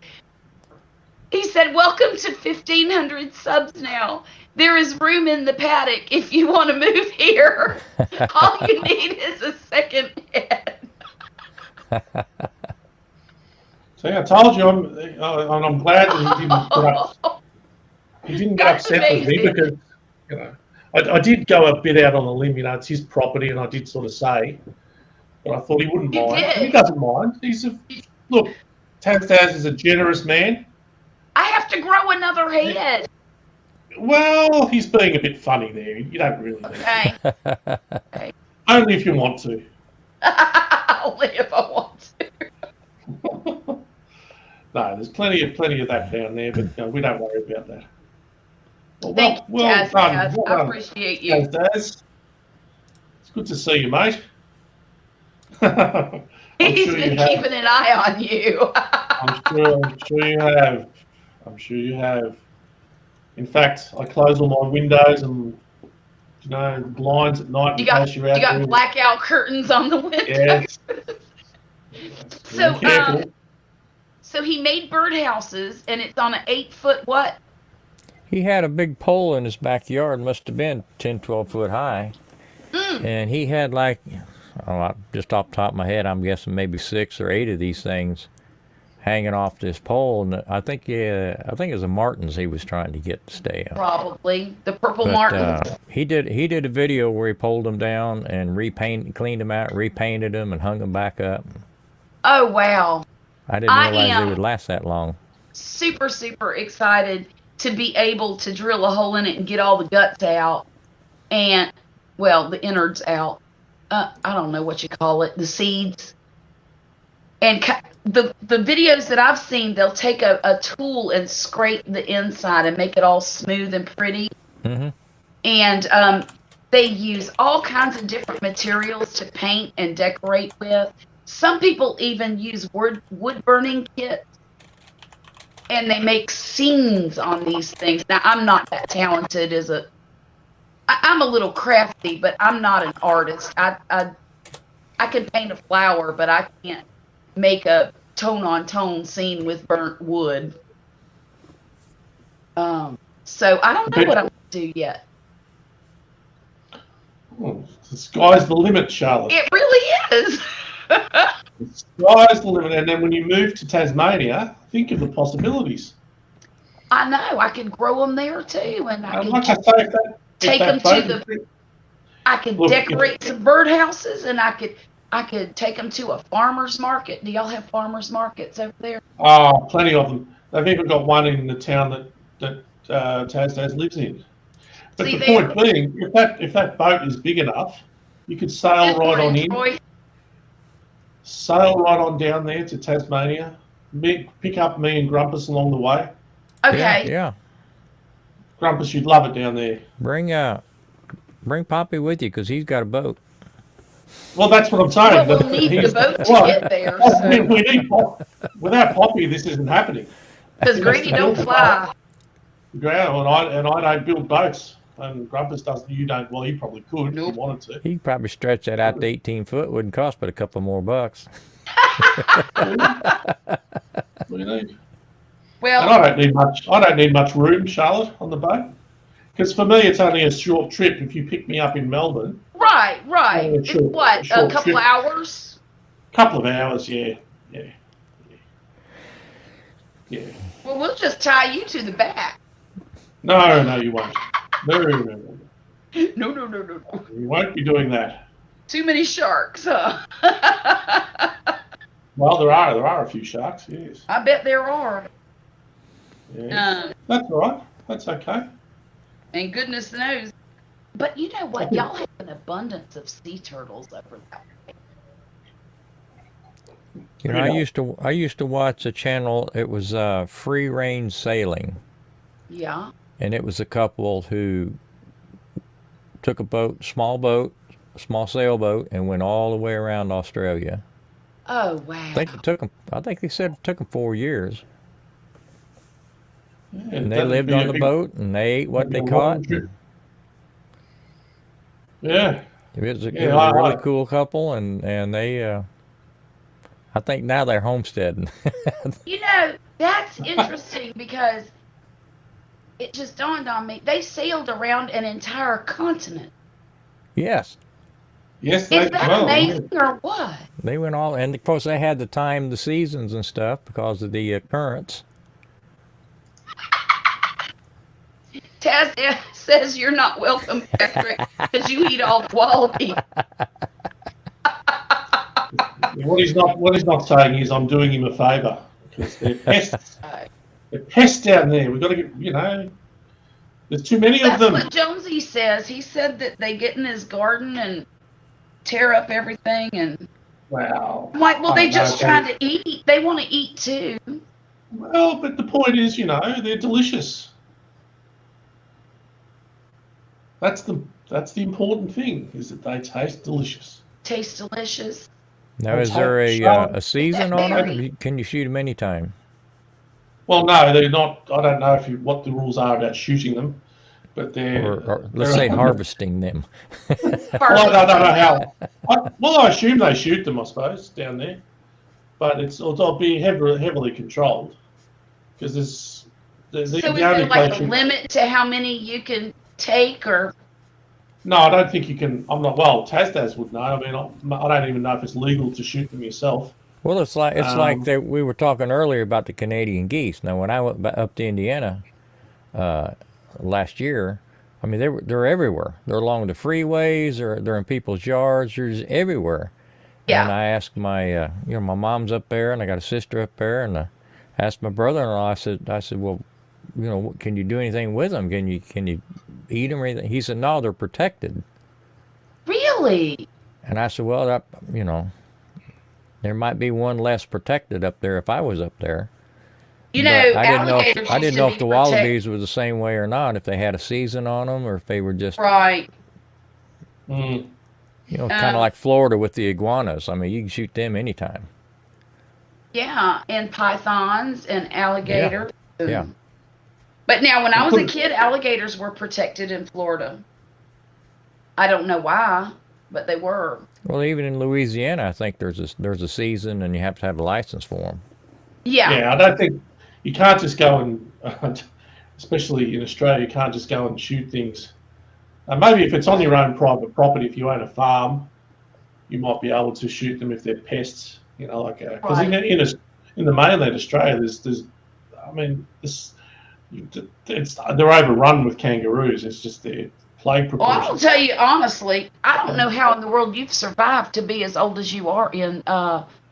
He said, "Welcome to 1,500 subs now. There is room in the paddock if you want to move here. All you need is a second head." See, I told you, I'm glad that he didn't get upset with me because, you know, I did go a bit out on a limb. You know, it's his property, and I did sort of say, but I thought he wouldn't mind. And he doesn't mind. Look, Taz is a generous man. I have to grow another head. Well, he's being a bit funny there. You don't really need to. Okay. Only if you want to. Only if I want to. No, there's plenty of that down there, but we don't worry about that. Thank you, Taz. I appreciate you. Taz. It's good to see you, mate. He's been keeping an eye on you. I'm sure you have. I'm sure you have. In fact, I close all my windows and blinds at night in case you're out there. You got blackout curtains on the windows. Yes. So he made birdhouses, and it's on an 8-foot what? He had a big pole in his backyard, must have been 10, 12 foot high. And he had just off the top of my head, I'm guessing maybe 6 or 8 of these things hanging off this pole. And I think it was a martins he was trying to get to stay up. Probably the purple martins. He did a video where he pulled them down and cleaned them out, repainted them, and hung them back up. Oh wow! I didn't realize they would last that long. Super, super excited to be able to drill a hole in it and get all the guts out, and the innards out. I don't know what you call it, the seeds. And the videos that I've seen, they'll take a tool and scrape the inside and make it all smooth and pretty. Mm-hmm. And they use all kinds of different materials to paint and decorate with. Some people even use wood burning kits, and they make scenes on these things. Now, I'm not that talented I'm a little crafty, but I'm not an artist. I can paint a flower, but I can't make a tone-on-tone scene with burnt wood. So I don't know what I'm going to do yet. The sky's the limit, Charlotte. It really is. The sky's the limit. And then when you move to Tasmania, think of the possibilities. I know. I could grow them there too, and I could take them to I could decorate some birdhouses, and I could take them to a farmer's market. Do y'all have farmer's markets over there? Oh, plenty of them. They've even got one in the town that Taz lives in. But the point being, if that boat is big enough, you could sail right on in. Sail right on down there to Tasmania. Pick up me and Grumpus along the way. Okay. Yeah. Grumpus, you'd love it down there. Bring Poppy with you because he's got a boat. Well, that's what I'm saying. Well, we'll need the boat to get there. So. We need without Poppy, this isn't happening. Because Greedy don't fly. Yeah, and I don't build boats. And Grumpus doesn't. You don't. Well, he probably could if he wanted to. He'd probably stretch that out to 18 foot. Wouldn't cost but a couple more bucks. What do you need? Well, and I don't need much room, Charlotte, on the boat. Because for me, it's only a short trip. If you pick me up in Melbourne, Right. only It's what, a short couple trip. hours? Couple of hours, yeah. Well, we'll just tie you to the back. No, you won't. No. No. You won't be doing that. Too many sharks, huh? Well, there are a few sharks, yes. I bet there are. Yes. That's all right. That's okay. And goodness knows. But you know what? Y'all have an abundance of sea turtles over there. You know, I used to watch a channel. It was free range sailing, Yeah. and it was a couple who took a small sailboat, and went all the way around Australia. Oh, wow. I think they said it took them 4 years. Yeah, And they lived on the boat, and they ate what they caught. Yeah. It was a really cool couple, and they, I think now they're homesteading. You know, that's interesting because it just dawned on me. They sailed around an entire continent. Yes. Yes, Is that amazing or what? They went all, and of course they had to time the seasons and stuff because of the currents. Taz says you're not welcome, Patrick, because you eat all the wallaby. What he's not saying is I'm doing him a favour because they're pests. They're pests down there. We've got to get, there's too many of them. That's what Jonesy says. He said that they get in his garden and tear up everything, and wow. I'm like, well, they just trying to eat. They want to eat too. Well, but the point is, they're delicious. That's the important thing, is that they taste delicious. Taste delicious. Now, is there a season on them? Can you shoot them anytime? Well, no, they're not. I don't know what the rules are about shooting them, but or let's say harvesting them. Well, I don't know how. I assume they shoot them, I suppose, down there, but it'll be heavily controlled because so is there like a limit to how many you can take, or? No, I don't think you can. I'm not. Well, Taz would know. I mean, I don't even know if it's legal to shoot them yourself. Well, it's like that. We were talking earlier about the Canadian geese. Now, when I went up to Indiana last year, I mean they're everywhere. They're along the freeways. They're in people's yards. They're just everywhere. Yeah. And I asked my my mom's up there, and I got a sister up there, and I asked my brother-in-law. I said, well, can you do anything with them? Can you eat them or anything? He said, no, they're protected. Really? And I said, well, there might be one less protected up there if I was up there. I didn't know if the wallabies were the same way or not, if they had a season on them or if they were just right. Kind of like Florida with the iguanas. I mean, you can shoot them anytime. Yeah, and pythons and alligators. Yeah. But now, when I was a kid, alligators were protected in Florida. I don't know why, but they were. Well, even in Louisiana, I think there's a season, and you have to have a license for them. Yeah. Yeah, I don't think you can't just go and, especially in Australia, you can't just go and shoot things. Maybe if it's on your own private property, if you own a farm, you might be able to shoot them if they're pests. Because in the mainland Australia, they're overrun with kangaroos. It's just their plague proportion. Well, I'll tell you honestly, I don't know how in the world you've survived to be as old as you are in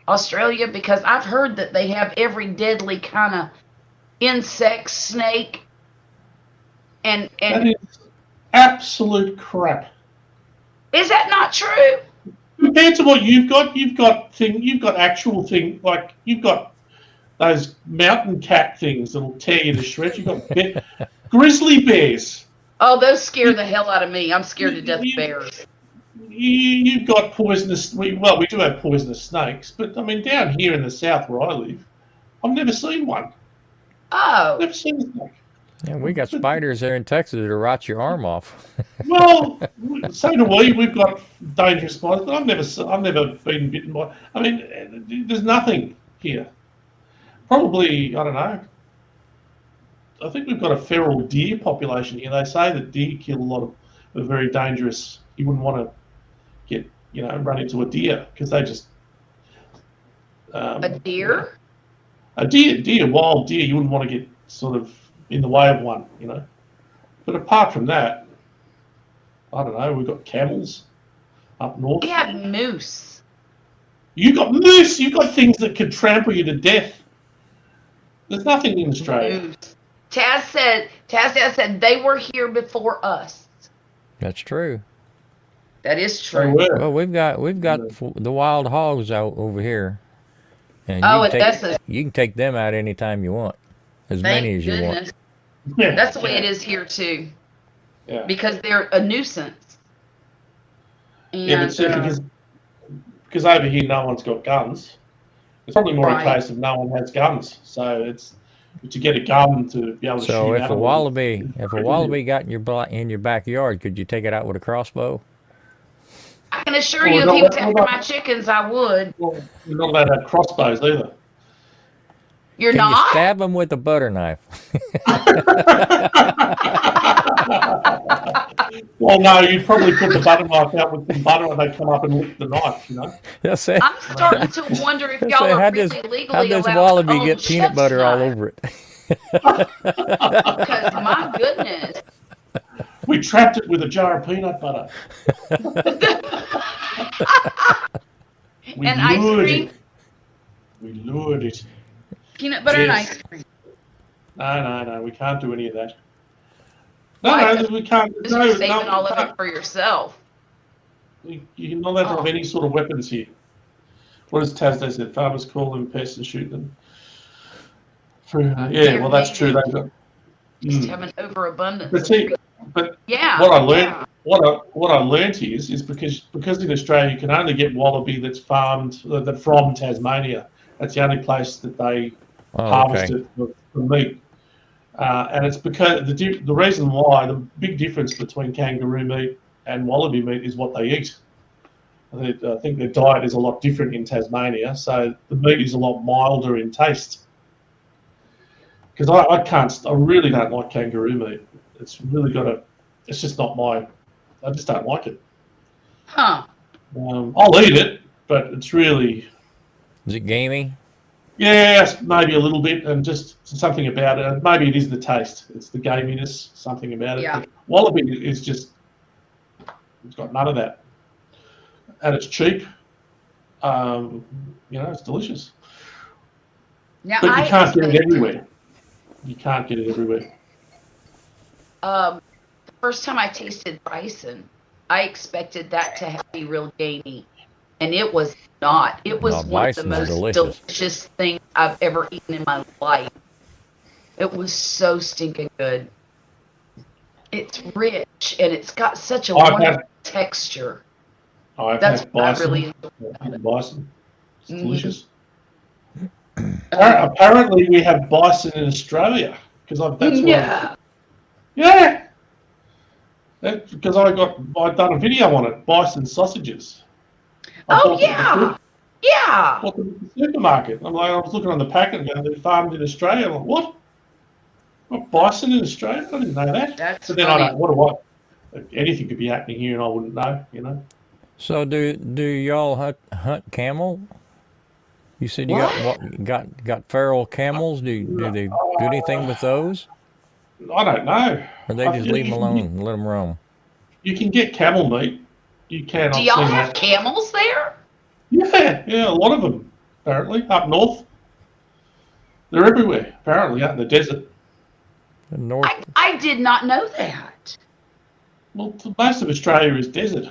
Australia, because I've heard that they have every deadly kind of insect, snake, and that is absolute crap. Is that not true? Compared to what you've got actual thing, like you've got those mountain cat things that'll tear you to shreds. You've got grizzly bears. Oh, those scare the hell out of me. I'm scared to death of bears. You've got poisonous. We do have poisonous snakes, but I mean down here in the south where I live, I've never seen one. Oh, never seen a snake. Yeah, we got spiders there in Texas that'll rot your arm off. Well, so do we. We've got dangerous spiders, but I've never been bitten by. I mean, there's nothing here. Probably, I don't know. I think we've got a feral deer population here. They say that deer kill a lot of very dangerous. You wouldn't want to get, run into a deer because they just. A deer? A deer, wild deer. You wouldn't want to get sort of in the way of one, But apart from that, I don't know. We've got camels up north. We have moose. You got moose. You got things that could trample you to death. There's nothing in Australia. Moose. Taz said they were here before us. That's true. That is true. Well, we've got the wild hogs out over here, and you can take them out anytime you want, as many as you want. Yeah. That's the way it is here too. Yeah. Because they're a nuisance. And, yeah, but because over here no one's got guns. It's probably more a case of no one has guns. So it's to get a gun to be able to shoot. So if a wallaby got in your backyard, could you take it out with a crossbow? I can assure you, if he was after my chickens, I would. Well, you're not allowed to have crossbows either. You're Can not? you stab them with a butter knife? Well, no, you'd probably put the butter knife out with some butter and they come up and lick the knife, That's it. I'm starting to wonder if y'all are really legally How does allowed wallaby to get peanut butter all over it? Because my goodness. We trapped it with a jar of peanut butter. And ice cream? We lured it. Peanut butter and ice cream. No, we can't do any of that. Why? No, we can't. You're saving all of it for yourself. You're not allowed to have any sort of weapons here. What does Tasday said? Farmers call them pests and shoot them. Yeah, well, that's true. They've got. Just have an overabundance. But yeah, what I learned, what I learned is because in Australia you can only get wallaby that's farmed from Tasmania. That's the only place that they harvest it for meat. And it's because the reason why the big difference between kangaroo meat and wallaby meat is what they eat. I think their diet is a lot different in Tasmania, so the meat is a lot milder in taste. Because I really don't like kangaroo meat. It's really it's just not I just don't like it. Huh. I'll eat it, but it's really. Is it gamey? Yes, maybe a little bit, and just something about it. Maybe it is the taste. It's the gaminess, something about it. Yeah. But wallaby is just, it's got none of that. And it's cheap. It's delicious. Now, but you can't get it everywhere. You can't get it everywhere. The first time I tasted bison, I expected that to be real gamey. And it was not. It was one of the most delicious things I've ever eaten in my life. It was so stinking good. It's rich and it's got such a wonderful texture. That's had bison. I really enjoy bison. It's delicious. Apparently, we have bison in Australia because because I'd done a video on it. Bison sausages. Oh yeah. What the supermarket? I was looking on the packet and they're farmed in Australia. I'm like, what? What, bison in Australia? I didn't know that. That's then funny. Anything could be happening here and I wouldn't know, So do y'all hunt camel? You said you got feral camels. Do they do anything with those? I don't know. Or they just leave them alone and let them roam? You can get camel meat. You can. Do y'all have camels there? Yeah, a lot of them, apparently, up north. They're everywhere, apparently, out in the desert. The north. I did not know that. Well, most of Australia is desert.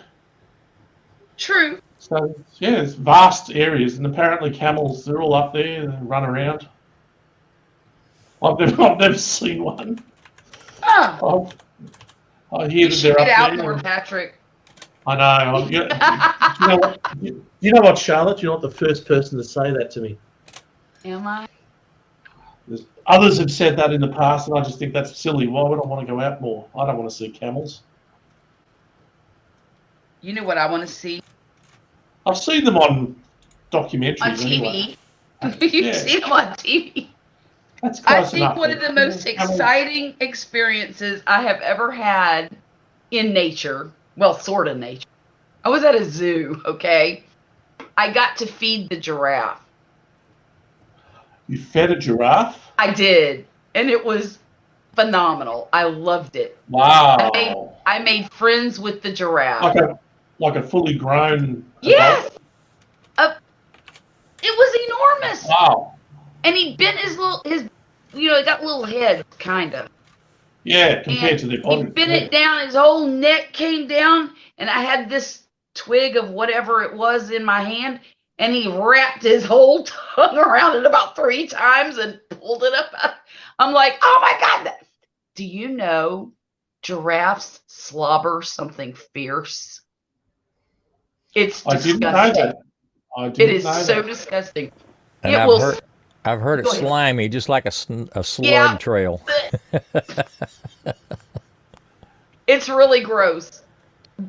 True. So, yeah, it's vast areas, and apparently camels, they're all up there and run around. I've never seen one. Oh. I hear that they're up there. Get out more, Patrick. I know. You know what, Charlotte? You're not the first person to say that to me. Am I? Others have said that in the past, and I just think that's silly. Why would I want to go out more? I don't want to see camels. You know what I want to see? I've seen them on documentaries. On TV. Anyway. You've seen them on TV. That's I close think enough. one of the most exciting experiences I have ever had in nature, well, sort of nature. I was at a zoo, okay? I got to feed the giraffe. You fed a giraffe? I did, and it was phenomenal. I loved it. Wow. I made friends with the giraffe. Like a fully grown Yes, adult? it was enormous. Wow. And he bent his he got little head, kind of. Yeah, compared And to their he body. bent Yeah. it down, his whole neck came down, and I had this twig of whatever it was in my hand, and he wrapped his whole tongue around it about 3 times and pulled it up. I'm like, oh my God. Do you know giraffes slobber something fierce? It's I didn't know disgusting. that. I It didn't is know so that. disgusting. And It will. I've heard it Go ahead. slimy, just like a slug Yeah, trail. it's really gross.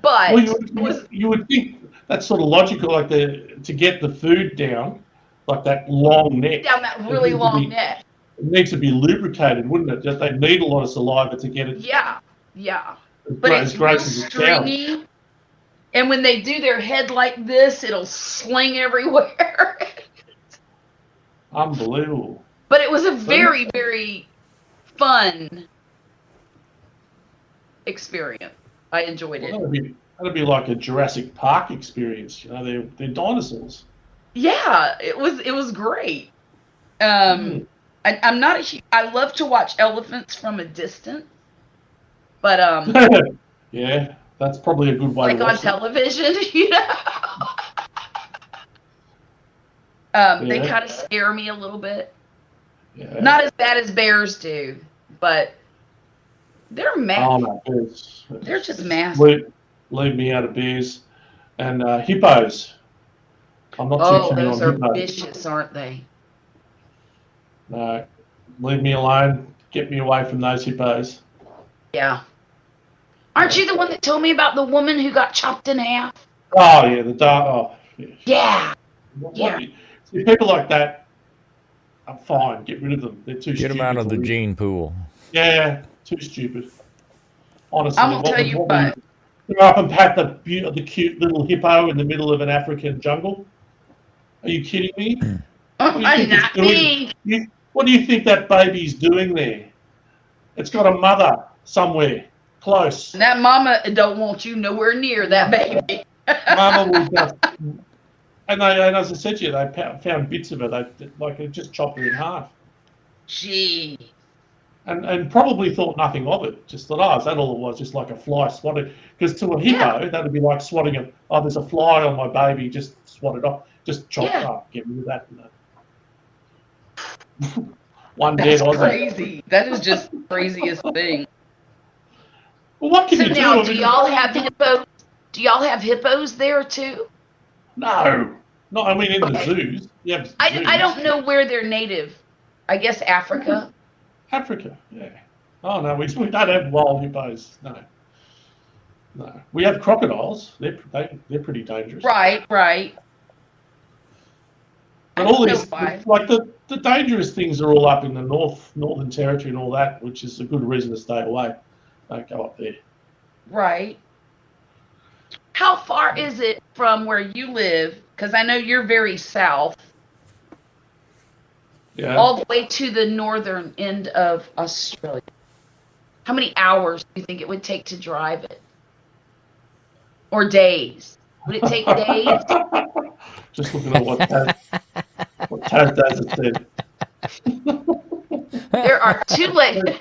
Well, But it was you would think that's sort of logical, like to get the food down, like that long neck. down that really long neck. It needs to be lubricated, wouldn't it? Just they need a lot of saliva to get it Yeah, yeah. But as it's real gross as it sounds. stringy. And when they do their head like this, it'll sling everywhere. Unbelievable. But it was a very, very fun experience. I enjoyed it. That'd be like a Jurassic Park experience. You know, they're dinosaurs. Yeah, it was great. I'm not I love to watch elephants from a distance, but Yeah, that's probably a good way like to on watch it. television, they Yeah. kind of scare me a little bit. Yeah. Not as bad as bears do, but they're Oh massive. no, bears. They're just massive. Leave me out of bears and hippos. I'm not too Oh, keen those on are hippos. vicious, aren't they? No, leave me alone. Get me away from those hippos. Yeah. Aren't you the one that told me about the woman who got chopped in half? Oh yeah, the dark. Oh yeah. Yeah. What, see, people like that are fine. Get rid of them. They're too Get stupid. them out of to the live. gene pool. Yeah, too stupid. Honestly, I'm gonna tell you what. Go up and pat the cute little hippo in the middle of an African jungle. Are you kidding me? I'm not me. What do you think that baby's doing there? It's got a mother somewhere close. That mama don't want you nowhere near that baby. Mama will just, and as I said to you, they found bits of her. They just chopped her in half. Gee. And probably thought nothing of it. Just thought, oh, is that all it was? Just like a fly swatted. Because to a hippo, that'd be like swatting a. Oh, there's a fly on my baby. Just swat it off. Just chop it up. Get rid of that. One That's dead Aussie. crazy. That is just the craziest thing. Well, what can So you do? now, do y'all have hippos? Do y'all have hippos there too? No, not. I mean, in the zoos. Yeah. I don't know where they're native. I guess Africa. Africa, yeah. Oh no, we don't have wild hippos. No. We have crocodiles. They're pretty dangerous. Right. But all these, like the dangerous things, are all up in the Northern Territory and all that, which is a good reason to stay away. Don't go up there. Right. How far is it from where you live? Because I know you're very south. Yeah. All the way to the northern end of Australia. How many hours do you think it would take to drive it? Or days? Would it take days? Just looking at what Taz does said. There are 2 lakes.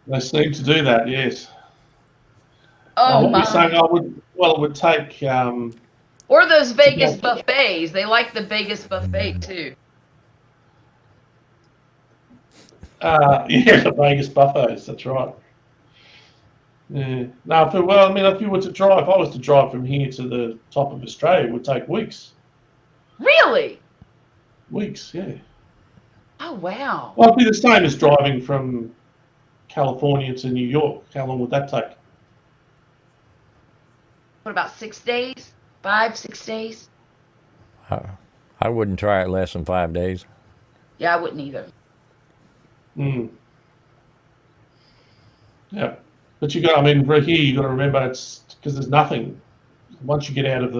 They seem to do that, yes. Oh what my! we're saying, it would take. Or those Vegas buffets. They like the Vegas buffet too. Yeah, the Vegas buffets. That's right. Yeah. No, if you were to drive, if I was to drive from here to the top of Australia, it would take weeks. Really? Weeks, yeah. Oh wow! Well, it'd be the same as driving from California to New York. How long would that take? what about 6 days? 5, 6 days? I wouldn't try it less than 5 days. Yeah, I wouldn't either. Yeah, but I mean, right here you got to remember it's because there's nothing. Once you get out of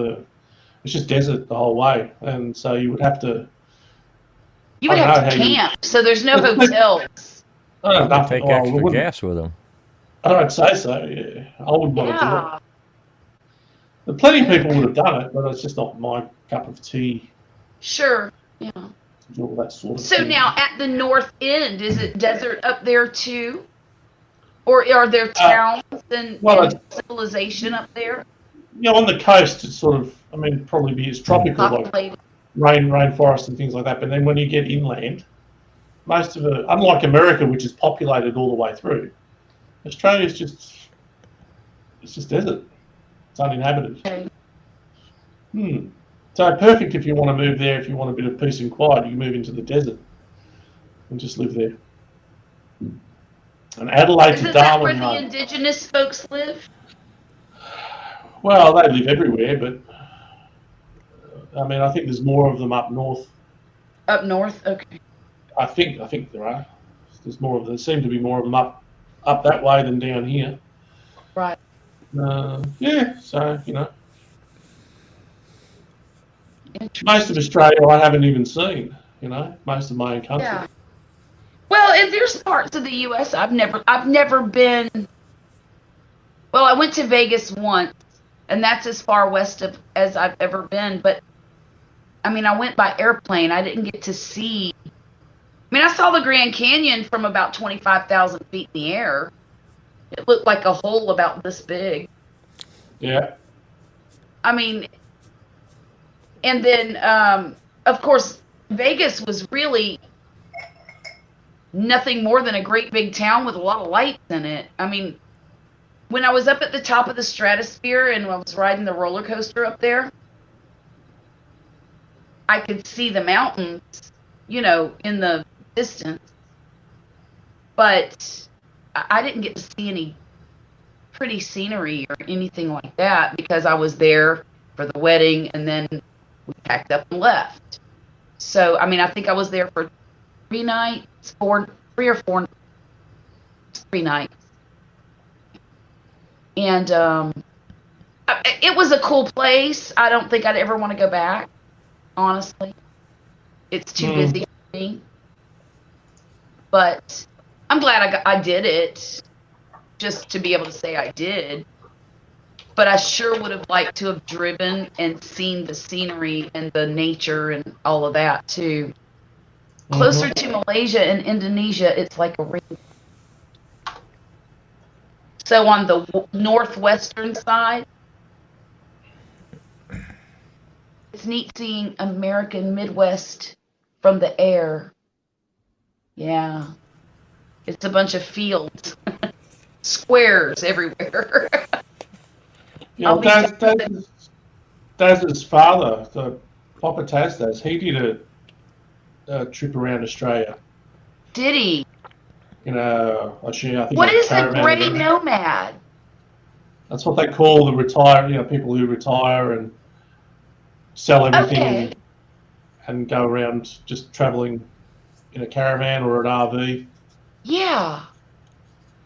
it's just desert the whole way, and so you would have to. You would have to camp, so there's no hotels. Nothing. Take extra gas with them. I'd say so. Yeah, I wouldn't want to do it. But plenty of people would have done it, but it's just not my cup of tea. Sure. Yeah. All that sort of so thing. now at the north end, is it desert up there too? Or are there towns and civilization up there? Yeah, on the coast, it's sort of, I mean, probably it's tropical, like rainforest and things like that. But then when you get inland, most of it, unlike America, which is populated all the way through, Australia's just desert. It's uninhabited. Okay. So perfect if you want to move there. If you want a bit of peace and quiet, you can move into the desert and just live there. And Adelaide to Darwin. Is that where the indigenous folks live? Well, they live everywhere, but I mean, I think there's more of them up north. Up north, okay. I think there are. There's more of them. There seem to be more of them up that way than down here. Right. Yeah. So most of Australia I haven't even seen. Most of my own country. Yeah. Well, and there's parts of the U.S. I've never been. Well, I went to Vegas once, and that's as far west as I've ever been. But I mean, I went by airplane. I didn't get to see. I mean, I saw the Grand Canyon from about 25,000 feet in the air. It looked like a hole about this big. Yeah. I mean, and then of course, Vegas was really nothing more than a great big town with a lot of lights in it. I mean, when I was up at the top of the stratosphere and I was riding the roller coaster up there, I could see the mountains, in the distance. But I didn't get to see any pretty scenery or anything like that because I was there for the wedding and then we packed up and left. So, I mean, I think I was there for 3 nights, 3 or 4 3 nights. And it was a cool place. I don't think I'd ever want to go back, honestly. It's too busy for me. But I'm glad I did it, just to be able to say I did. But I sure would have liked to have driven and seen the scenery and the nature and all of that, too. Closer to Malaysia and Indonesia, it's like a ring. So on the northwestern side, it's neat seeing American Midwest from the air. Yeah. It's a bunch of fields. Squares everywhere. Daz's father, the Papa Taz, he did a trip around Australia. Did he? Actually, I think. What is a grey nomad? That's what they call the people who retire and sell everything and go around just traveling in a caravan or an RV. Yeah.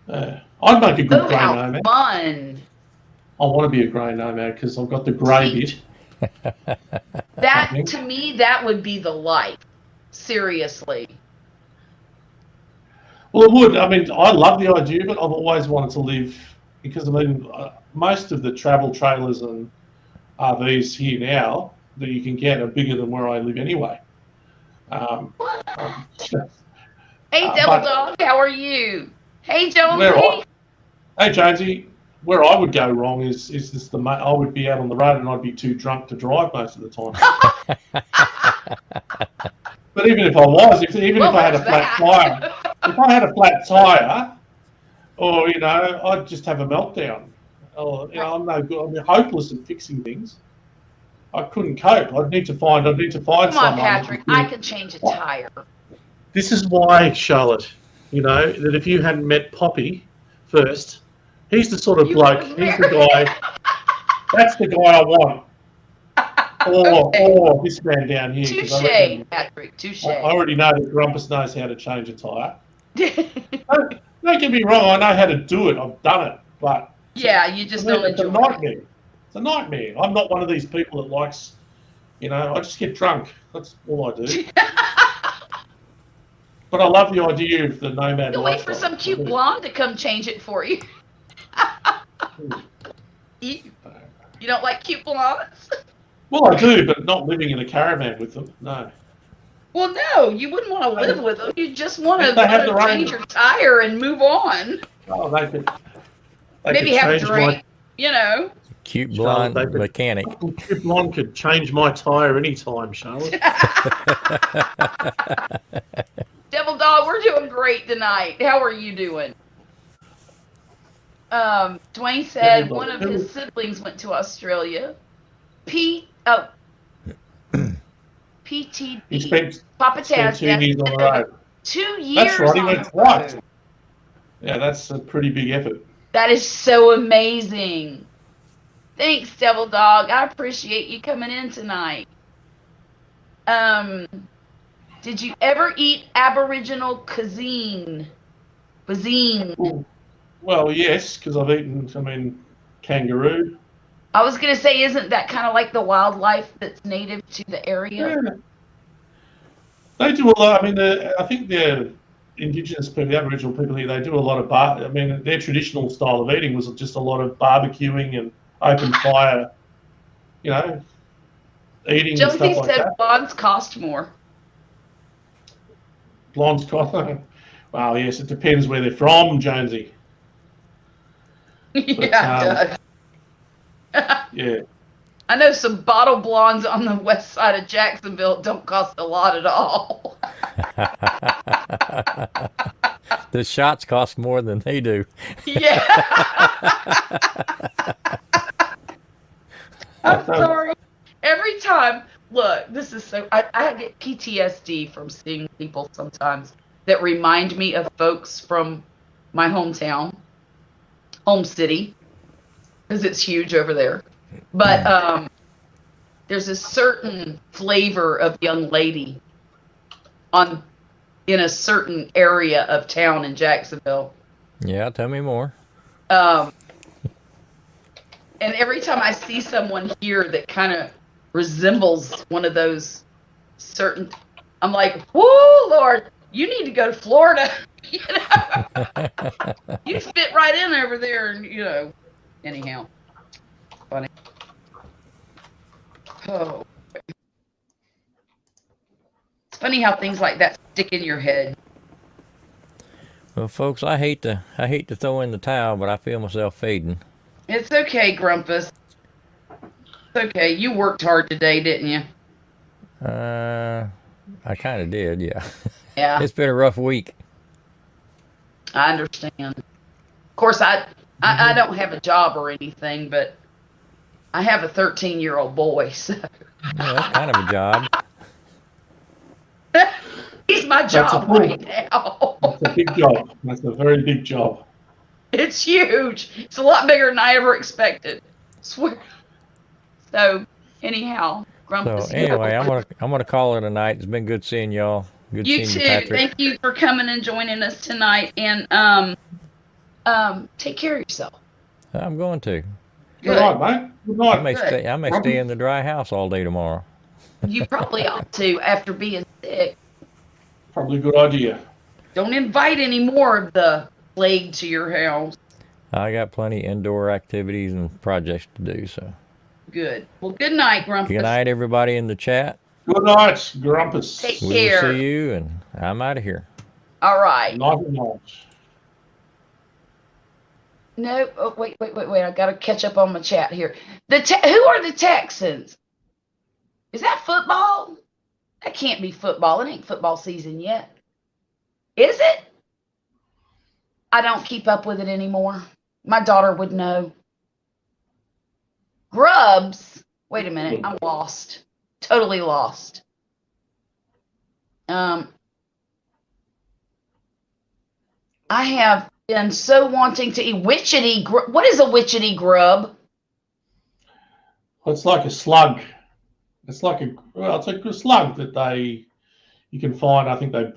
I'd make a good grey nomad. Fun. I want to be a grey nomad because I've got the grey bit. That, to me, that would be the life. Seriously. Well, it would. I mean, I love the idea, but I've always wanted to live because, I mean, most of the travel trailers and RVs here now that you can get are bigger than where I live anyway. Hey, Devil Dog, how are you? Hey, Jonesy. Hey, Jonesy. Where I would go wrong is just I would be out on the road and I'd be too drunk to drive most of the time. But even if I was, if I had a flat tire, if I had a flat tire, or I'd just have a meltdown. Or I'm no good. I'm hopeless at fixing things. I couldn't cope. I'd need to find Come someone. on, Patrick. I can change a tire. This is why, Charlotte. That if you hadn't met Poppy first, he's the sort of bloke. He's the guy. That's the guy I want. Or this man down here. Touche, Patrick. Touche. I already know that Grumpus knows how to change a tyre. Don't get me wrong, I know how to do it. I've done it. But yeah, you just don't it's a enjoy nightmare. it. It's a nightmare. I'm not one of these people that likes, I just get drunk. That's all I do. But I love the idea of the nomad You'll wait for some cute blonde to come change it for you. You don't like cute blondes? Well, I do, but not living in a caravan with them. No. Well, no, you wouldn't want to live with them. You just want to change your tire and move on. Oh, they could maybe have a drink, Cute blonde mechanic. Cute blonde could change my tire anytime, Charlotte. Devil Dog, we're doing great tonight. How are you doing? Dwayne said one of his siblings went to Australia. PTD. He spent Papa Taz. 2 years on the road. 2 years. That's right. He went twice. Yeah, that's a pretty big effort. That is so amazing. Thanks, Devil Dog. I appreciate you coming in tonight. Did you ever eat Aboriginal cuisine? Well, yes, because I've eaten, kangaroo. I was going to say, isn't that kind of like the wildlife that's native to the area? Yeah. They do a lot. I think the Indigenous people, the Aboriginal people here, they do a lot of their traditional style of eating was just a lot of barbecuing and open fire, eating and stuff Jonesy like said that. blondes cost more. Blondes cost. Well, yes, it depends where they're from, Jonesy. Yeah, it does. Yeah. I know some bottle blondes on the west side of Jacksonville don't cost a lot at all. The shots cost more than they do. Yeah. I'm sorry. Every time, look, this is so, I get PTSD from seeing people sometimes that remind me of folks from my hometown, home city, because it's huge over there. But there's a certain flavor of young lady in a certain area of town in Jacksonville. Yeah, tell me more. And every time I see someone here that kind of resembles one of those certain, I'm like, whoo, Lord, you need to go to Florida. You fit right in over there, and anyhow, funny. Oh, it's funny how things like that stick in your head. Well, folks, I hate to throw in the towel, but I feel myself fading. It's okay, Grumpus. It's okay. You worked hard today, didn't you? I kind of did, yeah. Yeah. It's been a rough week. I understand. Of course, I don't have a job or anything, but I have a 13-year-old boy, so. Yeah, that's kind of a job. He's my job right now. That's a big job. That's a very big job. It's huge. It's a lot bigger than I ever expected. Swear. So, anyhow, Grumpus. So anyway, I'm gonna call it a night. It's been good seeing y'all. Good you seeing too. you, Patrick. Thank you for coming and joining us tonight. And take care of yourself. I'm going to. Good night, mate. Good night. I may stay in the dry house all day tomorrow. You probably ought to after being sick. Probably a good idea. Don't invite any more of the plague to your house. I got plenty of indoor activities and projects to do, so. Good. Well, good night, Grumpus. Good night, everybody in the chat. Good night, Grumpus. Take We care. will see you, and I'm out of here. All right. Night and night. No, oh, wait. I got to catch up on my chat here. Who are the Texans? Is that football? That can't be football. It ain't football season yet. Is it? I don't keep up with it anymore. My daughter would know. Grubs? Wait a minute. I'm lost. Totally lost. I have been so wanting to eat witchetty. What is a witchetty grub? Well, it's like a slug. It's like it's a slug that you can find. I think they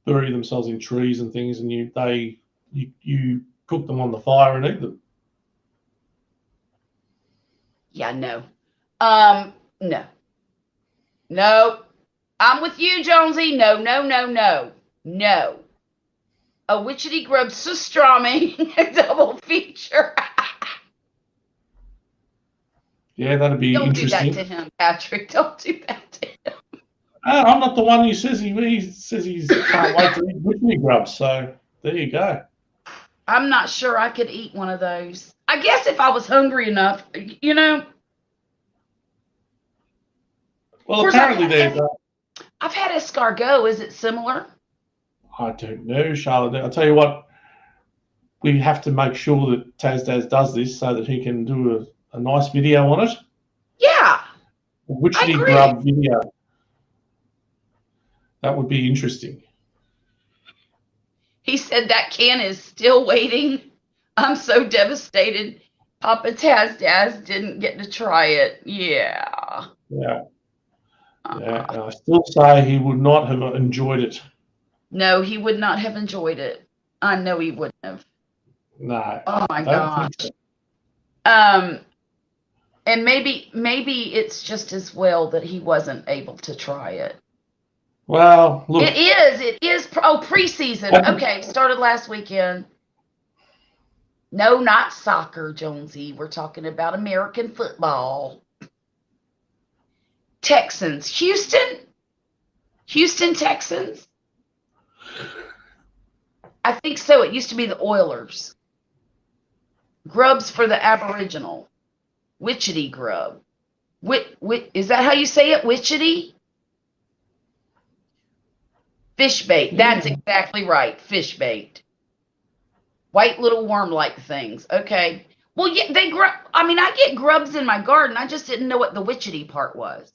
bury themselves in trees and things, and you cook them on the fire and eat them. Yeah, no. No. No. I'm with you, Jonesy. No, no, no, no. No. A witchetty grub sustrami double feature. Yeah, that'd be interesting. Don't do that to him, Patrick. Don't do that to him. I'm not the one who says he says he's can't wait to eat witchetty grubs. So there you go. I'm not sure I could eat one of those. I guess if I was hungry enough, you know. Well, apparently I've had escargot. Is it similar? I don't know, Charlotte. I'll tell you what. We have to make sure that Tazdaz does this so that he can do a nice video on it. Yeah. A witchetty grub video. That would be interesting. He said that can is still waiting. I'm so devastated. Papa Tazdaz didn't get to try it. Yeah. Yeah. Yeah. And I still say he would not have enjoyed it. No, he would not have enjoyed it. I know he wouldn't have. No. Oh my gosh. So. And maybe it's just as well that he wasn't able to try it. Well, look. It is. Oh, preseason. Okay, started last weekend. No, not soccer, Jonesy. We're talking about American football. Texans. Houston, Texans. I think so. It used to be the Oilers. Grubs for the Aboriginal. Witchetty grub. Is that how you say it? Witchetty? Fish bait. That's exactly right. Fish bait. White little worm-like things. Okay. Well, yeah, I get grubs in my garden. I just didn't know what the witchetty part was.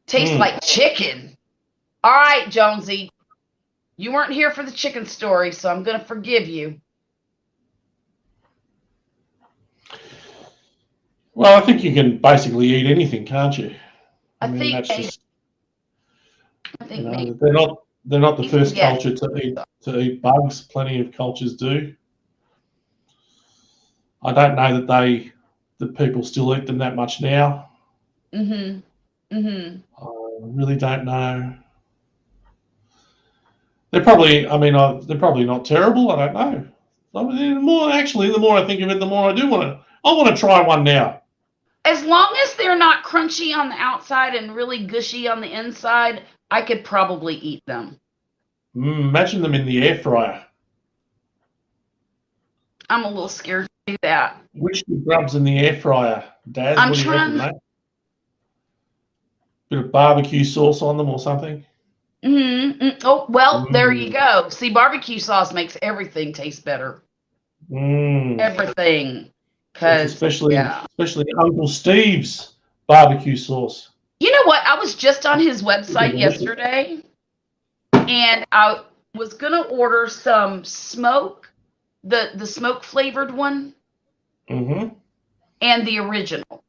Tastes like chicken. All right, Jonesy. You weren't here for the chicken story, so I'm going to forgive you. Well, I think you can basically eat anything, can't you? I think that's just. Maybe. They're not the first culture to eat bugs. Plenty of cultures do. I don't know that people still eat them that much now. I really don't know. They're probably not terrible. I don't know. The more I think of it, the more I do want to try one now. As long as they're not crunchy on the outside and really gushy on the inside, I could probably eat them. Imagine them in the air fryer. I'm a little scared to do that. Which grubs in the air fryer, Daz? I'm what do you reckon, mate? Bit of barbecue sauce on them or something? Oh, well, there you go. See, barbecue sauce makes everything taste better. Everything. Especially Uncle Steve's barbecue sauce. You know what? I was just on his website yesterday, and I was going to order some smoke, the smoke flavored one, and the original.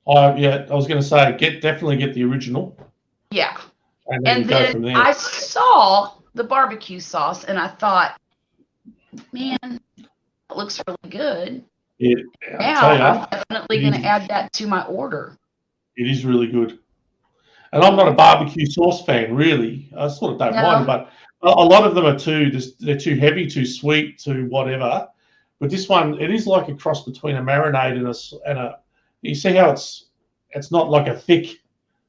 Yeah, I was going to say, definitely get the original. Yeah. And then go from there. I saw the barbecue sauce, and I thought, man, that looks really good. I'm definitely going to add that to my order. It is really good. And I'm not a barbecue sauce fan, really. I sort of don't mind, but a lot of them are they're too heavy, too sweet, too whatever. But this one, it is like a cross between a marinade and a. You see how it's not like a thick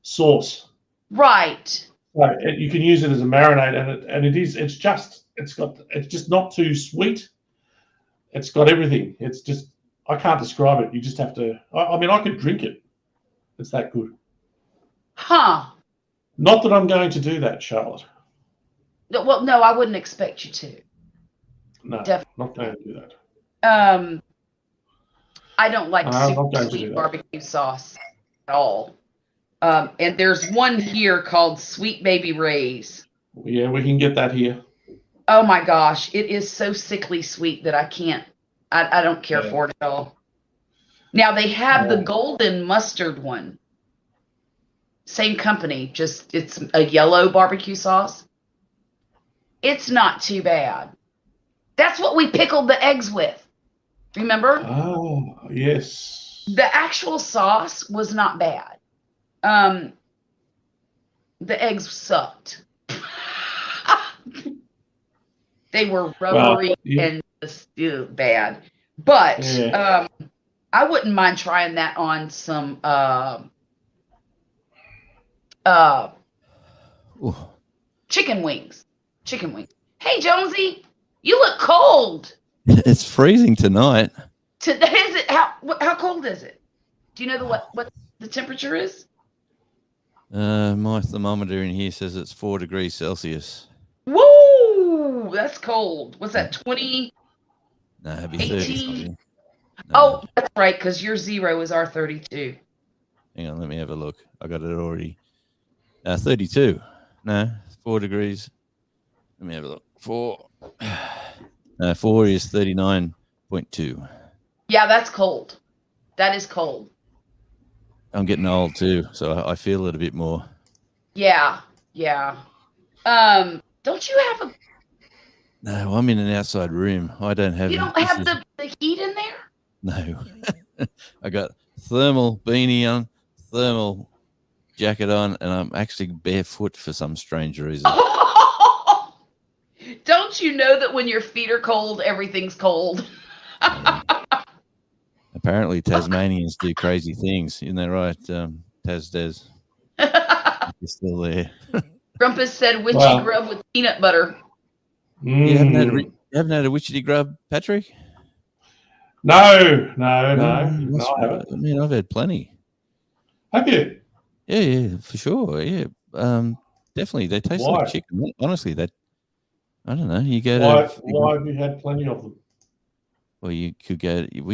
sauce. Right. So you can use it as a marinade, and it's just not too sweet. It's got everything. It's just, I can't describe it. You just have to. I could drink it. It's that good. Huh. Not that I'm going to do that, Charlotte. Well, no, I wouldn't expect you to. No, definitely not going to do that. I don't like super sweet barbecue sauce at all. And there's one here called Sweet Baby Ray's. Yeah, we can get that here. Oh my gosh, it is so sickly sweet that I can't. I don't care for it at all. Now they have the golden mustard one. Same company, just it's a yellow barbecue sauce. It's not too bad. That's what we pickled the eggs with. Remember? Oh, yes. The actual sauce was not bad. The eggs sucked. They were rubbery and just bad. But I wouldn't mind trying that on some chicken wings. Chicken wings. Hey, Jonesy, you look cold. It's freezing tonight. Is it how cold is it? Do you know what the temperature is? My thermometer in here says it's 4 degrees Celsius. Woo! That's cold. What's that? 20? No, it'd be 30. No. Oh, that's right, because your 0 is our 32. Hang on, let me have a look. I got it already. 32. No, 4 degrees. Let me have a look. 4 is 39.2. Yeah, that's cold. That is cold. I'm getting old too, so I feel it a bit more. Yeah. Don't you have a? No, I'm in an outside room. I don't have. You don't have the heat in there? No. I got thermal beanie on, thermal jacket on, and I'm actually barefoot for some strange reason. Don't you know that when your feet are cold, everything's cold? Apparently, Tasmanians do crazy things. Isn't that right, Des? You're still there. Grumpus said witchy grub with peanut butter. You haven't had a witchy grub, Patrick? No. I mean, I've had plenty. Have you? Yeah, for sure. Yeah, definitely. They taste like chicken. Honestly, I don't know. You go why have you had plenty of them? Well, we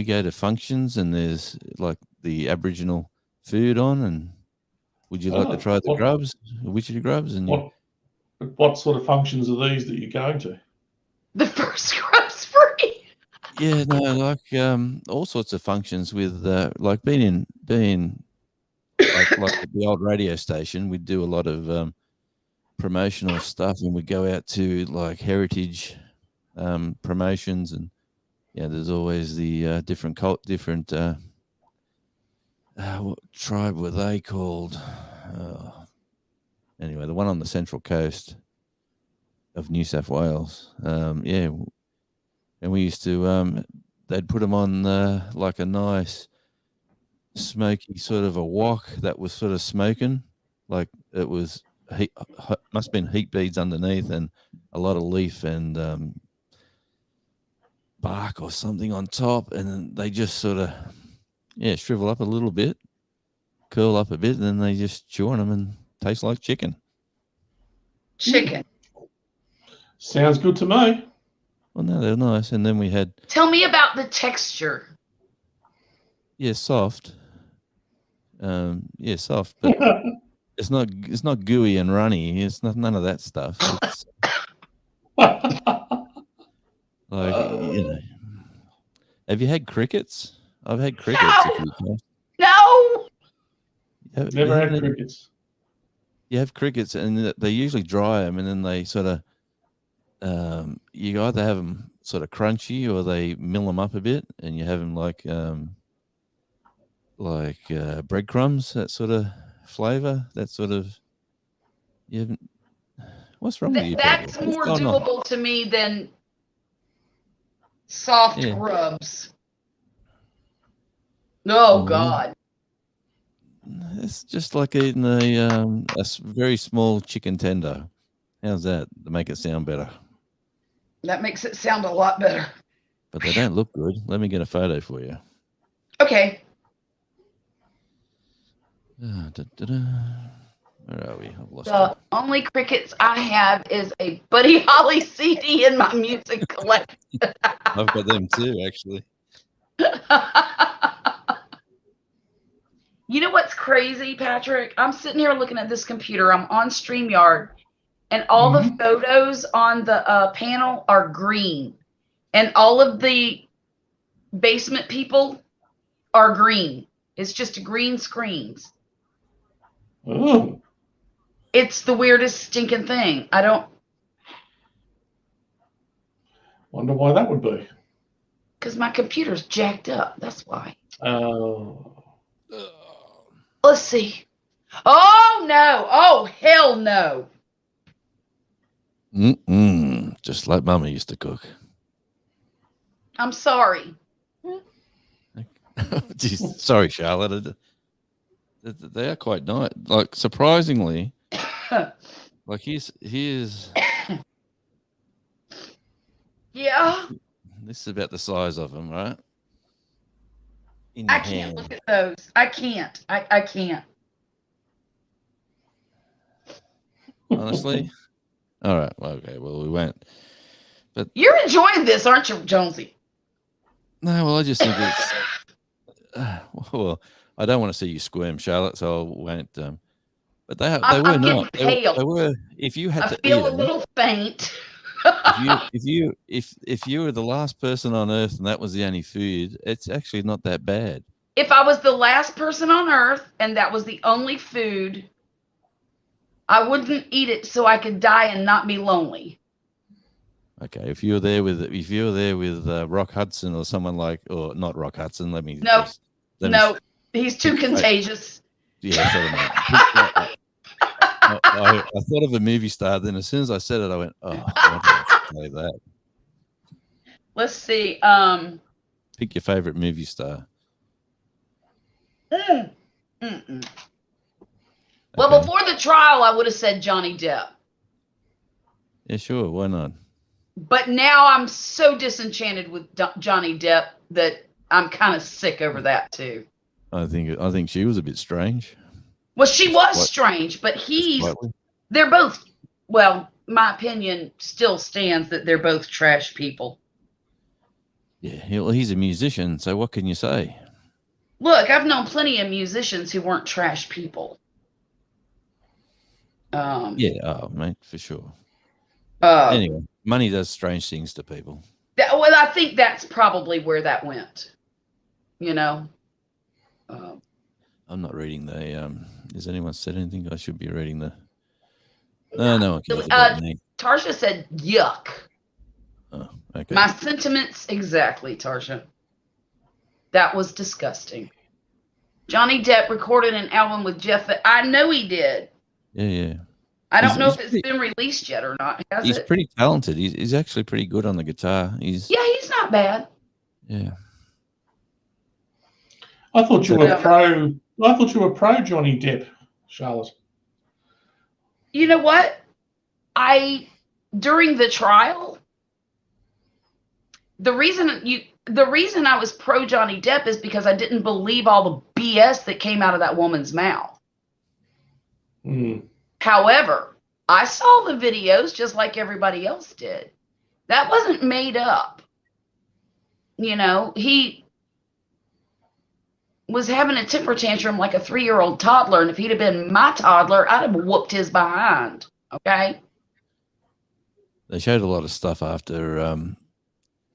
go to functions and there's like the Aboriginal food on, and would you like to try the grubs, the witchy grubs? And what sort of functions are these that you're going to? The first grub's free. Yeah, no, like all sorts of functions with like being like at the old radio station, we'd do a lot of promotional stuff, and we'd go out to like heritage promotions, and there's always the different what tribe were they called? Anyway, the one on the Central Coast of New South Wales. And we used to they'd put them on like a nice smoky sort of a wok that was sort of smoking, like it was heat, must have been heat beads underneath and a lot of leaf and bark or something on top, and then they just sort of shrivel up a little bit, curl up a bit, and then they just chew on them and taste like chicken. Sounds good to me. Well, no, they're nice. And then we had. Tell me about the texture. Yeah, soft. Soft, but it's not gooey and runny. It's none of that stuff. It's like have you had crickets? I've had crickets. No. Never had crickets. You have crickets, and they usually dry them, and then they sort of you either have them sort of crunchy or they mill them up a bit, and you have them like breadcrumbs, that sort of flavor, that sort of. You haven't. What's wrong with you? That's more doable to me than soft grubs. Oh God. It's just like eating a very small chicken tender. How's that to make it sound better? That makes it sound a lot better. But they don't look good. Let me get a photo for you. Okay. Where are we? I've lost the only crickets I have is a Buddy Holly CD in my music collection. I've got them too, actually. You know what's crazy, Patrick? I'm sitting here looking at this computer. I'm on StreamYard, and all the photos on the panel are green. And all of the basement people are green. It's just a green screens. Oh, It's the weirdest stinking thing. I don't. wonder why that would be. Because my computer's jacked up. That's why. Oh. Let's see. Oh, no. Oh, hell no. Just like Mama used to cook. I'm sorry. Jeez, sorry, Charlotte. They are quite nice. Like, surprisingly, like here's Yeah. this is about the size of them, right? In I your can't hand. look at those. I can't. I can't. Honestly. All right. Well, okay. Well, we went. But You're enjoying this, aren't you, Jonesy? no. Well, I just think it's. Well, I don't want to see you squirm, Charlotte. So I won't. But they I'm were getting not. pale. They were. If you had I to feel eat a them, little faint. if you were the last person on earth and that was the only food, it's actually not that bad. If I was the last person on earth and that was the only food, I wouldn't eat it so I could die and not be lonely. Okay, if you were there with Rock Hudson or someone like, or not Rock Hudson, let me. No, he's too contagious. Yeah, I thought of a movie star. Then as soon as I said it, I went, "Oh, I wanted to say that." Let's see. Pick your favorite movie star. Well, Okay. before the trial, I would have said Johnny Depp. Yeah, sure. Why not? But now I'm so disenchanted with Johnny Depp that I'm kind of sick over that too. I think she was a bit strange. Well, she was strange, but they're both, well, my opinion still stands that they're both trash people. Yeah, well, he's a musician, so what can you say? Look, I've known plenty of musicians who weren't trash people. Yeah, mate, for sure. Anyway, money does strange things to people. Well, I think that's probably where that went. You know. I'm not reading the. Has anyone said anything? I should be reading the. No one cares about me. Tarsha said, "Yuck." Oh, okay. My sentiments exactly, Tarsha. That was disgusting. Johnny Depp recorded an album with Jeff. I know he did. Yeah. I don't know if it's been released yet or not. He's pretty talented. He's actually pretty good on the guitar. He's not bad. Yeah. I thought you were pro. I thought you were pro Johnny Depp, Charlotte. You know what? During the trial, the reason I was pro Johnny Depp is because I didn't believe all the BS that came out of that woman's mouth. However, I saw the videos just like everybody else did. That wasn't made up. You know, he was having a temper tantrum like a 3-year-old toddler, and if he'd have been my toddler, I'd have whooped his behind. Okay? They showed a lot of stuff after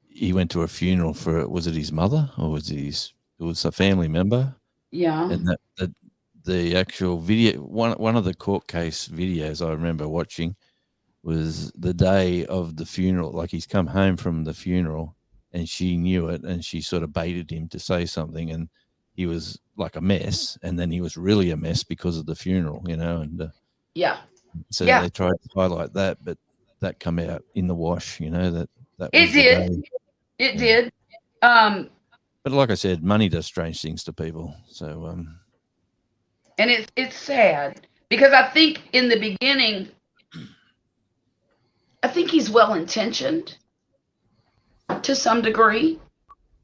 he went to a funeral for, was it his mother or was it was a family member? Yeah. And the actual video, one of the court case videos I remember watching was the day of the funeral. Like he's come home from the funeral and she knew it and she sort of baited him to say something and he was like a mess. And then he was really a mess because of the funeral, you know? And so they tried to highlight that, but that come out in the wash, you know, that it did. It did. But like I said, money does strange things to people. So, and it's sad because I think in the beginning, I think he's well-intentioned to some degree,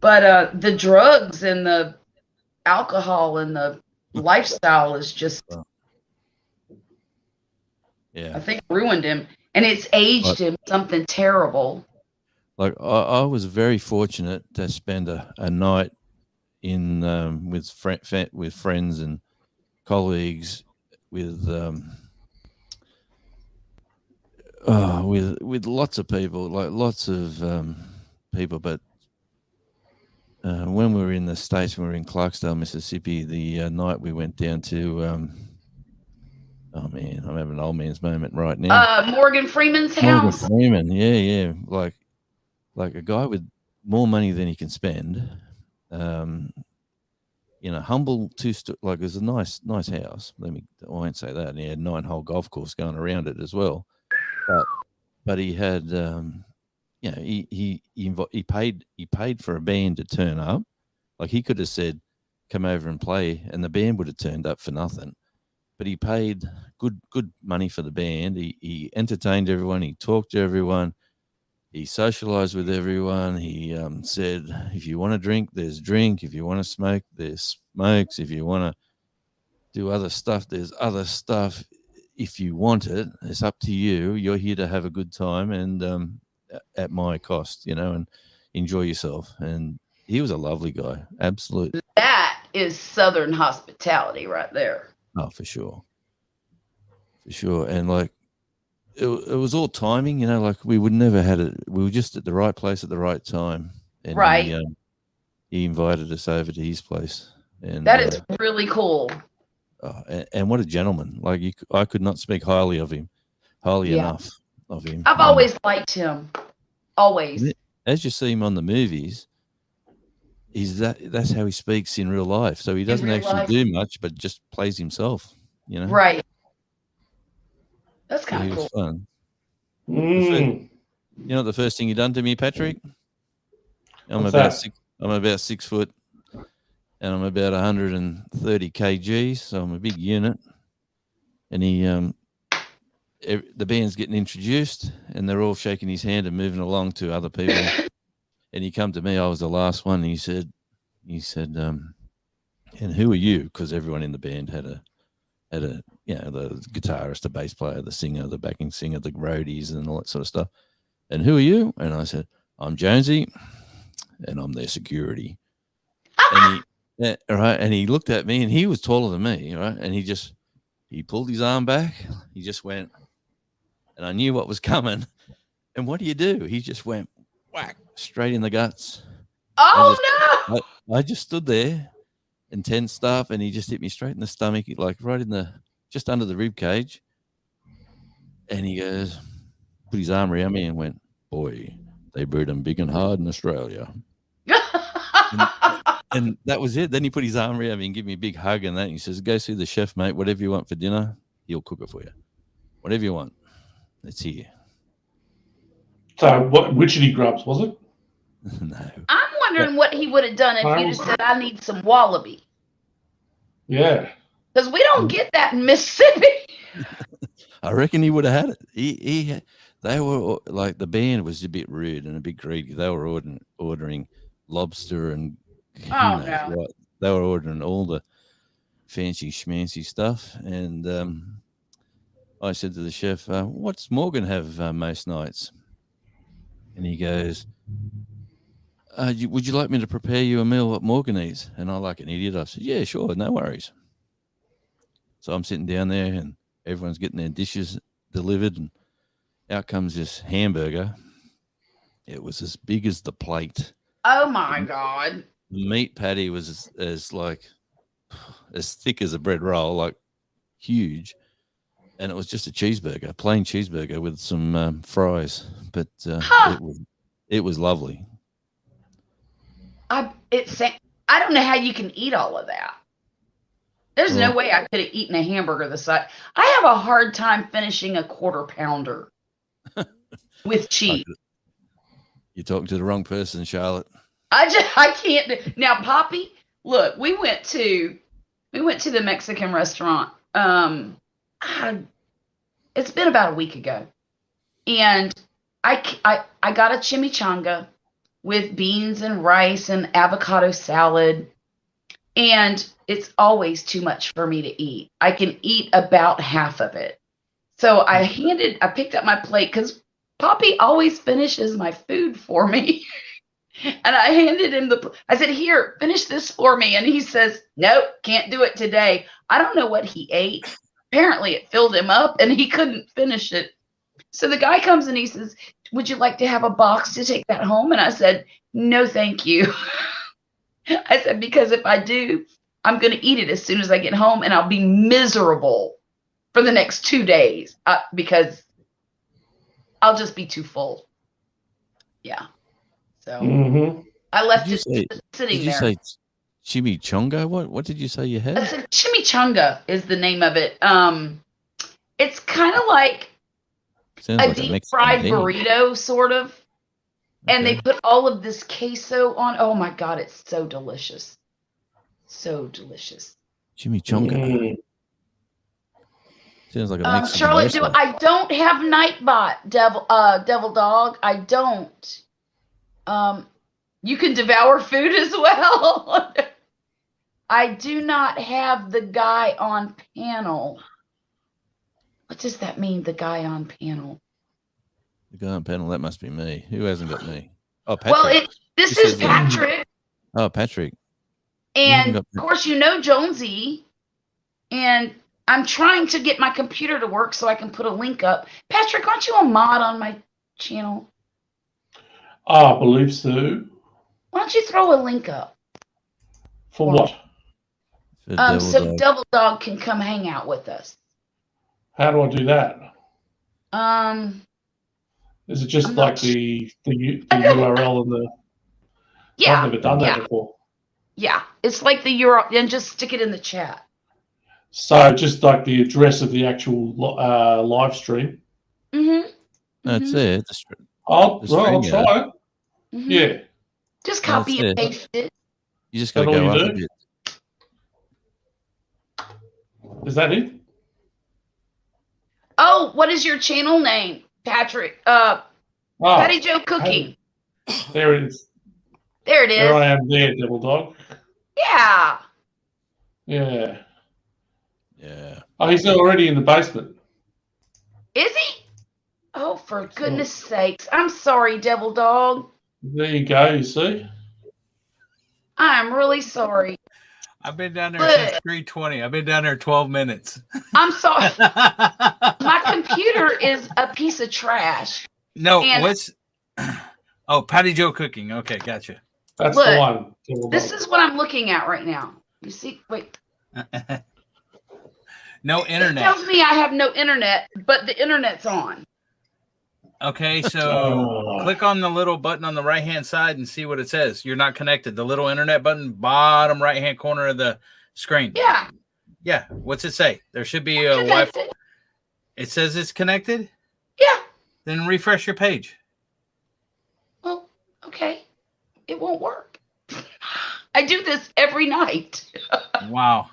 but the drugs and the alcohol and the lifestyle is just, I think ruined him, and it's aged him something terrible. Like I was very fortunate to spend a night in with friends and colleagues with lots of people, like lots of people, but when we were in the States, when we were in Clarksdale, Mississippi, the night we went down to, oh man, I'm having an old man's moment right now. Morgan Freeman's Morgan house. Freeman, yeah, like a guy with more money than he can spend. Humble like there's a nice house. I won't say that. And he had 9-hole golf course going around it as well. But he had, he paid for a band to turn up. Like he could have said, "Come over and play," and the band would have turned up for nothing. But he paid good money for the band. He entertained everyone. He talked to everyone. He socialized with everyone. He said, if you want to drink, there's drink. If you want to smoke, there's smokes. If you want to do other stuff, there's other stuff. If you want it, it's up to you. You're here to have a good time and at my cost, and enjoy yourself. And he was a lovely guy. Absolutely. That is Southern hospitality right there. Oh, for sure. For sure. And like, it was all timing, like we would never had it. We were just at the right place at the right time. And right. He invited us over to his place. And that is really cool. And what a gentleman. Like I could not speak highly of him, enough of him. I've always liked him. Always. As you see him on the movies, that's how he speaks in real life. So he doesn't actually do much, but just plays himself, Right. That's kind of cool. Fun. The first thing you done to me, Patrick? I'm about 6 foot, and I'm about 130 kgs, so I'm a big unit. And the band's getting introduced, and they're all shaking his hand and moving along to other people. And he come to me. I was the last one. And he said, and who are you? Because everyone in the band had a the guitarist, the bass player, the singer, the backing singer, the roadies, and all that sort of stuff. And who are you? And I said, I'm Jonesy, and I'm their security. And he looked at me, and he was taller than me, right? And he pulled his arm back. He just went, and I knew what was coming. And what do? He just went whack straight in the guts. Oh no! I just stood there. Intense stuff, and he just hit me straight in the stomach, like right in just under the rib cage. And he goes, put his arm around me and went, boy, they breed them big and hard in Australia. and that was it. Then he put his arm around me and gave me a big hug and that. And he says, go see the chef, mate. Whatever you want for dinner, he'll cook it for you. Whatever you want, it's here. So what witchetty grubs, was it? No. I'm wondering what he would have done if you'd have said, I need some wallaby. Yeah. Because we don't get that in Mississippi. I reckon he would have had it. They were like, the band was a bit rude and a bit greedy. They were ordering lobster and what. They were ordering all the fancy schmancy stuff. And I said to the chef, what's Morgan have most nights? And he goes, would you like me to prepare you a meal what Morgan eats? And I, like an idiot, I said, yeah, sure, no worries. So I'm sitting down there and everyone's getting their dishes delivered, and out comes this hamburger. It was as big as the plate. Oh my God. The meat patty was as thick as a bread roll, like huge. And it was just a cheeseburger, plain cheeseburger with some fries. But it was lovely. I don't know how you can eat all of that. There's no way I could have eaten a hamburger the size. I have a hard time finishing a quarter pounder with cheese. You're talking to the wrong person, Charlotte. I can't. Now, Poppy, look, we went to the Mexican restaurant. It's been about a week ago, and I got a chimichanga with beans and rice and avocado salad, and it's always too much for me to eat. I can eat about half of it. So I picked up my plate because Poppy always finishes my food for me. And I handed him I said, here, finish this for me. And he says, nope, can't do it today. I don't know what he ate. Apparently it filled him up and he couldn't finish it. So the guy comes and he says, would you like to have a box to take that home? And I said, no, thank you. I said, because if I do, I'm going to eat it as soon as I get home, and I'll be miserable for the next 2 days because I'll just be too full. Yeah. So I left it sitting Did you say chimichanga? What did you say you had? I said chimichanga is the name of it. It's kind of like a deep fried burrito, sort of. And they put all of this queso on. Oh my God, it's so delicious. So delicious. Chimichanga. Sounds like a Mexican Charlotte, I don't have Nightbot, Devil Dog. I don't. You can devour food as well. I do not have the guy on panel. What does that mean, the guy on panel? The guy on panel, that must be me. Who hasn't got me? Oh, Patrick. Well, this is Patrick. Oh, Patrick. And, of course, you know Jonesy. And I'm trying to get my computer to work so I can put a link up. Patrick, aren't you a mod on my channel? I believe so. Why don't you throw a link up? For what? So Devil Dog can come hang out with us. How do I do that? Is it just I'm like the URL and the? Yeah. I've never done that before. Yeah, it's like the URL, and just stick it in the chat. So just like the address of the actual live stream. That's it. I'll try it. Yeah. Just copy and paste it. You just got to go up a bit. Is that it? Oh, what is your channel name, Patrick? Patty Joe Cooking. There it is. There it is. There I am there, Devil Dog. Yeah. Yeah. Oh, he's already in the basement. Is he? Oh, for goodness sakes. I'm sorry, Devil Dog. There you go, you see? I'm really sorry. I've been down there since 3:20. I've been down there 12 minutes. I'm sorry. My computer is a piece of trash. No, Oh, Patty Joe Cooking. Okay, gotcha. That's the one. This is what I'm looking at right now. You see? Wait. No internet. It tells me I have no internet, but the internet's on. Okay, so click on the little button on the right-hand side and see what it says. You're not connected. The little internet button, bottom right-hand corner of the screen. Yeah. Yeah. What's it say? There should be a Wi-Fi. It says it's connected? Yeah. Then refresh your page. Well, okay. It won't work. I do this every night. Wow.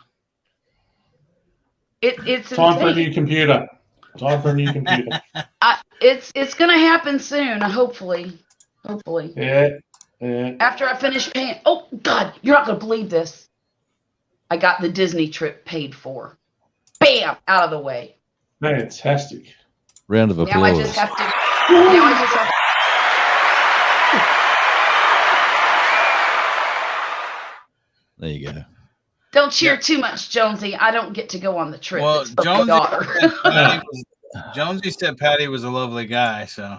It's time for a new computer. Time for a new computer. It's gonna happen soon. Hopefully. Yeah. After I finish paying. Oh God, you're not gonna believe this. I got the Disney trip paid for. Bam, out of the way. Fantastic. Round of applause. Now I just have to. There you go. Don't cheer too much, Jonesy. I don't get to go on the trip. Well, it's daughter. Jonesy said Patty was a lovely guy, so.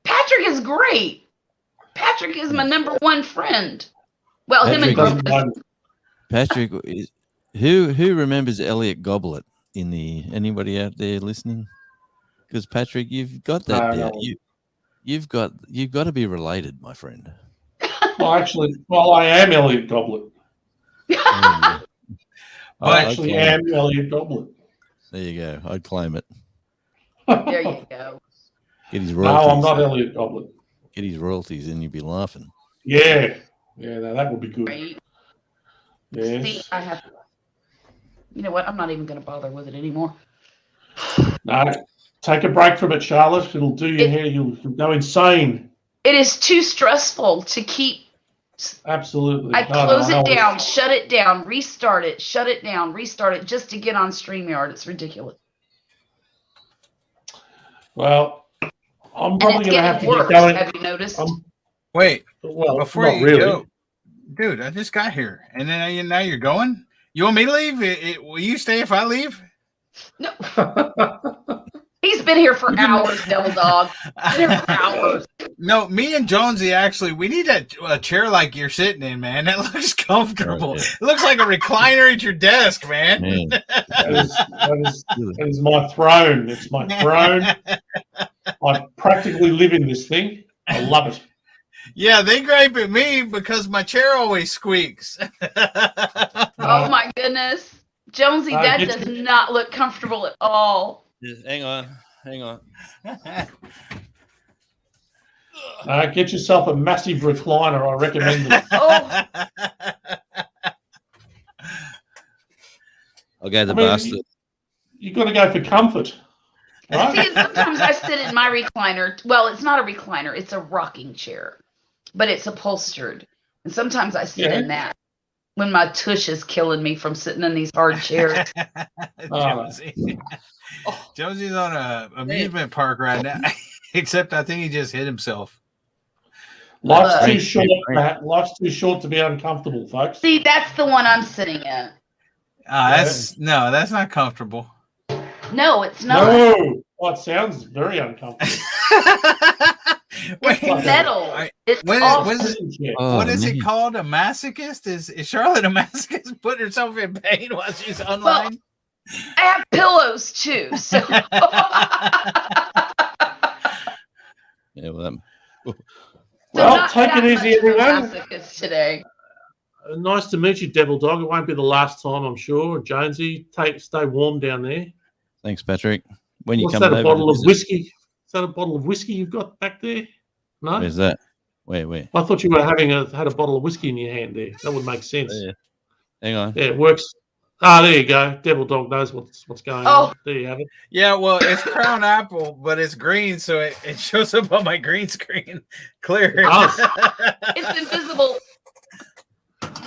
Patrick is great. Patrick is my number one friend. Well, Patrick, him and Patrick, who remembers Elliot Goblet anybody out there listening? Because Patrick, you've got that down. You've got to be related, my friend. Well, I am Elliot Goblet. I actually am Elliot Goblet. There you go. I'd claim it. There you go. Get his royalties. No, I'm not Elliot Goblet. Get his royalties and you'd be laughing. Yeah. No, that would be good. Right. Yeah. See, you know what? I'm not even going to bother with it anymore. No, take a break from it, Charlotte. It'll do your hair. You'll go insane. It is too stressful to keep. Absolutely. I close it down, shut it down, restart it, shut it down, restart it just to get on StreamYard. It's ridiculous. Well, I'm probably going to have to worse, get going. Have you noticed? Wait. Well, before not you really. go, dude, I just got here, and then now you're going. You want me to leave? Will you stay if I leave? No. He's been here for hours, Devil Dog. Been here for hours. No, me and Jonesy actually, we need a chair like you're sitting in, man. That looks comfortable. Right. It looks like a recliner at your desk, man. Man. That is my throne. It's my throne. I practically live in this thing. I love it. Yeah, they gripe at me because my chair always squeaks. Oh my goodness. Jonesy, that get does not look comfortable at all. Hang on. Get yourself a massive recliner. I recommend it. Oh, I'll go to the bastard. You've got to go for comfort. Right? see, sometimes I sit in my recliner. Well, it's not a recliner, it's a rocking chair, but it's upholstered. And sometimes I sit in that when my tush is killing me from sitting in these hard chairs. Jonesy's on a amusement park right now, except I think he just hit himself. Life's too short, Matt. Life's too short to be uncomfortable, folks. See, that's the one I'm sitting in. That's not comfortable. No, it's not. No. Well, it sounds very uncomfortable. It's metal. It's what is it called? A masochist? Is Charlotte a masochist? Putting herself in pain while she's online? Well, I have pillows too. So Yeah, well, well, take it easy, everyone. Today. Nice to meet you, Devil Dog. It won't be the last time, I'm sure. Jonesy, stay warm down there. thanks, Patrick. When you What's come that? over, A bottle of whiskey? Is that a bottle of whiskey you've got back there? No. Where's that? Where? I thought you were had a bottle of whiskey in your hand there. That would make sense. Yeah. Hang on. Yeah, it works. There you go. Devil Dog knows what's going on. There you have it. Yeah, well, it's Crown Apple, but it's green, so it shows up on my green screen clear. It's invisible.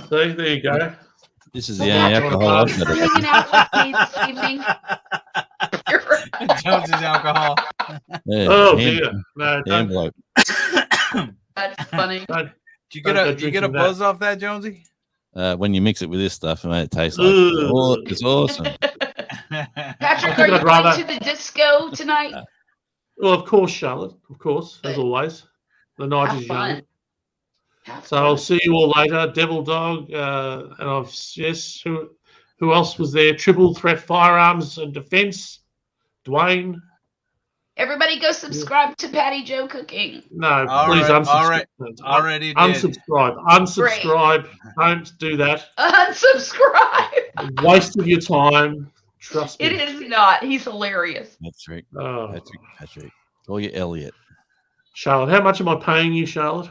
See, there you go. This is the only alcohol I've got. Hanging out with me this evening. Jones's alcohol. Yeah, Oh dear. No, don't. bloke. That's funny. Don't. Do you get a buzz off that, Jonesy? When you mix it with this stuff, mate, it tastes like it's awesome. Patrick, are you going to the disco tonight? Well, of course, Charlotte. Of course, as always. The night is young. So I'll see you all later. Devil Dog, and who else was there? Triple Threat Firearms and Defense. Dwayne. Everybody go subscribe to Patty Joe Cooking. No, please unsubscribe. Already did. Unsubscribe. Don't do that. Unsubscribe. Waste of your time. Trust me. It is not. He's hilarious. Patrick. Oh. Patrick. Call you Elliot. Charlotte, how much am I paying you, Charlotte?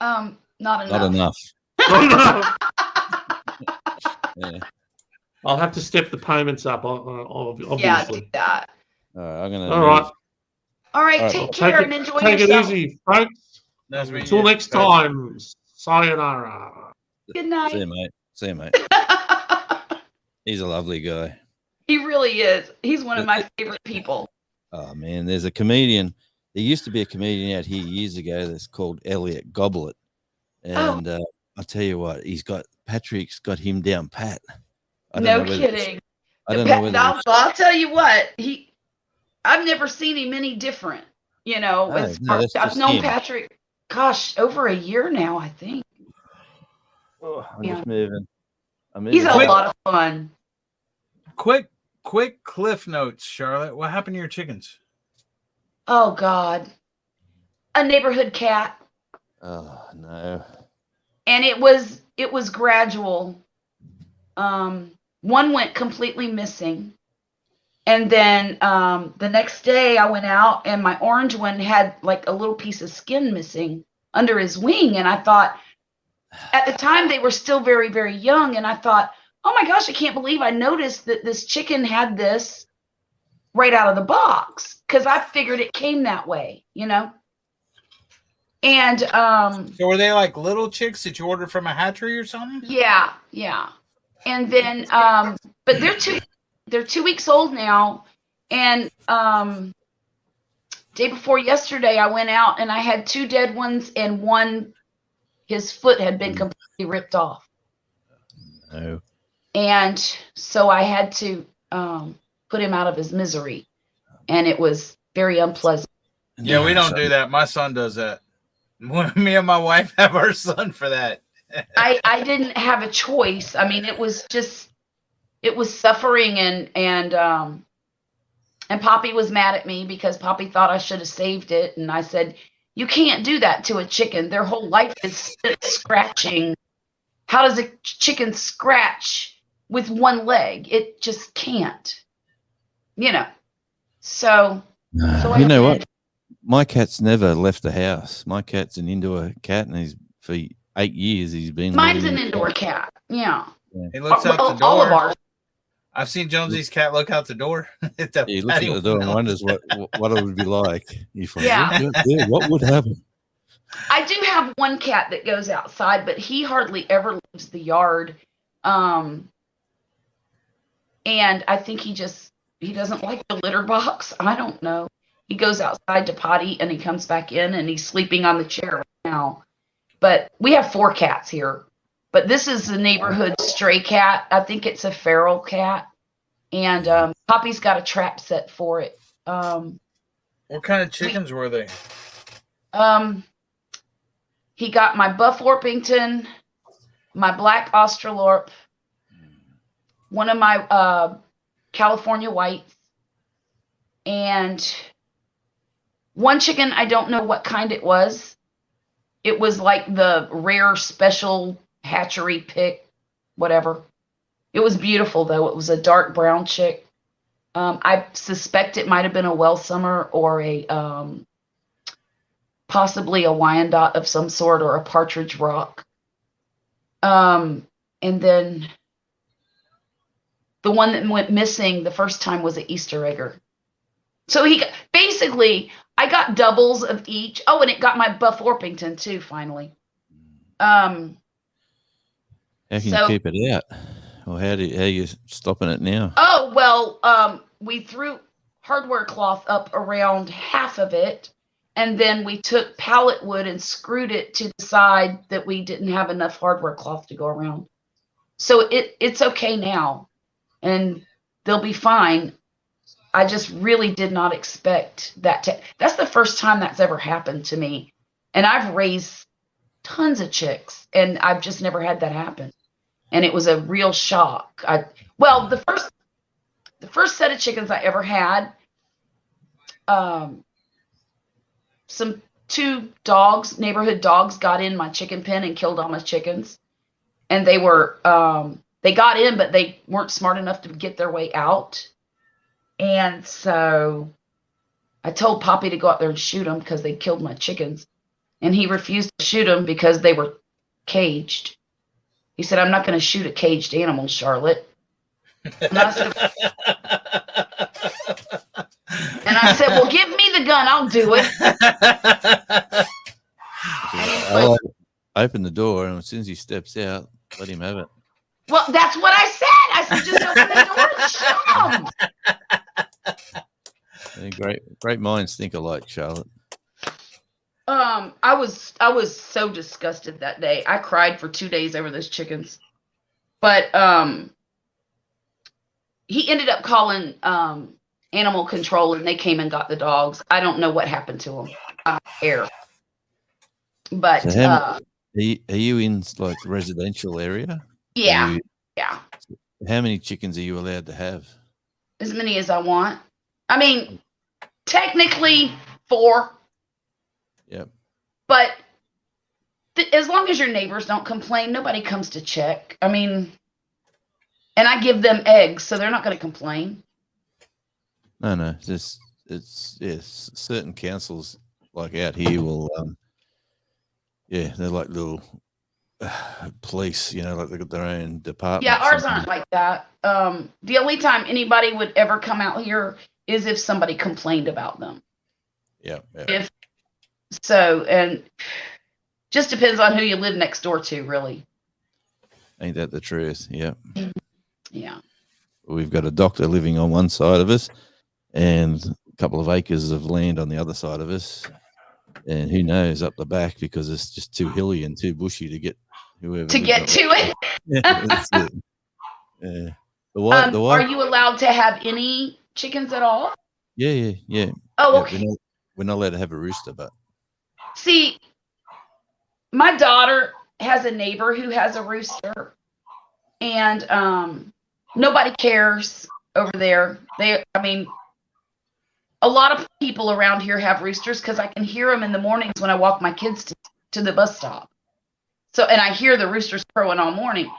Not enough. Not enough. Yeah. I'll have to step the payments up, obviously. Yeah, do that. All right, I'm gonna. All right. All right, take care and enjoy yourself. Take it easy, folks. Until next time. Sayonara. Good night. See you, mate. He's a lovely guy. He really is. He's one of my favorite people. Oh man, there's a comedian. There used to be a comedian out here years ago that's called Elliot Goblet, and I'll tell you what, Patrick's got him down pat. No kidding. I don't know whether I'll tell you what, I've never seen him any different. You know, I've known Patrick, gosh, over a year now, I think. Oh, I'm just moving. He's a lot of fun. Quick cliff notes, Charlotte. What happened to your chickens? Oh God, a neighborhood cat. Oh no. And it was gradual. One went completely missing. And then the next day I went out and my orange one had like a little piece of skin missing under his wing. And I thought, at the time they were still very, very young. And I thought, oh my gosh, I can't believe I noticed that this chicken had this right out of the box. Because I figured it came that way, you know? And so were they like little chicks that you ordered from a hatchery or something? Yeah. And then but they're 2 weeks old now. And day before yesterday I went out and I had 2 dead ones and one, his foot had been completely ripped off. No. And so I had to put him out of his misery. And it was very unpleasant. Yeah, we don't do that. My son does that. Me and my wife have our son for that. I didn't have a choice. I mean, it was suffering, and Poppy was mad at me because Poppy thought I should have saved it, and I said, you can't do that to a chicken. Their whole life is scratching. How does a chicken scratch with one leg? It just can't, So you know what? My cat's never left the house. My cat's an indoor cat, and for 8 years he's been. Mine's an indoor cat. Yeah. He looks out the door. All of ours. I've seen Jonesy's cat look out the door. He looks at the door and wonders what it would be like if I Yeah. looked out there. What would happen? I do have one cat that goes outside, but he hardly ever leaves the yard. And I think he doesn't like the litter box. I don't know. He goes outside to potty and he comes back in and he's sleeping on the chair right now. But we have 4 cats here. But this is the neighborhood stray cat. I think it's a feral cat. And Poppy's got a trap set for it. What kind of chickens were they? He got my Buff Orpington, my Black Australorp, one of my California Whites, and one chicken, I don't know what kind it was. It was like the rare special hatchery pick, whatever. It was beautiful, though. It was a dark brown chick. I suspect it might have been a Welsummer or possibly a Wyandotte of some sort or a Partridge Rock. And then the one that went missing the first time was an Easter egger. So I got doubles of each. Oh, and it got my Buff Orpington too, finally. How can you keep it out? Or how are you stopping it now? Oh, well, we threw hardware cloth up around half of it, and then we took pallet wood and screwed it to the side that we didn't have enough hardware cloth to go around. So it's okay now, and they'll be fine. I just really did not expect that that's the first time that's ever happened to me. And I've raised tons of chicks, and I've just never had that happen. And it was a real shock. The first set of chickens I ever had, two dogs, neighborhood dogs, got in my chicken pen and killed all my chickens. And they got in, but they weren't smart enough to get their way out. And so I told Poppy to go out there and shoot them because they killed my chickens. And he refused to shoot them because they were caged. He said, I'm not going to shoot a caged animal, Charlotte. And I said, well, give me the gun. I'll do it. I'll open the door, and as soon as he steps out, let him have it. Well, that's what I said. I said, just open the door and shoot him. Great minds think alike, Charlotte. I was so disgusted that day. I cried for 2 days over those chickens. But he ended up calling animal control, and they came and got the dogs. I don't know what happened to them. I don't care. But so are you in like residential area? Yeah. How many chickens are you allowed to have? As many as I want. I mean, technically 4. Yep. But as long as your neighbors don't complain, nobody comes to check. I mean, and I give them eggs, so they're not going to complain. No. It's certain councils like out here will, they're like little police, like they've got their own department. Yeah, ours aren't like that. The only time anybody would ever come out here is if somebody complained about them. Yeah. And just depends on who you live next door to, really. Ain't that the truth? Yeah. Yeah. We've got a doctor living on one side of us and a couple of acres of land on the other side of us. And who knows up the back, because it's just too hilly and too bushy to get whoever. To get to it. Yeah, that's it. Yeah. Are you allowed to have any chickens at all? Yeah. Oh, okay. we're not allowed to have a rooster, but See, my daughter has a neighbor who has a rooster, and nobody cares over there. I mean, a lot of people around here have roosters because I can hear them in the mornings when I walk my kids to the bus stop. So, and I hear the roosters crowing all morning,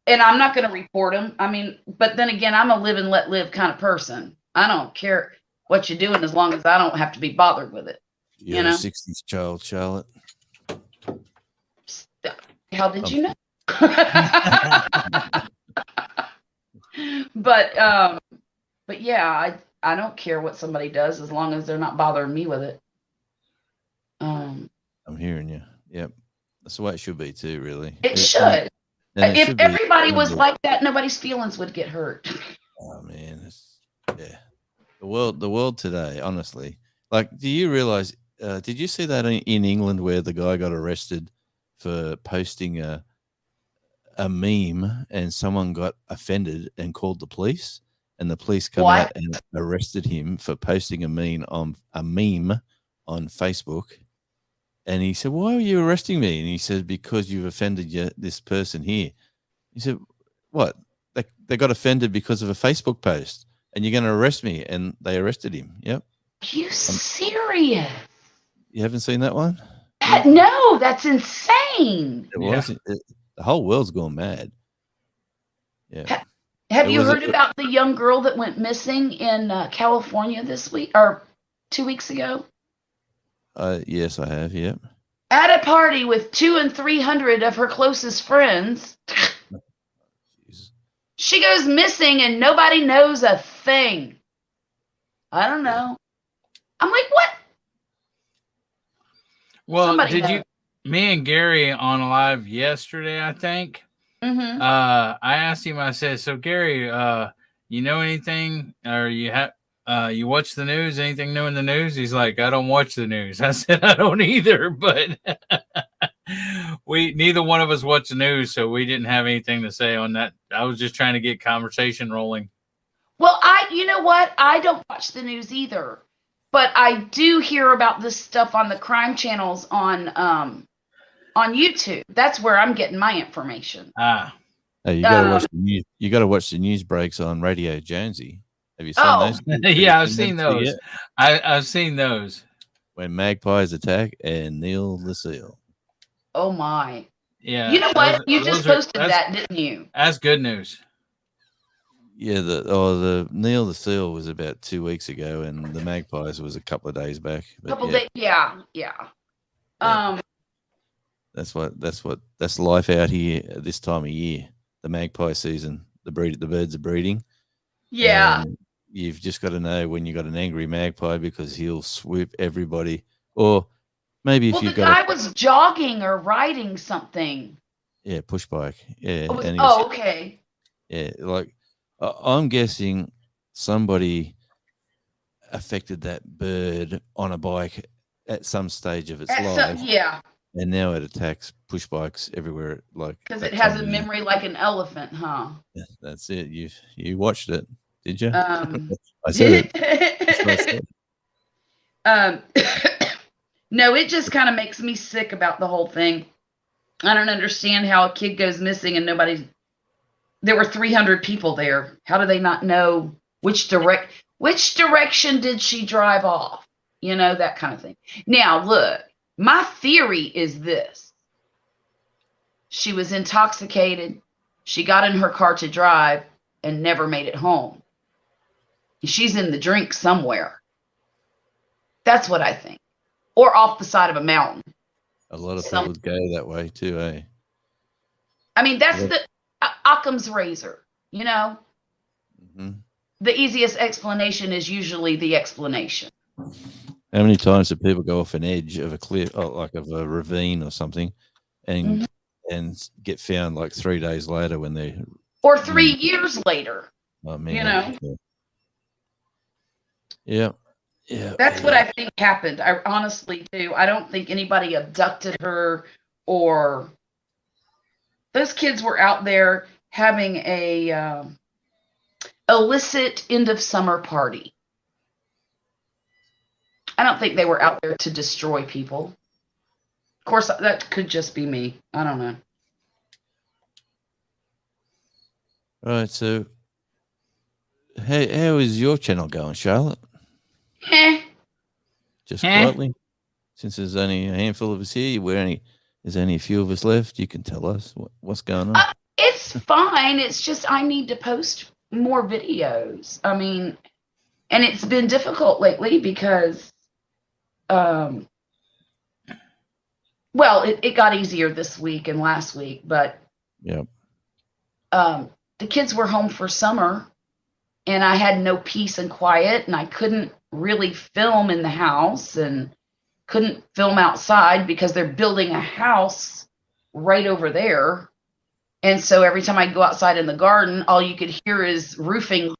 and I'm not going to report them. I mean, but then again, I'm a live and let live kind of person. I don't care what you're doing as long as I don't have to be bothered with it. you're You know? a 60s child, Charlotte. How did you know? But yeah, I don't care what somebody does as long as they're not bothering me with it. I'm hearing you. Yep. That's the way it should be too, really. It should. And If everybody was like that, nobody's feelings would get hurt. Oh man, yeah. The world today, honestly. Like, do you realize? Did you see that in England where the guy got arrested for posting a meme, and someone got offended and called the police, and the police come out and arrested him for posting a meme on Facebook. And he said, "Why are you arresting me?" And he said, "Because you've offended this person here." He said, "What? They got offended because of a Facebook post, and you're going to arrest me?" And they arrested him. Yep. Are you serious? You haven't seen that one? No, that's insane. It wasn't. The whole world's gone mad. Yeah. Have you heard about the young girl that went missing in California this week or 2 weeks ago? Yes, I have. Yep. At a party with 200 and 300 of her closest friends. She goes missing and nobody knows a thing. I don't know. I'm like, what? Well, Somebody me and Gary on live yesterday, I think. Mm-hmm. I asked him, I said, "So Gary, you know anything, or you watch the news? Anything new in the news?" He's like, "I don't watch the news." I said, "I don't either," but neither one of us watch the news, so we didn't have anything to say on that. I was just trying to get conversation rolling. Well, you know what? I don't watch the news either, but I do hear about this stuff on the crime channels on YouTube. That's where I'm getting my information. Hey, you gotta watch the news. You gotta watch the news breaks on Radio Jonesy. Have you seen those? Yeah, I've seen those. I've seen those. When magpies attack and Neil the seal. Oh my! Yeah. You know what? You just posted that, didn't you? That's good news. Yeah, the Neil the seal was about 2 weeks ago, and the magpies was a couple of days back. Days, yeah. That's life out here at this time of year. The magpie season. The birds are breeding. Yeah. And you've just got to know when you got an angry magpie, because he'll swoop everybody. Or maybe if you've got the guy was jogging or riding something. Yeah, push bike. Yeah. Okay. Yeah, like I'm guessing somebody affected that bird on a bike at some stage of its life. Yeah. And now it attacks push bikes everywhere, like because it has a memory like an elephant, huh? Yeah, that's it. You watched it, did you? I said it. No, it just kind of makes me sick about the whole thing. I don't understand how a kid goes missing and there were 300 people there. How do they not know which direction did she drive off? You know, that kind of thing. Now, look, my theory is this. She was intoxicated. She got in her car to drive and never made it home. She's in the drink somewhere. That's what I think. Or off the side of a mountain. A lot of people go that way too, eh? I mean, that's the Occam's razor, you know? Mm-hmm. The easiest explanation is usually the explanation. How many times do people go off an edge of a cliff, like of a ravine or something, and get found like 3 days later when they or 3 years later? Oh man, you know. Yeah. That's what I think happened. I honestly do. I don't think anybody abducted her, or those kids were out there having a illicit end of summer party. I don't think they were out there to destroy people. Of course, that could just be me. I don't know. Right. So, how is your channel going, Charlotte? Just quietly, since there's only a handful of us here. There's only a few of us left. You can tell us what's going on. It's fine. It's just I need to post more videos. I mean, and it's been difficult lately because, well, it got easier this week and last week, but Yep. The kids were home for summer, and I had no peace and quiet, and I couldn't really film in the house and couldn't film outside because they're building a house right over there. And so every time I go outside in the garden, all you could hear is roofing,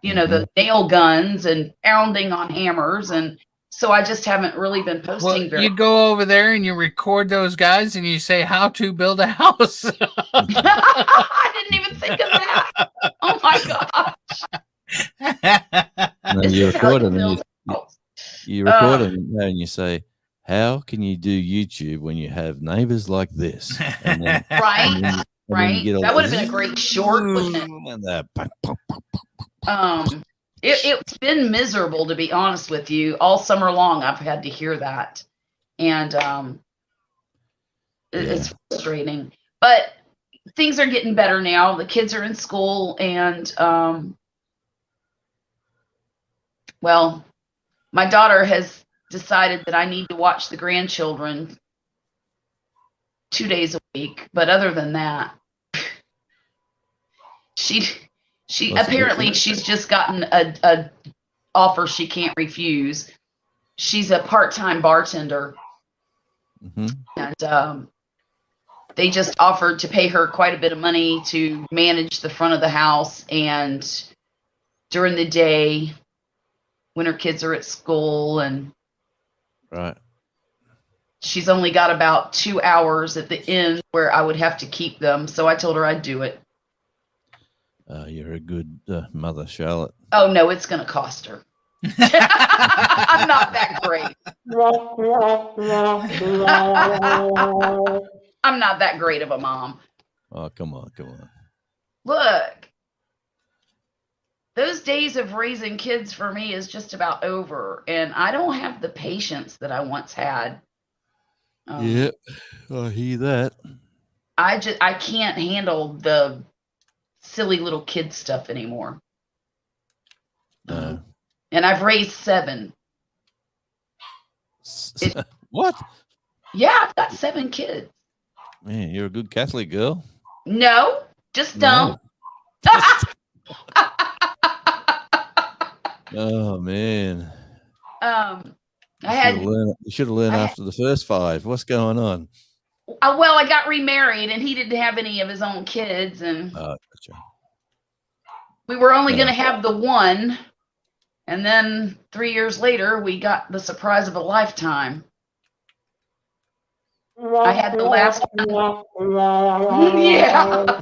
the nail guns and pounding on hammers. And so I just haven't really been posting very. You go over there and you record those guys and you say how to build a house. I didn't even think of that. Oh my gosh. No, you record them and you say, how can you do YouTube when you have neighbors like this? And then, right. That would have been a great short, wouldn't it? And It's been miserable, to be honest with you. All summer long, I've had to hear that. And it's frustrating. But things are getting better now. The kids are in school, and, well, my daughter has decided that I need to watch the grandchildren 2 days a week. But other than that, she apparently she's just gotten a offer she can't refuse. She's a part-time bartender, and they just offered to pay her quite a bit of money to manage the front of the house, and during the day when her kids are at school, and right. She's only got about 2 hours at the end where I would have to keep them, so I told her I'd do it. You're a good mother, Charlotte. Oh, no, it's going to cost her. I'm not that great. I'm not that great of a mom. Oh, come on. Look, those days of raising kids for me is just about over, and I don't have the patience that I once had. Yeah, I hear that. I can't handle the silly little kid stuff anymore. No. And I've raised 7. What? Yeah, I've got 7 kids. Man, you're a good Catholic girl. No, just don't. Oh man. You should have learned after the first 5. What's going on? Well, I got remarried, and he didn't have any of his own kids, and Gotcha. we were only going to have the one, and then 3 years later, we got the surprise of a lifetime. I had the last one. Yeah.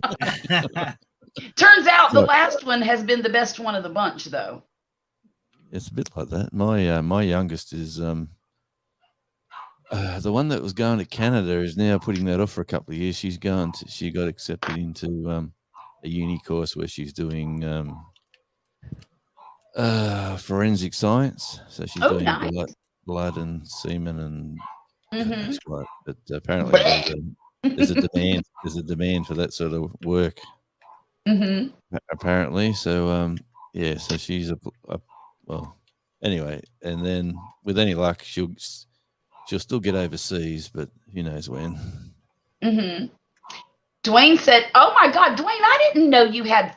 Turns out the last one has been the best one of the bunch, though. It's a bit like that. My youngest is the one that was going to Canada is now putting that off for a couple of years. She got accepted into a uni course where she's doing forensic science. So she's doing blood and semen and but apparently there's a demand. There's a demand for that sort of work. Apparently, so so she's well. Anyway, and then with any luck, she'll still get overseas, but who knows when. Dwayne said, "Oh my God, Dwayne! I didn't know you had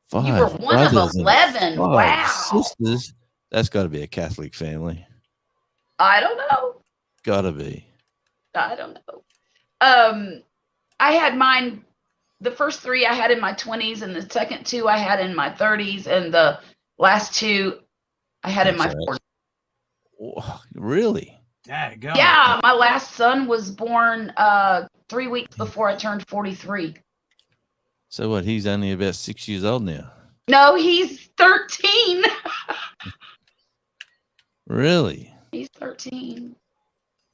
5 you were one of 11. Wow, sisters. That's got to be a Catholic family. I don't know. Got to be. I don't know. I had mine. The first 3 I had in my 20s, and the second 2 I had in my 30s, and the last 2 I had in my 40s. Oh, really? Yeah, my last son was born 3 weeks before I turned 43. So what? He's only about 6 years old now. No, he's 13. Really? He's 13.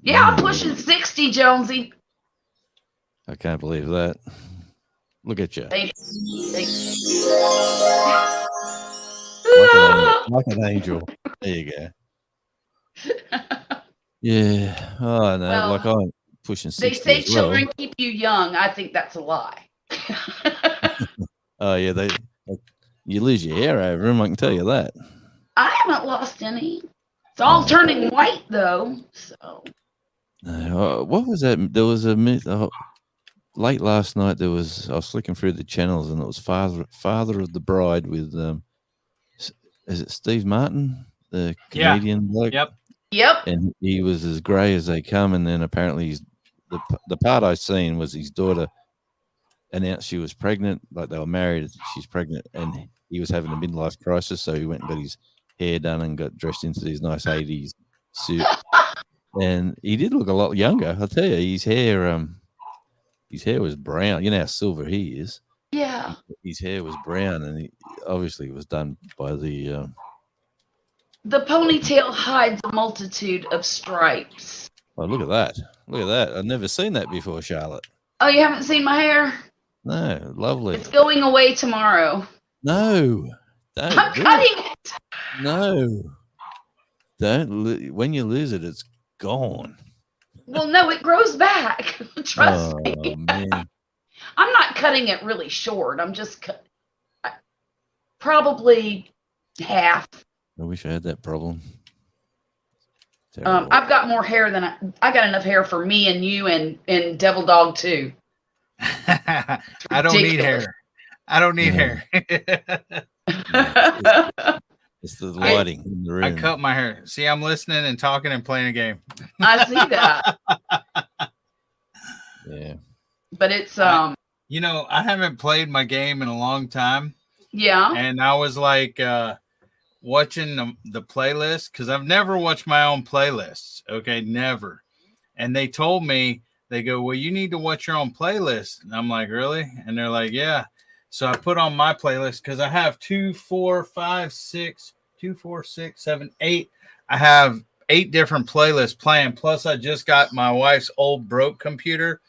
Yeah, I'm pushing 60, Jonesy. I can't believe that. Look at you. Thank Like an angel. There you go. Yeah. Oh, no. Well, like I'm pushing 60 They say as well. children keep you young. I think that's a lie. Oh, yeah. You lose your hair over them, I can tell you that. I haven't lost any. It's all turning white, though. So. What was that? There was a late last night. I was flicking through the channels, and it was Father of the Bride with is it Steve Martin, the comedian bloke? Yep. And he was as grey as they come, and then apparently the part I seen was his daughter announced she was pregnant, like they were married, she's pregnant, and he was having a midlife crisis, so he went and got his hair done and got dressed into his nice 80s suit. And he did look a lot younger. I'll tell you, his hair was brown. You know how silver he is. Yeah. His hair was brown, and he obviously was done by the ponytail hides a multitude of stripes. Oh, look at that. Look at that. I've never seen that before, Charlotte. Oh, you haven't seen my hair? No, lovely. It's going away tomorrow. No. I'm cutting it. No. Don't. When you lose it, it's gone. Well, no, it grows back. Trust me. Oh, man. I'm not cutting it really short. I'm just probably half. I wish I had that problem. I've got more hair than I got enough hair for me and you and Devil Dog too. I don't need hair. I don't need hair. It's the lighting in the room. I cut my hair. See, I'm listening and talking and playing a game. I see that. Yeah. But it's you know, I haven't played my game in a long time. Yeah. And I was like watching the playlist, because I've never watched my own playlists. Okay, never. And they told me, they go, well, you need to watch your own playlist. And I'm like, really? And they're like, yeah. So I put on my playlist, because I have 2, 4, 5, 6, 2, 4, 6, 7, 8. I have 8 different playlists playing. Plus, I just got my wife's old broke computer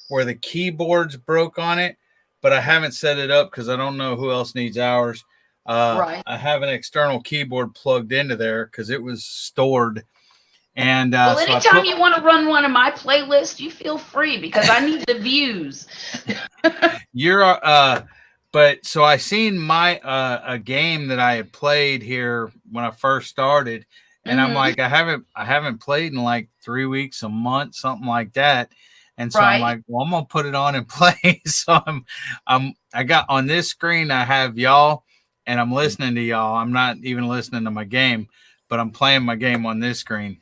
where the keyboard's broke on it, but I haven't set it up because I don't know who else needs ours. Right. I have an external keyboard plugged into there because it was stored. And well, so anytime you want to run one of my playlists, you feel free, because I need the views. But so I seen my a game that I had played here when I first started, and I'm like, I haven't played in like 3 weeks, a month, something like that. And so I'm like, well, I'm gonna put it on and play. So I got on this screen, I have y'all, and I'm listening to y'all. I'm not even listening to my game, but I'm playing my game on this screen.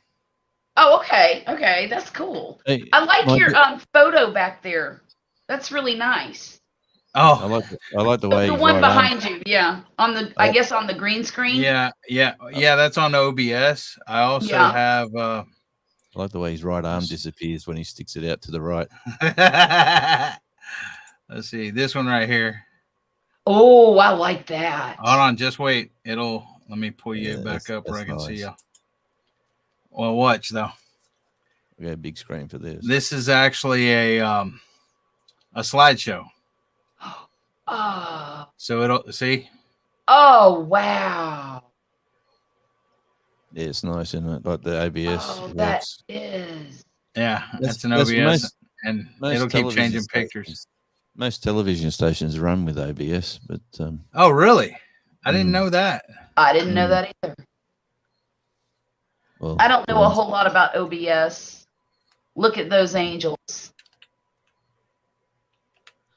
Oh, okay. Okay, that's cool. Hey, I like your photo back there. That's really nice. Oh, I like the way the one behind you, yeah. On the I guess on the green screen. Yeah. That's on OBS. I also have. I like the way his right arm disappears when he sticks it out to the right. Let's see this one right here. Oh, I like that. Hold on, just wait. Let me pull you back up where I can see you. Well, watch though. We got a big screen for this. This is actually a slideshow. Oh. So it'll see. Oh wow. Yeah, it's nice, isn't it? Like the OBS. Oh, that is. Yeah, that's an OBS, and it'll keep changing pictures. Most television stations run with OBS, but oh, really? I didn't know that. I didn't know that either. Well, I don't know a whole lot about OBS. Look at those angels.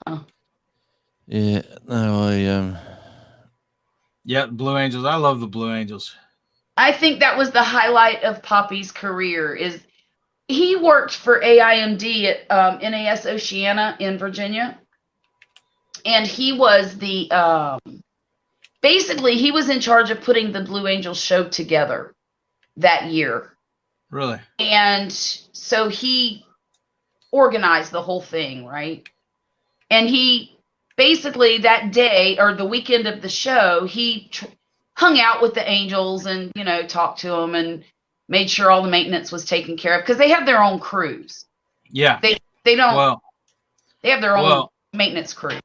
Huh. Yeah, no, Yeah, Blue Angels. I love the Blue Angels. I think that was the highlight of Poppy's career. Is he worked for AIMD at NAS Oceana in Virginia, and he was the basically he was in charge of putting the Blue Angels show together that year. Really? And so he organized the whole thing, right? And he basically that day or the weekend of the show, he hung out with the Angels and, talked to them and made sure all the maintenance was taken care of, because they have their own crews. Yeah. They don't. Well, they have their own maintenance crew.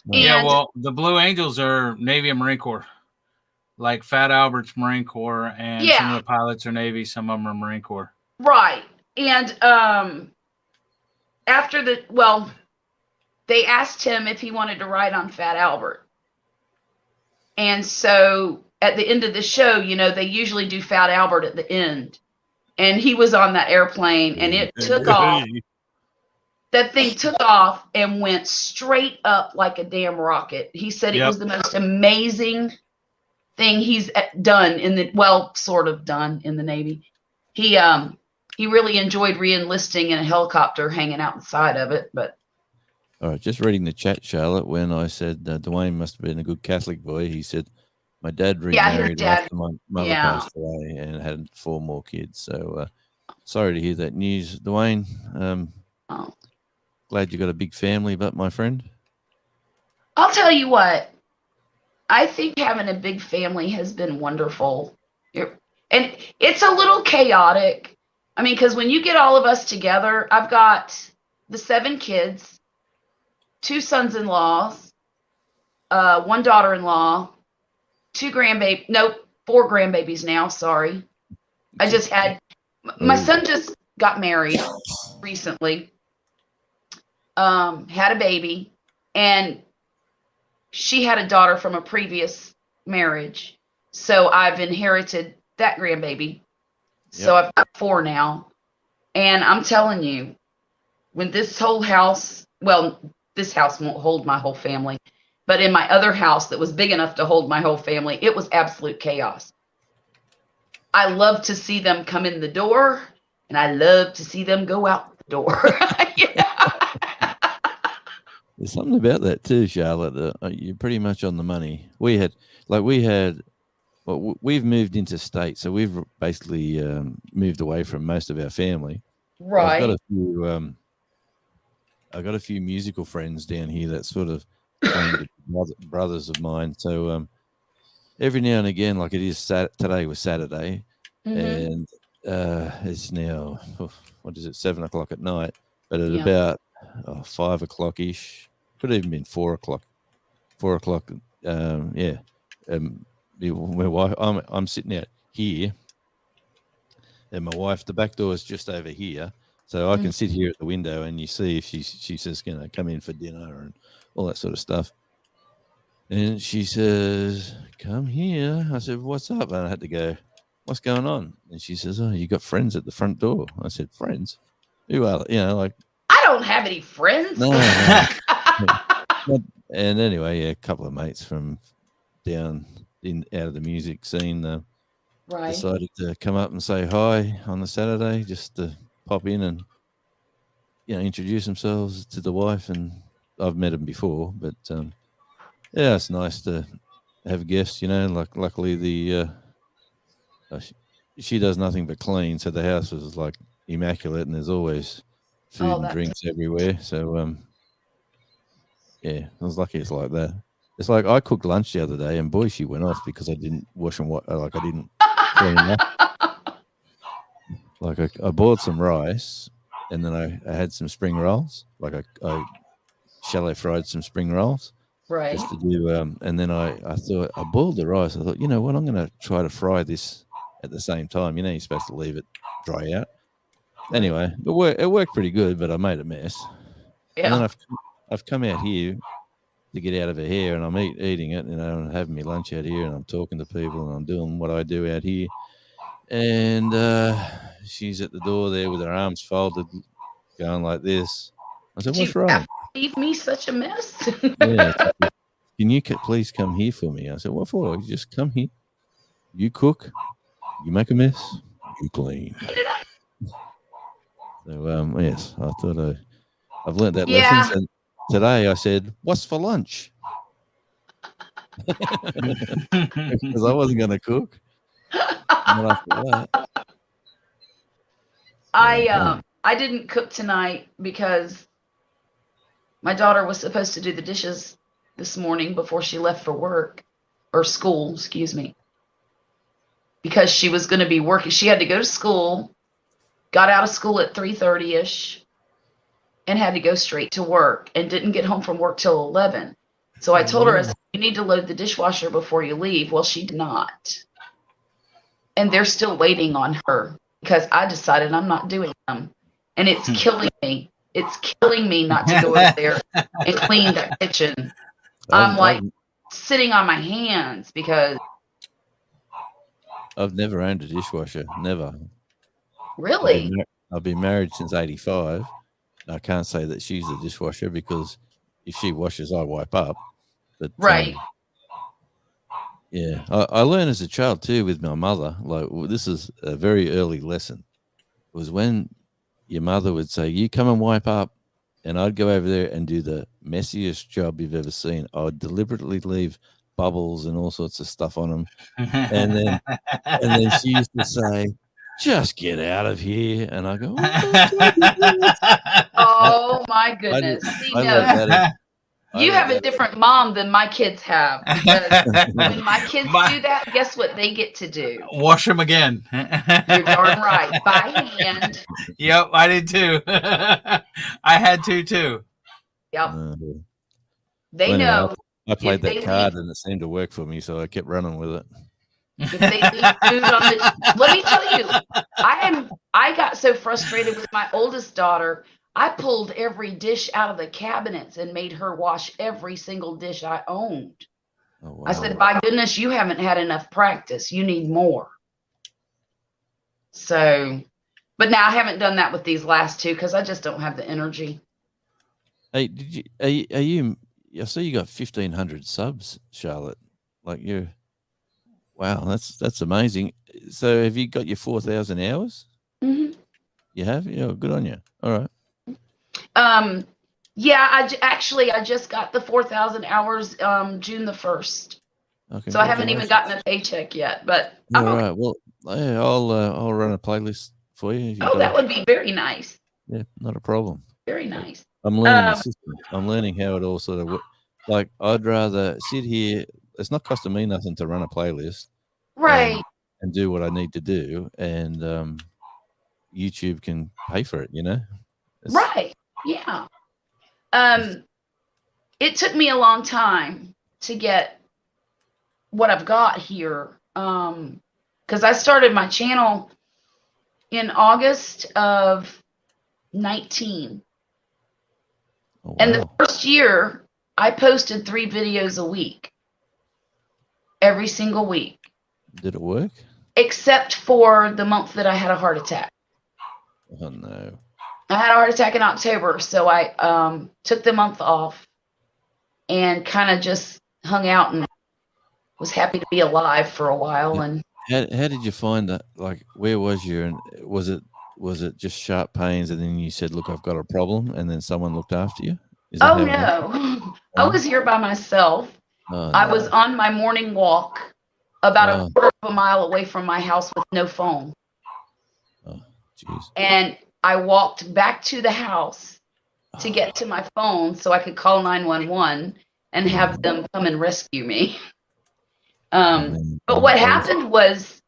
Yeah, well, the Blue Angels are Navy and Marine Corps. Like Fat Albert's Marine Corps, and some of the pilots are Navy, some of them are Marine Corps. Right. And they asked him if he wanted to ride on Fat Albert. And so at the end of the show, they usually do Fat Albert at the end. And he was on that airplane, and it took off. That thing took off and went straight up like a damn rocket. He said it was the most amazing thing he's done sort of done in the Navy. He really enjoyed re-enlisting in a helicopter, hanging out inside of it. But all right, just reading the chat, Charlotte. When I said Dwayne must have been a good Catholic boy, he said my dad remarried after my mother passed away and had 4 more kids. So sorry to hear that news, Dwayne. Glad you got a big family, but my friend, I'll tell you what. I think having a big family has been wonderful. And it's a little chaotic. I mean, because when you get all of us together, I've got the 7 kids, 2 sons-in-laws, 1 daughter-in-law, 4 grandbabies now, sorry. I just had, my son just got married recently, had a baby, and she had a daughter from a previous marriage. So I've inherited that grandbaby. So I've got 4 now. And I'm telling you, when this whole house, this house won't hold my whole family, but in my other house that was big enough to hold my whole family, it was absolute chaos. I love to see them come in the door, and I love to see them go out the door. There's something about that too, Charlotte. You're pretty much on the money. We've moved into state, so we've basically moved away from most of our family. Right. I've got a few musical friends down here that sort of claim to be brothers of mine. So every now and again, like it is today was Saturday, and it's now 7 o'clock at night, but at about 5 o'clock ish. Could have even been 4 o'clock. 4 o'clock. My wife. I'm sitting out here, and my wife. The back door is just over here, so I can sit here at the window, and you see if she says, come in for dinner and all that sort of stuff. And she says, "Come here." I said, "What's up?" And I had to go, "What's going on?" And she says, "Oh, you got friends at the front door." I said, "Friends? Who are they?" I don't have any friends. No. And anyway, a couple of mates from down out of the music scene decided to come up and say hi on the Saturday, just to pop in and introduce themselves to the wife. And I've met them before, but it's nice to have guests. Luckily she does nothing but clean, so the house was like immaculate, and there's always food and drinks everywhere. So I was lucky it's like that. It's like I cooked lunch the other day, and boy, she went off because I didn't wash and I didn't clean up. Like I boiled some rice, and then I had some spring rolls. Like I shallow fried some spring rolls, right? Just to do. And then I thought I boiled the rice. I thought, you know what, I'm going to try to fry this at the same time. You're supposed to leave it dry out. Anyway, it worked pretty good, but I made a mess. Yeah. And then I've come out here to get out of her hair, and I'm eating it, and having my lunch out here, and I'm talking to people, and I'm doing what I do out here. And she's at the door there with her arms folded, going like this. I said, "What's wrong? Leave me such a mess." Yeah. Can you please come here for me? I said, "What for?" You just come here. You cook. You make a mess. You clean. So yes, I thought I've learned that lesson. And today I said, "What's for lunch?" Because I wasn't going to cook. I didn't cook tonight because my daughter was supposed to do the dishes this morning before she left for work, or school, excuse me, because she was going to be working. She had to go to school, got out of school at 3:30ish, and had to go straight to work, and didn't get home from work till 11. So I told her, I said, you need to load the dishwasher before you leave. Well, she did not. And they're still waiting on her because I decided I'm not doing them. And it's killing me. It's killing me not to go over there and clean that kitchen. I'm like sitting on my hands because. I've never owned a dishwasher. Never. Really? I've been married since 85. I can't say that she's the dishwasher because if she washes, I wipe up. But right. Yeah, I learned as a child too with my mother. Like, this is a very early lesson. It was when your mother would say, "You come and wipe up," and I'd go over there and do the messiest job you've ever seen. I would deliberately leave bubbles and all sorts of stuff on them, and then she used to say, "Just get out of here," and I go, "Oh my goodness!" I love that. You have a different mom than my kids have, because when my kids do that, guess what they get to do? Wash them again. You're darn right. By hand. Yep, I did too. I had to too. Yep. They know. I played that card and it seemed to work for me, so I kept running with it. If they leave food on the, let me tell you, I got so frustrated with my oldest daughter. I pulled every dish out of the cabinets and made her wash every single dish I owned. Oh, wow. I said, by goodness, you haven't had enough practice. You need more. So, but now I haven't done that with these last two because I just don't have the energy. Hey, are you, I see you got 1,500 subs, Charlotte. Like wow, that's amazing. So have you got your 4,000 hours? Mm-hmm. You have? Yeah, good on you. All right. Yeah, I just got the 4,000 hours June the 1st. Okay, so I haven't even gotten a paycheck yet, but all right. Well, yeah, I'll run a playlist for you. That would be very nice. Yeah, not a problem. Very nice. I'm learning the system. I'm learning how it all sort of works. Like, I'd rather sit here. It's not costing me nothing to run a playlist, right, and do what I need to do, and YouTube can pay for it. Right. Yeah. It took me a long time to get what I've got here. Because I started my channel in August of 19. Oh, wow. And the first year I posted 3 videos a week. Every single week. Did it work? Except for the month that I had a heart attack. Oh no. I had a heart attack in October, so I took the month off and kind of just hung out and was happy to be alive for a while. And how did you find that? Like, where was you? And was it just sharp pains, and then you said, "Look, I've got a problem," and then someone looked after you? Oh no, I was here by myself. Oh, I was on my morning walk about a quarter of a mile away from my house with no phone. Oh, jeez. And I walked back to the house to get to my phone so I could call 911 and have them come and rescue me. But what happened was,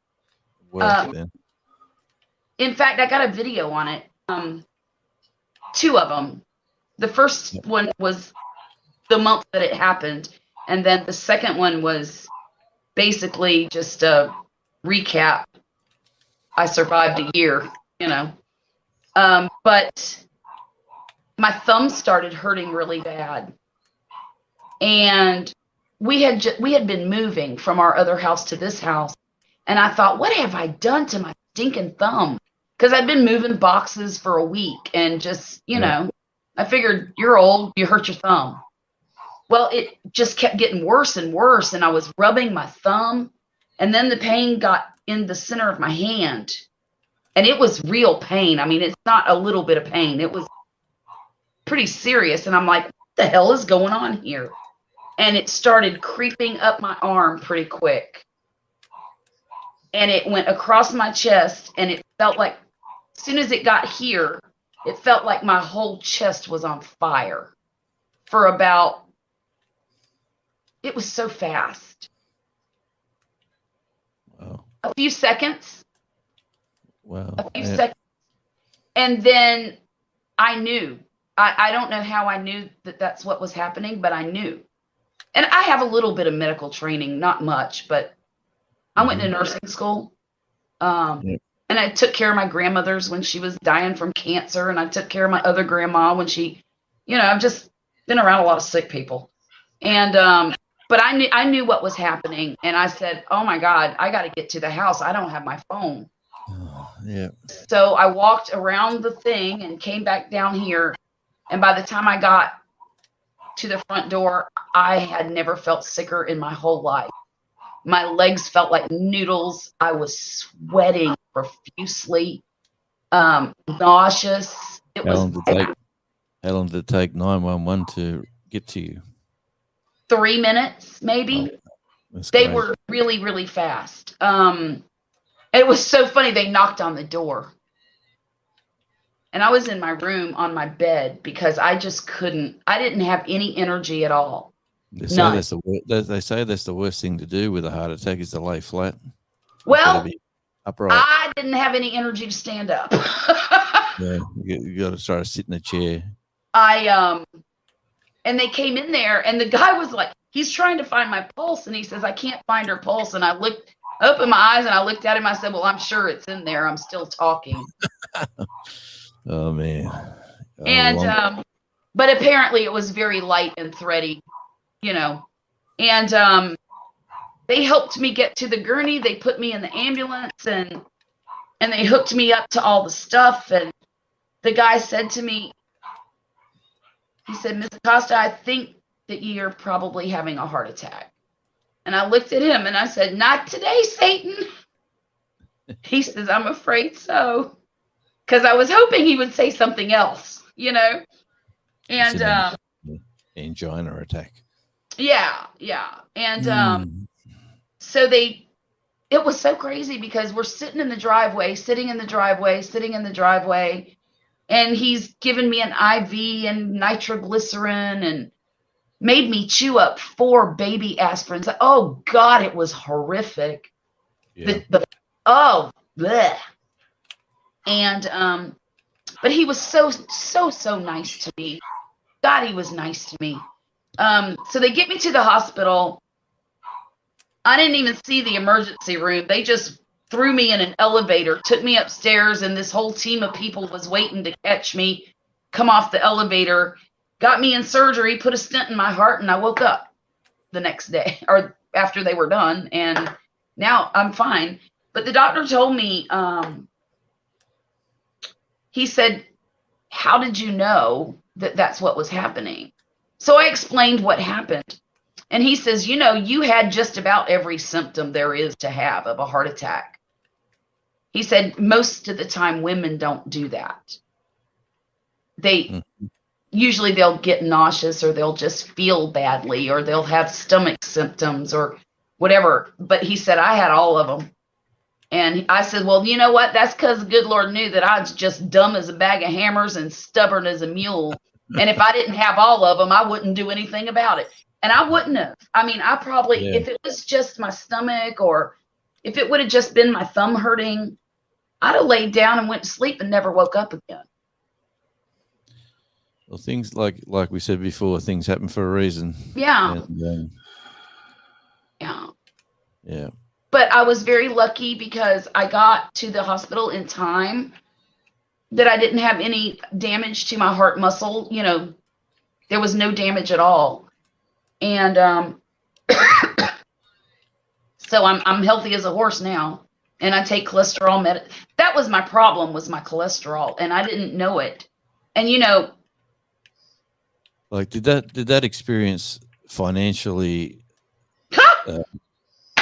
in fact, I got a video on it. 2 of them. The first one was the month that it happened. And then the second one was basically just a recap. I survived a year, but my thumb started hurting really bad. And we had been moving from our other house to this house. And I thought, what have I done to my stinking thumb? Because I'd been moving boxes for a week and just, I figured, you're old, you hurt your thumb. Well, it just kept getting worse and worse. And I was rubbing my thumb. And then the pain got in the center of my hand. And it was real pain. I mean, it's not a little bit of pain. It was pretty serious. And I'm like, what the hell is going on here? And it started creeping up my arm pretty quick. And it went across my chest. And it felt like, as soon as it got here, it felt like my whole chest was on fire for about, it was so fast. A few seconds. Wow. A few seconds. And then I knew. I don't know how I knew that that's what was happening, but I knew. And I have a little bit of medical training, not much, but I went to nursing school. And I took care of my grandmothers when she was dying from cancer, and I took care of my other grandma when she, I've just been around a lot of sick people. And but I knew what was happening, and I said, "Oh my God, I got to get to the house. I don't have my phone." Yeah. So I walked around the thing and came back down here, and by the time I got to the front door, I had never felt sicker in my whole life. My legs felt like noodles. I was sweating profusely, nauseous. It How was long did it take 911 to get to you? 3 minutes, maybe. They Great. were really, really fast. It was so funny. They knocked on the door. And I was in my room on my bed because I just couldn't. I didn't have any energy at all. They say that's the worst thing to do with a heart attack is to lay flat. Well, be upright. I didn't have any energy to stand up. Yeah, you got to start to sit in a chair. And they came in there, and the guy was like, he's trying to find my pulse, and he says, I can't find her pulse. And I opened my eyes, and I looked at him. I said, well, I'm sure it's in there. I'm still talking. Oh man. And but apparently it was very light and thready, and they helped me get to the gurney. They put me in the ambulance, and they hooked me up to all the stuff. And the guy said to me, he said, Miss Acosta, I think that you're probably having a heart attack. And I looked at him and I said, not today, Satan. He says, I'm afraid so. Because I was hoping he would say something else, And angina attack. Yeah. And so it was so crazy because we're sitting in the driveway, and he's given me an IV and nitroglycerin and made me chew up 4 baby aspirins. Oh God, it was horrific. Yeah. Bleh. And but he was so nice to me. God, he was nice to me. So they get me to the hospital. I didn't even see the emergency room. They just threw me in an elevator, took me upstairs, and this whole team of people was waiting to catch me, come off the elevator, got me in surgery, put a stent in my heart, and I woke up the next day or after they were done, and now I'm fine. But the doctor told me, he said, how did you know that that's what was happening? So I explained what happened. And he says, you had just about every symptom there is to have of a heart attack. He said, most of the time women don't do that. Usually they'll get nauseous, or they'll just feel badly, or they'll have stomach symptoms or whatever. But he said, I had all of them. And I said, well, you know what? That's because the good Lord knew that I was just dumb as a bag of hammers and stubborn as a mule. And if I didn't have all of them, I wouldn't do anything about it. And I wouldn't have. I mean, I probably, if it was just my stomach, or if it would have just been my thumb hurting, I'd have laid down and went to sleep and never woke up again. Well, things like we said before, things happen for a reason. Yeah. And, Yeah. Yeah. But I was very lucky because I got to the hospital in time, that I didn't have any damage to my heart muscle. There was no damage at all. And so I'm healthy as a horse now, and I take cholesterol That was my problem, was my cholesterol, and I didn't know it. And like did that experience financially?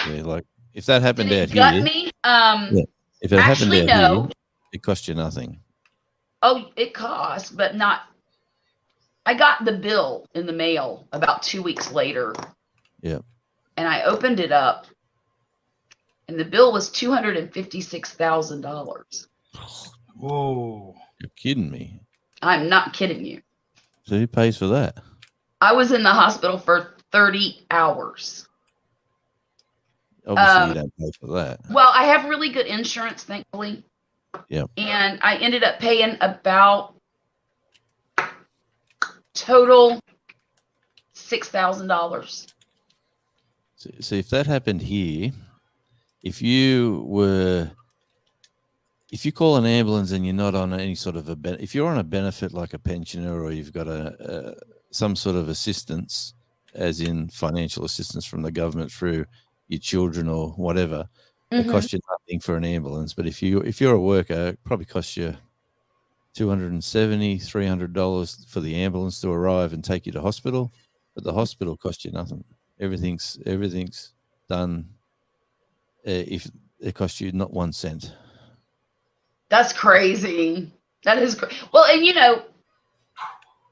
Like if that happened out here, me? If it happened out here, it cost you nothing. Oh, it cost, but not. I got the bill in the mail about 2 weeks later. Yeah. And I opened it up, and the bill was $256,000. Whoa. You're kidding me. I'm not kidding you. So who pays for that? I was in the hospital for 30 hours. Obviously, you don't pay for that. Well, I have really good insurance, thankfully. Yeah. And I ended up paying about total $6,000. So if that happened here, if you call an ambulance and you're not on any sort of if you're on a benefit like a pensioner, or you've got some sort of assistance, as in financial assistance from the government through your children or whatever, it costs you nothing for an ambulance. But if you're a worker, it probably costs you $270, $300 for the ambulance to arrive and take you to hospital. But the hospital costs you nothing. Everything's done. If it costs you not 1 cent. That's crazy. That is great. Well, and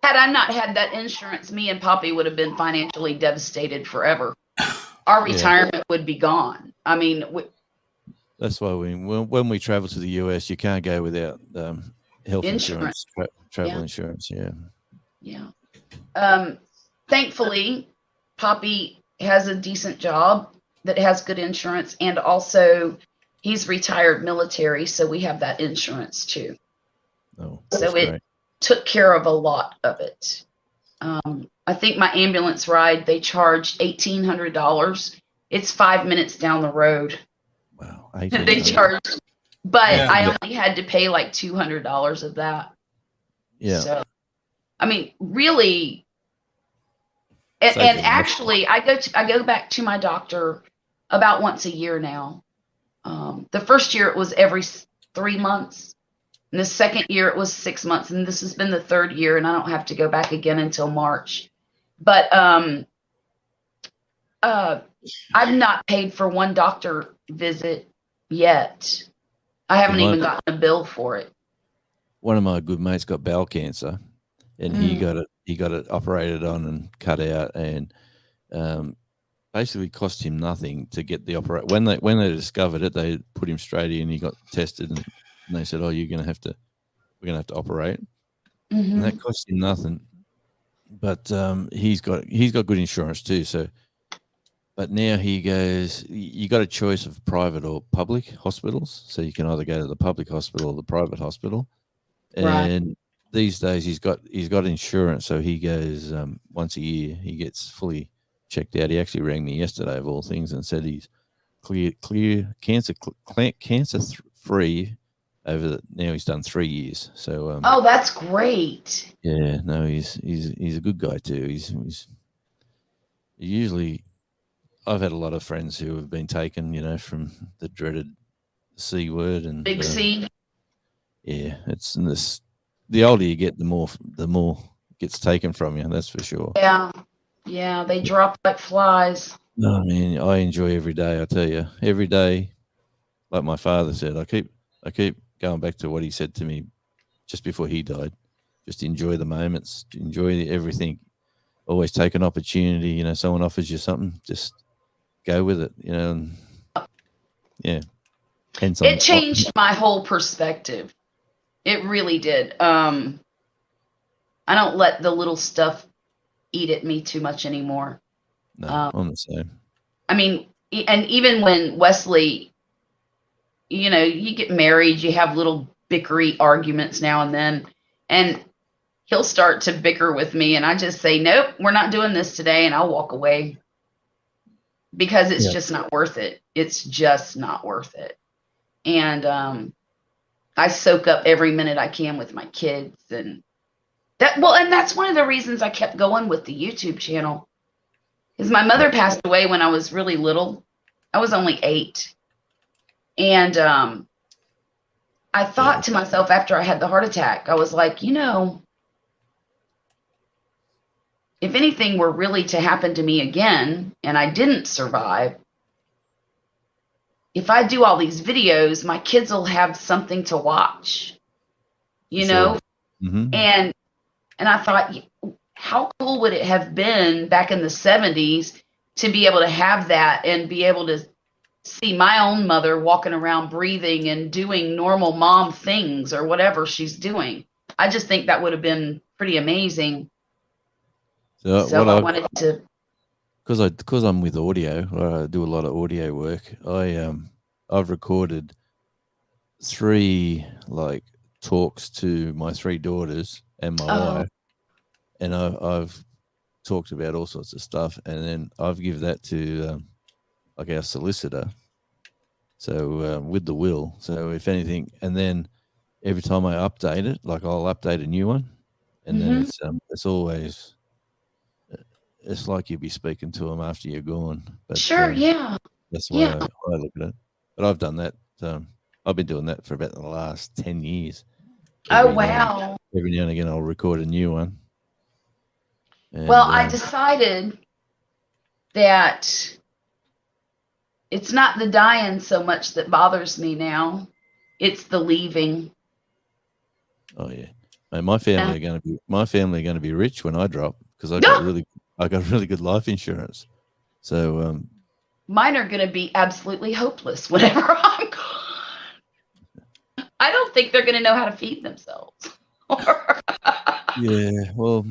had I not had that insurance, me and Poppy would have been financially devastated forever. Our retirement would be gone. I mean, that's why when we travel to the US, you can't go without health insurance, travel insurance. Yeah. Yeah. Thankfully, Poppy has a decent job that has good insurance, and also he's retired military, so we have that insurance too. Oh, so it took care of a lot of it. I think my ambulance ride, they charged $1,800. It's 5 minutes down the road. Wow. They charged, but I only had to pay like $200 of that. Yeah. So, I mean, really, and actually, I go back to my doctor about once a year now. The first year it was every 3 months. And the second year it was 6 months. And this has been the third year, and I don't have to go back again until March. But I've not paid for one doctor visit yet. I haven't even gotten a bill for it. One of my good mates got bowel cancer, and he got it operated on and cut out, and basically cost him nothing to get the operation. When they discovered it, they put him straight in. He got tested, and they said, "Oh, we're gonna have to operate," and that cost him nothing. But he's got good insurance too. So, but now he goes, you got a choice of private or public hospitals. So you can either go to the public hospital or the private hospital. And these days he's got insurance, so he goes once a year. He gets fully checked out. He actually rang me yesterday, of all things, and said he's clear cancer free over now. He's done 3 years. So oh, that's great. Yeah, no, he's a good guy too. He's usually, I've had a lot of friends who have been taken, from the dreaded C word and big C. Yeah, it's this. The older you get, the more gets taken from you. That's for sure. Yeah, they drop like flies. No, man, I enjoy every day. I tell you, every day, like my father said, I keep going back to what he said to me just before he died. Just enjoy the moments, enjoy everything. Always take an opportunity. Someone offers you something, just go with it. And yeah. It changed my whole perspective. It really did. I don't let the little stuff eat at me too much anymore. No, I'm the same. I mean, and even when Wesley, you get married, you have little bickery arguments now and then, and he'll start to bicker with me, and I just say, nope, we're not doing this today, and I'll walk away because it's just not worth it. It's just not worth it. And I soak up every minute I can with my kids, and that's one of the reasons I kept going with the YouTube channel. Because my mother passed away when I was really little. I was only 8. And I thought to myself after I had the heart attack, I was like, if anything were really to happen to me again and I didn't survive, if I do all these videos, my kids will have something to watch, Sure. Mm-hmm. And I thought, how cool would it have been back in the 70s to be able to have that and be able to see my own mother walking around breathing and doing normal mom things or whatever she's doing. I just think that would have been pretty amazing. So I wanted to because I'm with audio, or I do a lot of audio work. I've recorded 3 like talks to my 3 daughters and my wife, and I've talked about all sorts of stuff, and then I've given that to like our solicitor. So with the will, so if anything, and then every time I update it, like I'll update a new one, and then it's always it's like you'll be speaking to them after you're gone. But Sure, yeah. that's the way I look at it. But I've done that. I've been doing that for about the last 10 years. Wow. Every now and again, I'll record a new one. And, well, I decided that it's not the dying so much that bothers me now. It's the leaving. Oh yeah. And my family are going to be rich when I drop, because I got really good life insurance. So mine are going to be absolutely hopeless whenever I'm gone. I don't think they're going to know how to feed themselves. Yeah, well,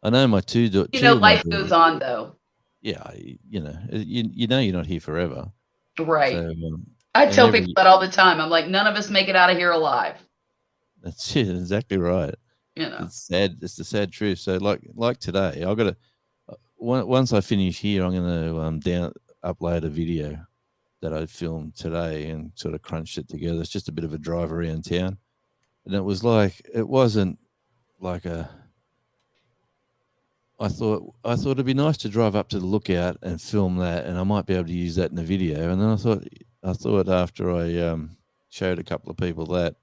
I know my two life goes on though. Yeah, you know you're not here forever, right? So, I tell people that all the time. I'm like, none of us make it out of here alive. That's exactly right. It's sad. It's the sad truth. So, like today, I've got to once I finish here, I'm going to upload a video that I filmed today and sort of crunched it together. It's just a bit of a drive around town, and it wasn't like a. I thought it'd be nice to drive up to the lookout and film that, and I might be able to use that in the video. And then I thought after I showed a couple of people that,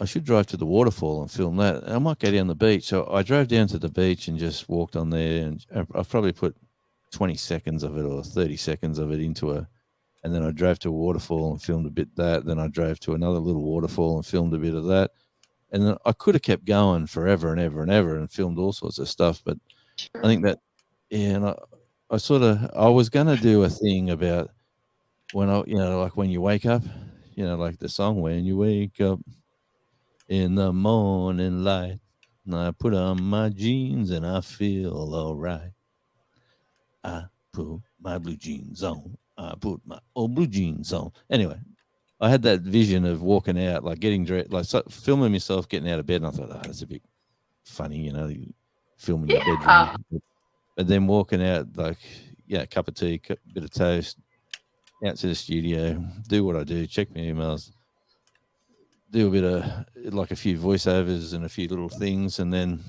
I should drive to the waterfall and film that. And I might go down the beach. So I drove down to the beach and just walked on there, and I've probably put 20 seconds of it or 30 seconds of it and then I drove to a waterfall and filmed a bit of that. Then I drove to another little waterfall and filmed a bit of that. And then I could have kept going forever and ever and ever and filmed all sorts of stuff. But I think that, and I was going to do a thing about when like when you wake up, like the song, when you wake up in the morning light, and I put on my jeans and I feel all right. I put my blue jeans on. I put my old blue jeans on. Anyway, I had that vision of walking out, like getting dressed, like filming myself getting out of bed, and I thought, that's a bit funny, filming your bedroom. But then walking out, like, cup of tea, bit of toast, out to the studio, do what I do, check my emails, do a bit of, like, a few voiceovers and a few little things, and then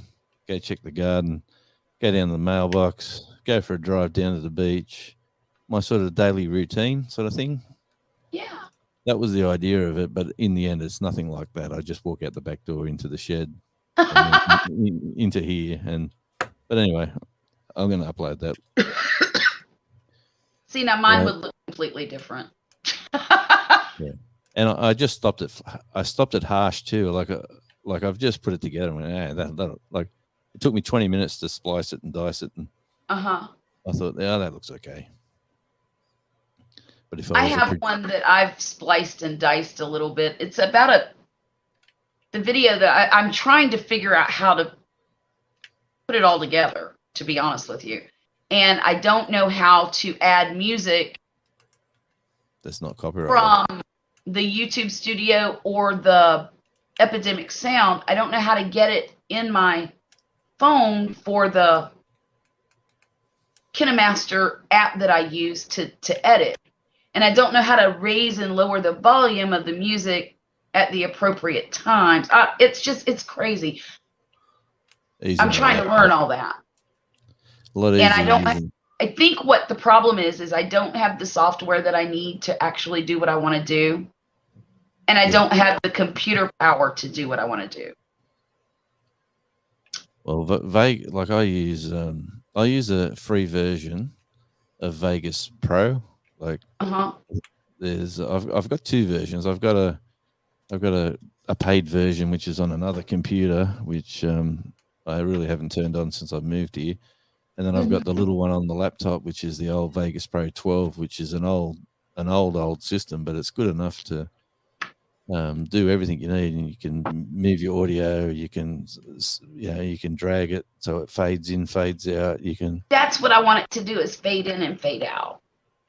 go check the garden, go down to the mailbox, go for a drive down to the beach, my sort of daily routine sort of thing. Yeah. That was the idea of it, but in the end, it's nothing like that. I just walk out the back door into the shed, and into here, but anyway, I'm going to upload that. See, now mine would look completely different. Yeah, and I just stopped it. I stopped it harsh too. Like I've just put it together. And went, that like it took me 20 minutes to splice it and dice it, and I thought, that looks okay. But if I have one that I've spliced and diced a little bit. It's about the video that I'm trying to figure out how to put it all together, to be honest with you. And I don't know how to add music that's not copyrighted from the YouTube studio or the Epidemic Sound. I don't know how to get it in my phone for the KineMaster app that I use to edit. And I don't know how to raise and lower the volume of the music at the appropriate times. It's crazy. I'm trying to learn all that. And I think what the problem is I don't have the software that I need to actually do what I want to do. And I don't have the computer power to do what I want to do. Well, like I use a free version of Vegas Pro. Like I've got 2 versions. I've got a paid version which is on another computer, which I really haven't turned on since I've moved here. And then I've got the little one on the laptop, which is the old Vegas Pro 12, which is an old system, but it's good enough to do everything you need, and you can move your audio. You can, you can drag it so it fades in, fades out. You can. That's what I want it to do, is fade in and fade out.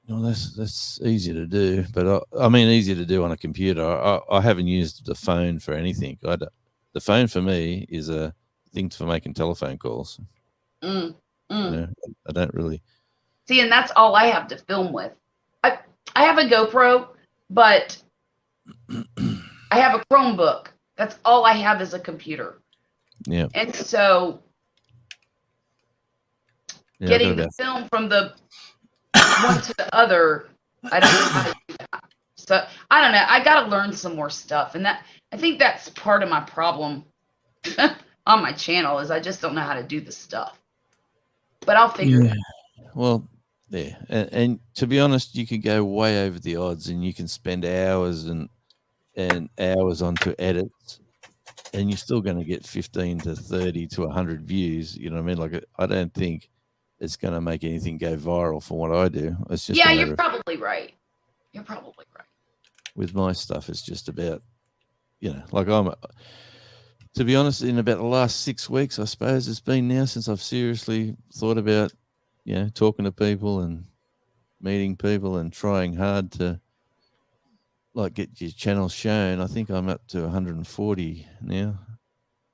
Well, that's easy to do, but I mean, easy to do on a computer. I haven't used the phone for anything. The phone for me is a thing for making telephone calls. I don't really see, and that's all I have to film with. I have a GoPro, but I have a Chromebook. That's all I have is a computer. Yeah. And so getting the film from the one to the other, I don't know how to do that. So I don't know. I got to learn some more stuff, and I think that's part of my problem on my channel, is I just don't know how to do the stuff. But I'll figure it out. Well, yeah, and to be honest, you can go way over the odds, and you can spend hours and hours onto edits, and you're still going to get 15 to 30 to 100 views. You know what I mean? Like, I don't think it's going to make anything go viral for what I do. It's just you're probably right. You're probably right. With my stuff, it's just about, like to be honest, in about the last 6 weeks, I suppose it's been now since I've seriously thought about, talking to people and meeting people and trying hard to like get your channel shown. I think I'm up to 140 now.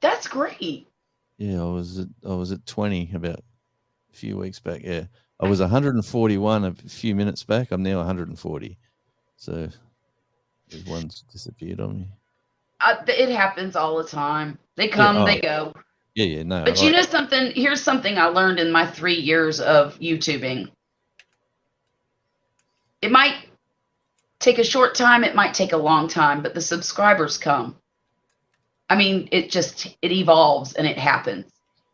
That's great. Yeah, I was at 20 about a few weeks back. Yeah, I was 141 a few minutes back. I'm now 140. So one's disappeared on me. It happens all the time. They come, they go. Yeah, no. But you know something? Here's something I learned in my 3 years of YouTubing. It might take a short time. It might take a long time, but the subscribers come. I mean, it evolves and it happens.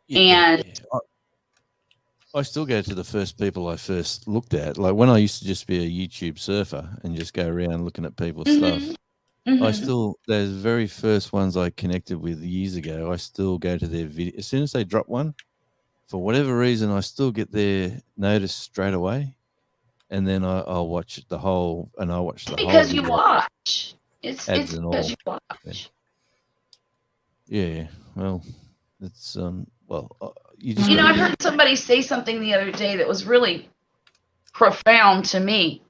Yeah. I still go to the first people I first looked at. Like when I used to just be a YouTube surfer and just go around looking at people's stuff. Mm-hmm. Those very first ones I connected with years ago, I still go to their video. As soon as they drop one, for whatever reason, I still get their notice straight away. And then I'll watch the whole, and I watch the because whole. Because you watch. It's because you watch. Yeah. Well, it's, I heard somebody say something the other day that was really profound to me.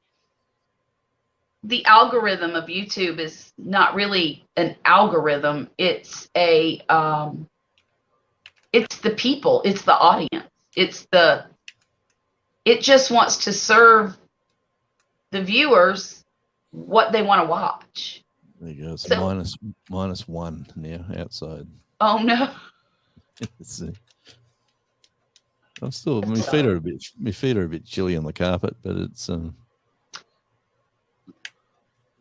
The algorithm of YouTube is not really an algorithm. It's it's the people. It's the audience. It just wants to serve the viewers what they want to watch. There you go. It's minus one now outside. Oh no. Let's see. I'm still. My feet are a bit chilly on the carpet, but it's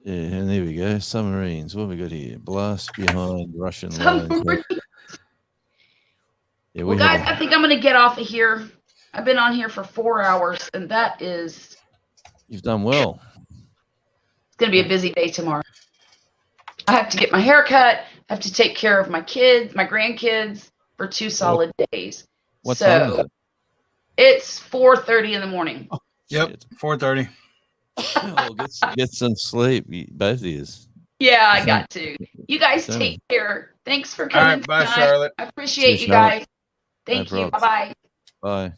Yeah, and there we go. Submarines. What have we got here? Blast behind Russian lines. Yeah, well, guys, I think I'm going to get off of here. I've been on here for 4 hours, and that is. You've done well. It's going to be a busy day tomorrow. I have to get my hair cut. I have to take care of my kids, my grandkids, for 2 solid days. What time is it? It's 4:30 in the morning. Oh, yep, 4:30. Oh, get some sleep, both of you. Yeah, I got to. You guys take care. Thanks for coming. All right, bye, Charlotte. I appreciate you guys. Thank you. Bye-bye. Bye.